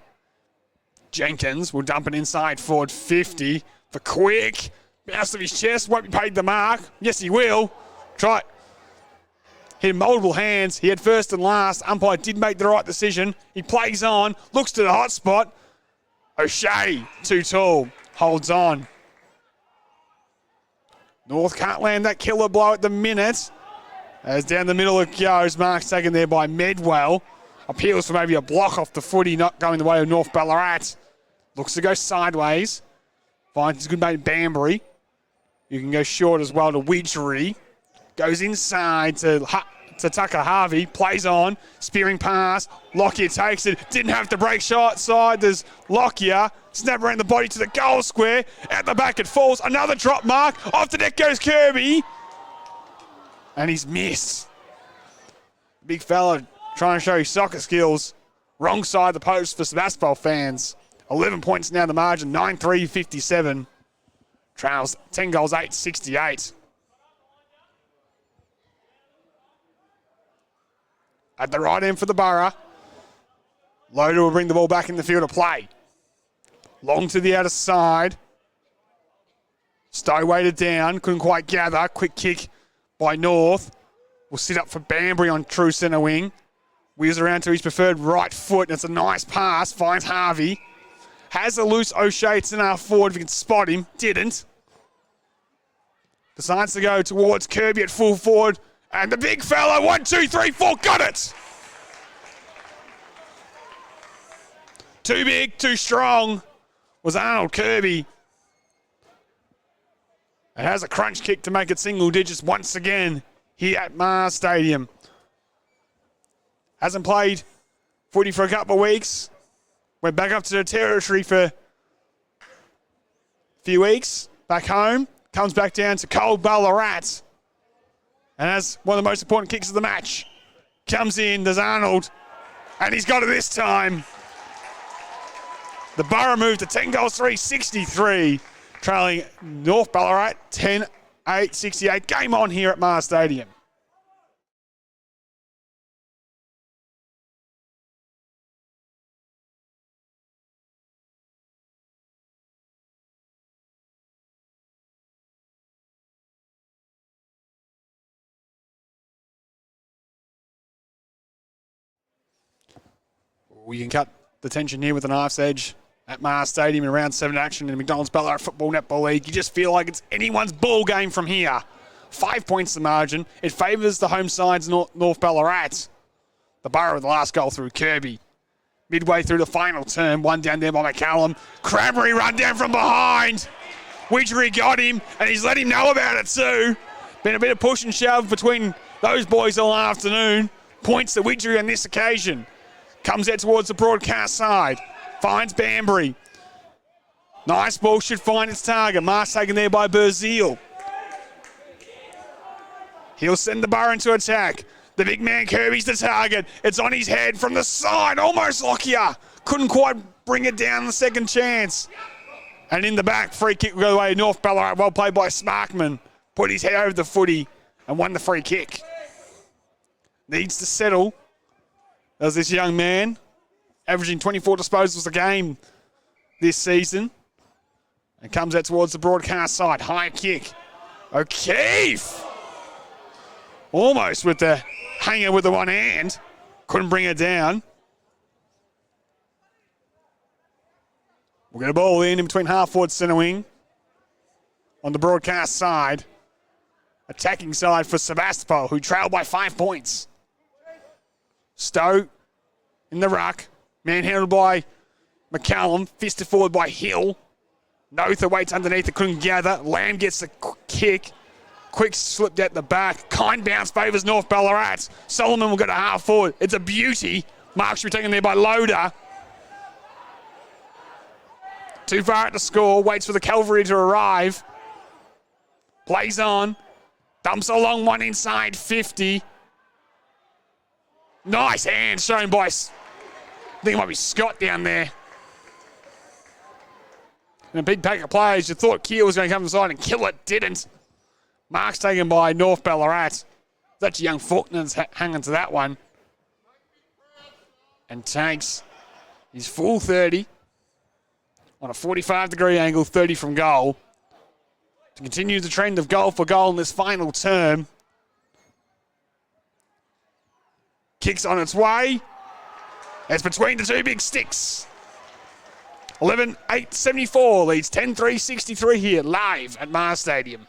Jenkins will dump it inside forward 50 for Quick. Bounce of his chest, won't be paid the mark. Yes, he will. Try it. Hit multiple hands. He had first and last. Umpire did make the right decision. He plays on, looks to the hot spot. O'Shea, too tall, holds on. North can't land that killer blow at the minute. As down the middle it goes. Mark's taken there by Medwell. Appeals for maybe a block off the footy, not going the way of North Ballarat. Looks to go sideways. Finds his good mate Banbury. You can go short as well to Widgery. Goes inside to Tucker Harvey. Plays on. Spearing pass. Lockyer takes it. Didn't have to break shot side. There's Lockyer. Snap around the body to the goal square. At the back it falls. Another drop mark. Off the deck goes Kirby. And he's missed. Big fella trying to show his soccer skills. Wrong side of the post for Sebastopol fans. 11 points now the margin. 9-3-57. Trails 10 goals, 8-68. At the right end for the Borough. Loader will bring the ball back in the field of play. Long to the outer side. Stowe weighted down, couldn't quite gather. Quick kick by North. Will sit up for Banbury on true centre wing. Wheels around to his preferred right foot. And it's a nice pass. Finds Harvey. Has a loose O'Shea. It's in our forward if you can spot him. Didn't. Decides to go towards Kirby at full forward. And the big fella, 1, 2, 3, 4, got it! Too big, too strong was Arnold Kirby. It has a crunch kick to make it single digits once again here at Mars Stadium. Hasn't played footy for a couple of weeks. Went back up to the territory for a few weeks. Back home. Comes back down to cold Ballarat. And has one of the most important kicks of the match. Comes in, does Arnold. And he's got it this time. The Borough moved to 10 goals, 363. Trailing North Ballarat 10-8-68. Game on here at Mars Stadium. We can cut the tension here with a knife's edge at Mars Stadium in round 7 action in the McDonald's Ballarat Football Netball League. You just feel like it's anyone's ball game from here. 5 points the margin. It favours the home sides North Ballarat. The Borough with the last goal through Kirby. Midway through the final term, one down there by McCallum. Cranberry run down from behind. Widgery got him, and he's let him know about it too. Been a bit of push and shove between those boys all afternoon. Points to Widgery on this occasion. Comes out towards the broadcast side. Finds Banbury. Nice ball, should find its target. Mark's taken there by Burzil. He'll send the Borough into attack. The big man Kirby's the target. It's on his head from the side. Almost Lockyer. Couldn't quite bring it down the second chance. And in the back, free kick will go away. North Ballarat, well played by Smarkman. Put his head over the footy and won the free kick. Needs to settle. There's this young man, averaging 24 disposals a game this season. And comes out towards the broadcast side. High kick. O'Keefe. Almost with the hanger with the one hand. Couldn't bring it down. We'll get a ball in between half forward centre wing. On the broadcast side. Attacking side for Sebastopol, who trailed by 5 points. Stowe in the ruck. Manhandled by McCallum. Fisted forward by Hill. Notha waits underneath it, couldn't gather. Lamb gets the kick. Quick slipped out the back. Kind bounce favours North Ballarat. Solomon will get a half forward. It's a beauty. Mark should be taken there by Loader. Too far at the score. Waits for the cavalry to arrive. Plays on. Dumps along one inside 50. Nice hand shown by, I think it might be Scott down there. And a big pack of players. You thought Keir was going to come inside and kill it. Didn't. Mark's taken by North Ballarat. That's young Faulkner's hanging to that one. And takes his full 30 on a 45-degree angle, 30 from goal. To continue the trend of goal for goal in this final term. Kicks on its way. It's between the two big sticks. 11-8-74 leads 10-3-63 here live at Mars Stadium.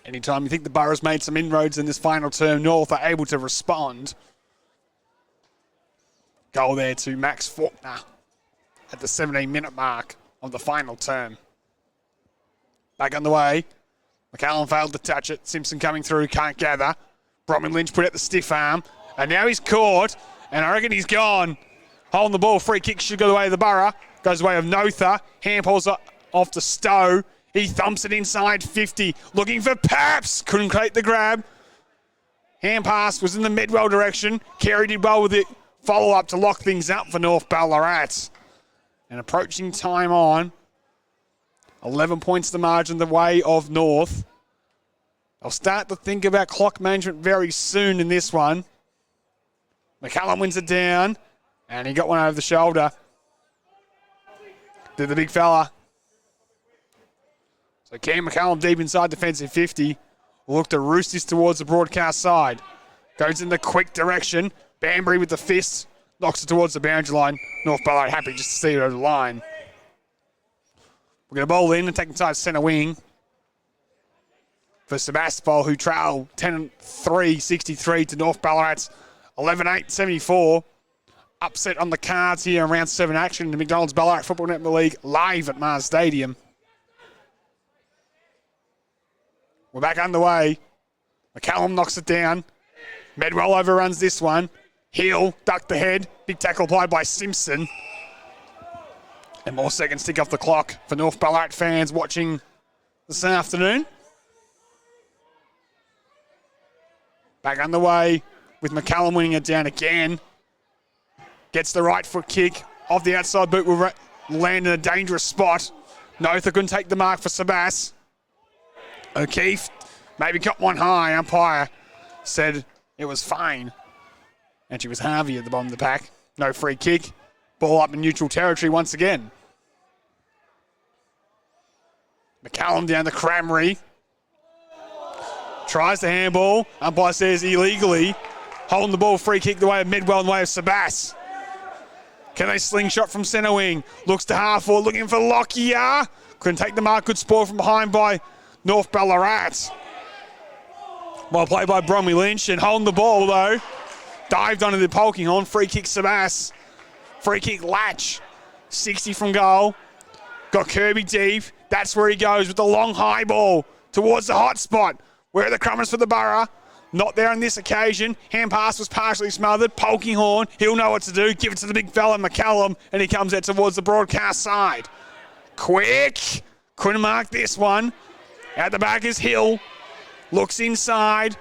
Anytime you think the Borough's made some inroads in this final term, North are able to respond. Goal there to Max Faulkner at the 17-minute mark of the final term. Back on the way. McCallum failed to touch it. Simpson coming through, can't gather. Bromwich Lynch put out the stiff arm. And now he's caught. And I reckon he's gone. Holding the ball. Free kick should go the way of the Borough. Goes the way of Notha. Handballs off to Stowe. He thumps it inside 50. Looking for Paps. Couldn't create the grab. Hand pass was in the Medwell direction. Carey did well with it. Follow-up to lock things up for North Ballarat. And approaching time on. 11 points the margin the way of North. I'll start to think about clock management very soon in this one. McCallum wins it down. And he got one over the shoulder. Did the big fella. So Cam McCallum deep inside defensive 50. Will look to roost this towards the broadcast side. Goes in the quick direction. Banbury with the fist. Knocks it towards the boundary line. North Ballarat happy just to see it over the line. We're going to bowl in and take inside centre wing. for Sebastopol, who trail 10-3, 63 to North Ballarat's 11-8, 74. Upset on the cards here in round 7 action in the McDonald's Ballarat Football Netball League live at Mars Stadium. We're back underway. McCallum knocks it down. Medwell overruns this one. Hill ducked the head. Big tackle applied by Simpson. And more seconds tick off the clock for North Ballarat fans watching this afternoon. Back underway with McCallum winning it down again. Gets the right foot kick. Off the outside boot will land in a dangerous spot. Notha couldn't take the mark for Sebas. O'Keefe maybe got one high. Umpire said it was fine. And she was Harvey at the bottom of the pack. No free kick. Ball up in neutral territory once again. McCallum down the Cramry. Tries the handball. Umpire says illegally. Holding the ball, free kick the way of Medwell and the way of Sebas. Can they slingshot from centre wing? Looks to half forward, looking for Lockyer. Couldn't take the mark. Good spoil from behind by North Ballarat. Well played by Bromley Lynch, and holding the ball though. Dived onto the poking on. Free kick Sebas. Free kick Latch. 60 from goal. Got Kirby deep. That's where he goes with the long high ball towards the hot spot. Where are the crummers for the Borough? Not there on this occasion. Hand pass was partially smothered. Poking horn. He'll know what to do. Give it to the big fella, McCallum, and he comes out towards the broadcast side. Quick. Couldn't mark this one. At the back is Hill. Looks inside.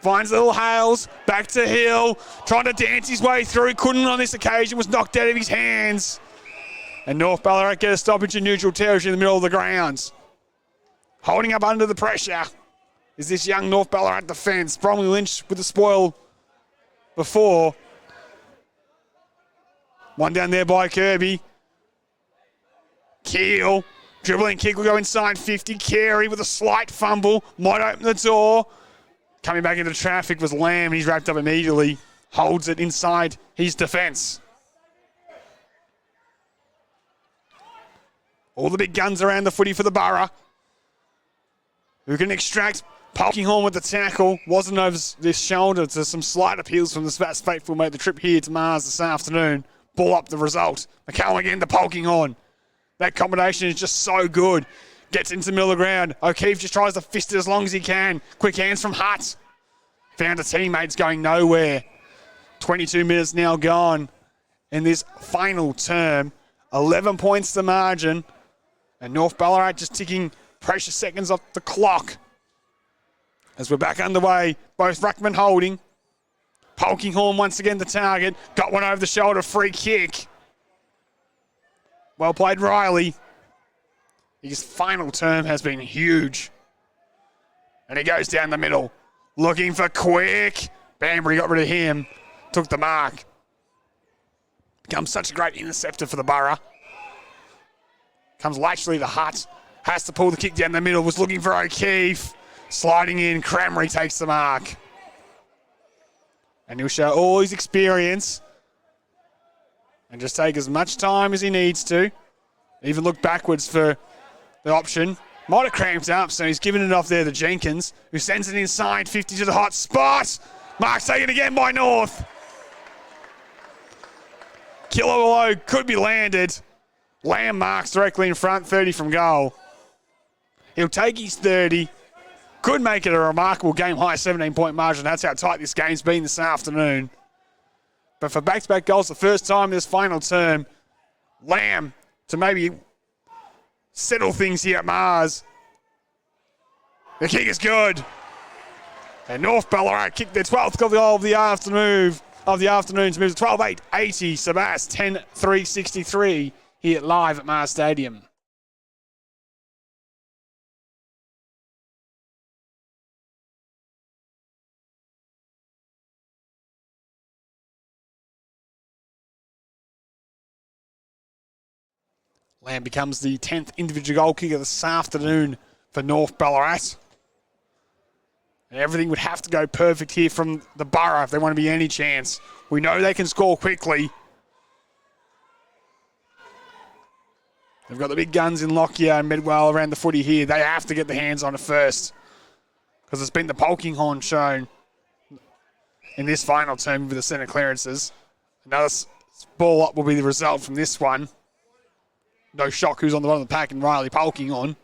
Finds little Hales. Back to Hill. Trying to dance his way through. Couldn't on this occasion. Was knocked out of his hands. And North Ballarat get a stoppage in neutral territory in the middle of the grounds. Holding up under the pressure is this young North Ballarat defence. Bromley Lynch with the spoil before. One down there by Kirby. Keel. Dribbling kick will go inside 50. Carey with a slight fumble. Might open the door. Coming back into traffic was Lamb. He's wrapped up immediately. Holds it inside his defence. All the big guns around the footy for the Borough. Who can extract Poking Horn with the tackle. Wasn't over this shoulder to some slight appeals from the Spats faithful. Made the trip here to Mars this afternoon. Ball up the result. McCallum again to Poking Horn. That combination is just so good. Gets into the middle of the ground. O'Keefe just tries to fist it as long as he can. Quick hands from Hutt. Found a teammates going nowhere. 22 minutes now gone in this final term. 11 points the margin. And North Ballarat just ticking precious seconds off the clock. As we're back underway, both ruckman holding. Poking Horn once again the target. Got one over the shoulder, free kick. Well played, Riley. His final term has been huge. And he goes down the middle. Looking for Quick. Banbury got rid of him. Took the mark. Becomes such a great interceptor for the Borough. Comes laterally to Hutt. Has to pull the kick down the middle. Was looking for O'Keefe. Sliding in. Cramry takes the mark. And he'll show all his experience. And just take as much time as he needs to. Even look backwards for the option. Might have cramped up, so he's giving it off there to Jenkins, who sends it inside 50 to the hot spot. Mark's taken again by North. Kilo below could be landed. Lamb marks directly in front, 30 from goal. He'll take his 30. Could make it a remarkable game-high 17-point margin. That's how tight this game's been this afternoon. But for back-to-back goals, the first time in this final term, Lamb to maybe settle things here at Mars. The kick is good. And North Ballarat kicked their 12th goal of the afternoon to move to 12-8, 80. Sebas 10-3, 63 here live at Mars Stadium. Lamb becomes the 10th individual goal kicker this afternoon for North Ballarat. And everything would have to go perfect here from the Borough if they want to be any chance. We know they can score quickly. They've got the big guns in Lockyer and Medwell around the footy here. They have to get the hands on it first. because it's been the poking horn shown in this final term with the centre clearances. Another ball up will be the result from this one. No shock who's on the bottom of the pack and Riley poking on.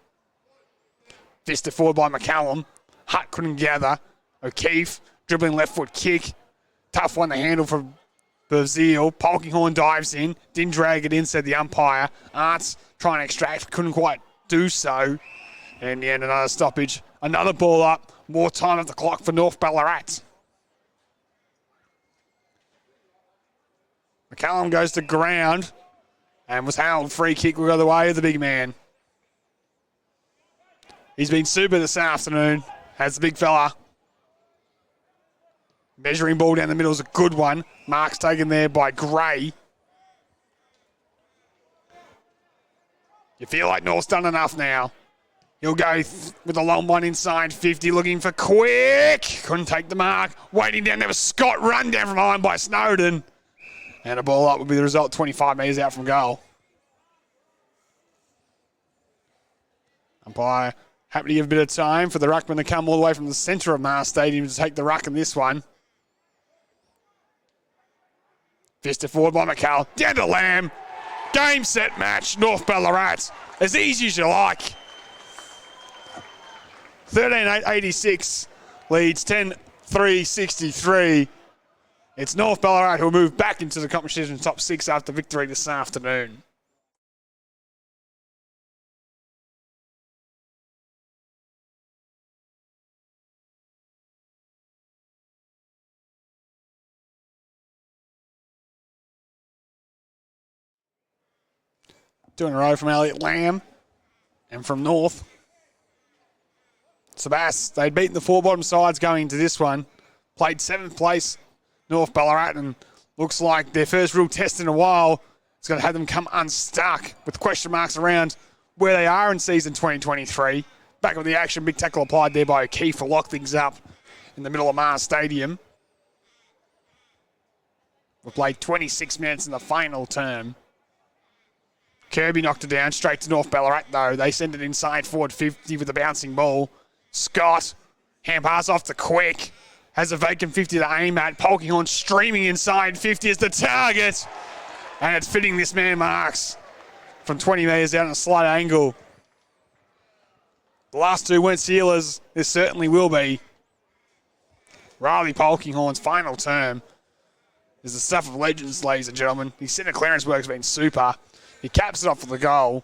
Fisted forward by McCallum. Hutt couldn't gather. O'Keefe dribbling left foot kick. Tough one to handle for Bazile. Polkinghorn dives in. Didn't drag it in, said the umpire. Arts trying to extract. Couldn't quite do so. And in the end, another stoppage. Another ball up. More time at the clock for North Ballarat. McCallum goes to ground and was held. Free kick will go the way of the big man. He's been super this afternoon. Has the big fella. Measuring ball down the middle is a good one. Mark's taken there by Gray. You feel like North's done enough now. He'll go with a long one inside 50, looking for Quick. Couldn't take the mark. Waiting down there was Scott, run down from behind by Snowden. And a ball up will be the result, 25 metres out from goal. Umpire happy to give a bit of time for the ruckman to come all the way from the centre of Mars Stadium to take the ruck in this one. Fisted forward by McCall. Down to Lamb. Game, set, match. North Ballarat. As easy as you like. 13-8-86 leads 10-3-63. It's North Ballarat who will move back into the competition top 6 after victory this afternoon. Two in a row from Elliot Lamb and from North. Sebas, they'd beaten the four bottom sides going into this one. Played 7th place North Ballarat, and looks like their first real test in a while. It's going to have them come unstuck with question marks around where they are in season 2023. Back with the action, big tackle applied there by O'Keefe to lock things up in the middle of Mars Stadium. We've played 26 minutes in the final term. Kirby knocked it down straight to North Ballarat, though. They send it inside forward 50 with a bouncing ball. Scott, hand pass off to Quick. Has a vacant 50 to aim at. Polkinghorn streaming inside 50 as the target. And it's fitting this man Marks from 20 metres out on a slight angle. The last two weren't sealers. This certainly will be. Riley Polkinghorn's final term is the stuff of legends, ladies and gentlemen. His centre clearance work's been super. He caps it off for the goal.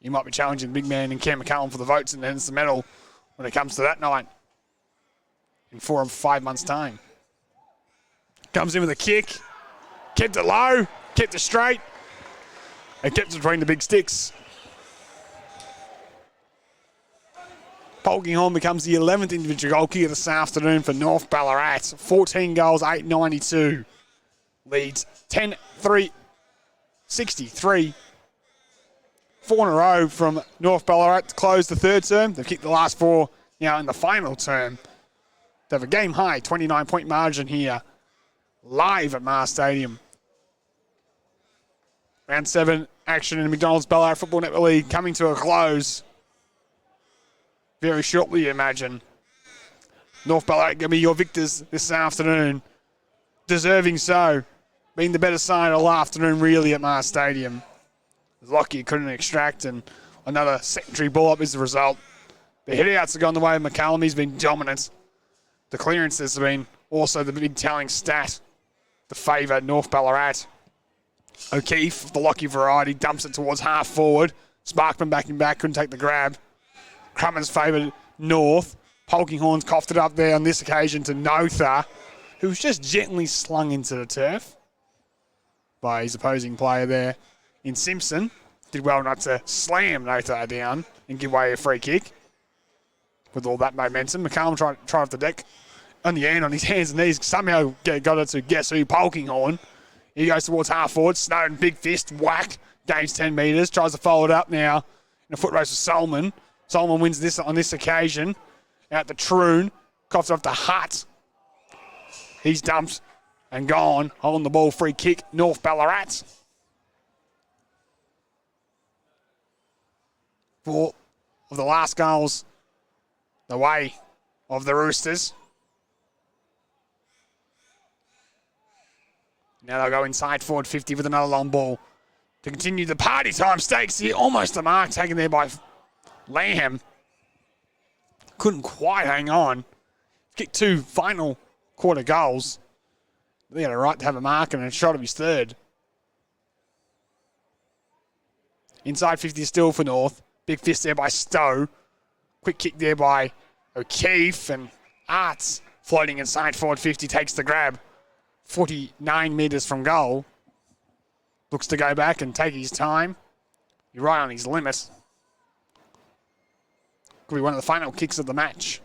He might be challenging the big man in Cam McCallum for the votes and hence the medal when it comes to that night in 4 or 5 months' time. Comes in with a kick. Kept it low. Kept it straight. And kept it between the big sticks. Polkinghorn becomes the 11th individual goal kicker this afternoon for North Ballarat. 14 goals, 892. Leads 10-3-63. 4 in a row from North Ballarat to close the third term. They've kicked the last 4 now in the final term. They have a game high 29-point margin here. Live at Mars Stadium. Round 7 action in the McDonald's Ballarat Football Netball League coming to a close. Very shortly, you imagine. North Ballarat going to be your victors this afternoon. Deserving so. Being the better side all afternoon, really, at Mars Stadium. Lucky couldn't extract, and another secondary ball up is the result. The hitouts have gone the way of McCallum. He's been dominant. The clearances have been also the big telling stat to favour North Ballarat. O'Keefe, the lucky variety, dumps it towards half forward. Sparkman backing back, couldn't take the grab. Crumman's favoured North. Polkinghorn's coughed it up there on this occasion to Notha, who's just gently slung into the turf by his opposing player there in Simpson. Did well not to slam Notha down and give away a free kick. With all that momentum, McCallum tried off the deck on the end on his hands and knees. Somehow got it to guess who, Polkinghorn. He goes towards half forward. Snowden, big fist, whack. Gains 10 metres. Tries to follow it up now in a foot race with Solomon. Solomon wins this on this occasion. Out to Troon. Coughs off to Hutt. He's dumped and gone. Holding the ball, free kick. North Ballarat. 4 of the last goals the way of the Roosters. Now they'll go inside forward 50 with another long ball to continue the party time stakes here. Almost a mark taken there by Lamb. Couldn't quite hang on. Kicked 2 final quarter goals. They had a right to have a mark and a shot of his third. Inside 50 still for North. Big fist there by Stowe. Quick kick there by O'Keefe, and Arts floating inside forward 50 takes the grab. 49 metres from goal. Looks to go back and take his time. You're right on his limit. Could be one of the final kicks of the match.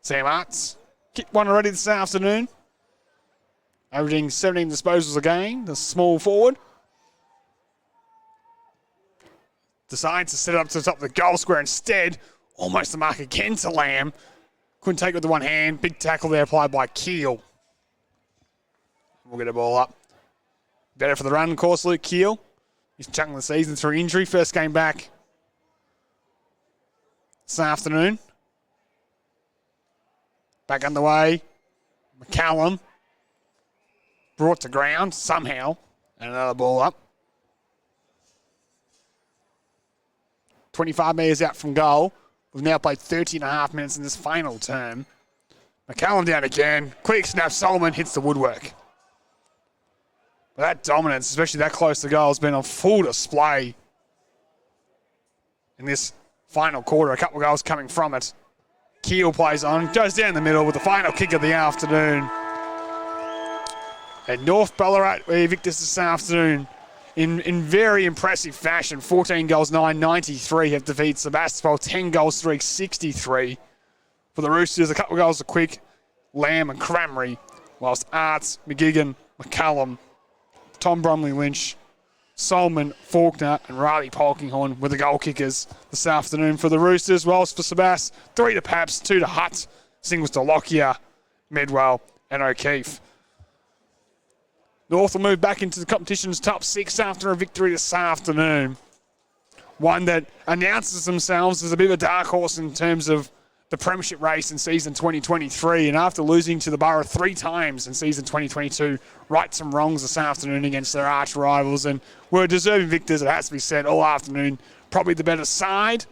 Sam Arts kicked one already this afternoon. Averaging 17 disposals a game, the small forward. Decides to set it up to the top of the goal square instead. Almost the mark again to Lamb. Couldn't take it with the one hand. Big tackle there applied by Keel. We'll get a ball up. Better for the run, of course, Luke Keel. He's chucking the season through injury. First game back this afternoon. Back underway. McCallum. Brought to ground somehow. And another ball up. 25 metres out from goal. We've now played 30 and a half minutes in this final term. McCallum down again. Quick snap. Solomon hits the woodwork. But that dominance, especially that close to goal, has been on full display in this final quarter. A couple of goals coming from it. Keel plays on, goes down the middle with the final kick of the afternoon. And North Ballarat were victors this afternoon in very impressive fashion. 14 goals, 9-93 have defeated Sebastopol. 10 goals, 3-63. For the Roosters, a couple of goals are quick. Lamb and Cramry, whilst Arts, McGigan, McCallum, Tom Bromley-Lynch, Solomon, Faulkner and Riley Polkinghorn were the goal kickers this afternoon for the Roosters. Whilst for Sebas, 3 to Paps, 2 to Hutt, singles to Lockyer, Medwell and O'Keefe. North will move back into the competition's top 6 after a victory this afternoon. One that announces themselves as a bit of a dark horse in terms of the premiership race in season 2023, and after losing to the Borough 3 times in season 2022, right some wrongs this afternoon against their arch rivals, and were deserving victors, it has to be said, all afternoon. Probably the better side.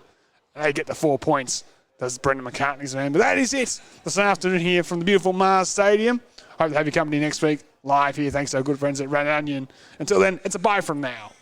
They get the 4 points. That's Brendan McCartney's man. But that is it this afternoon here from the beautiful Mars Stadium. Hope to have you company next week live here. Thanks to our good friends at Red Onion. Until then, it's a bye from now.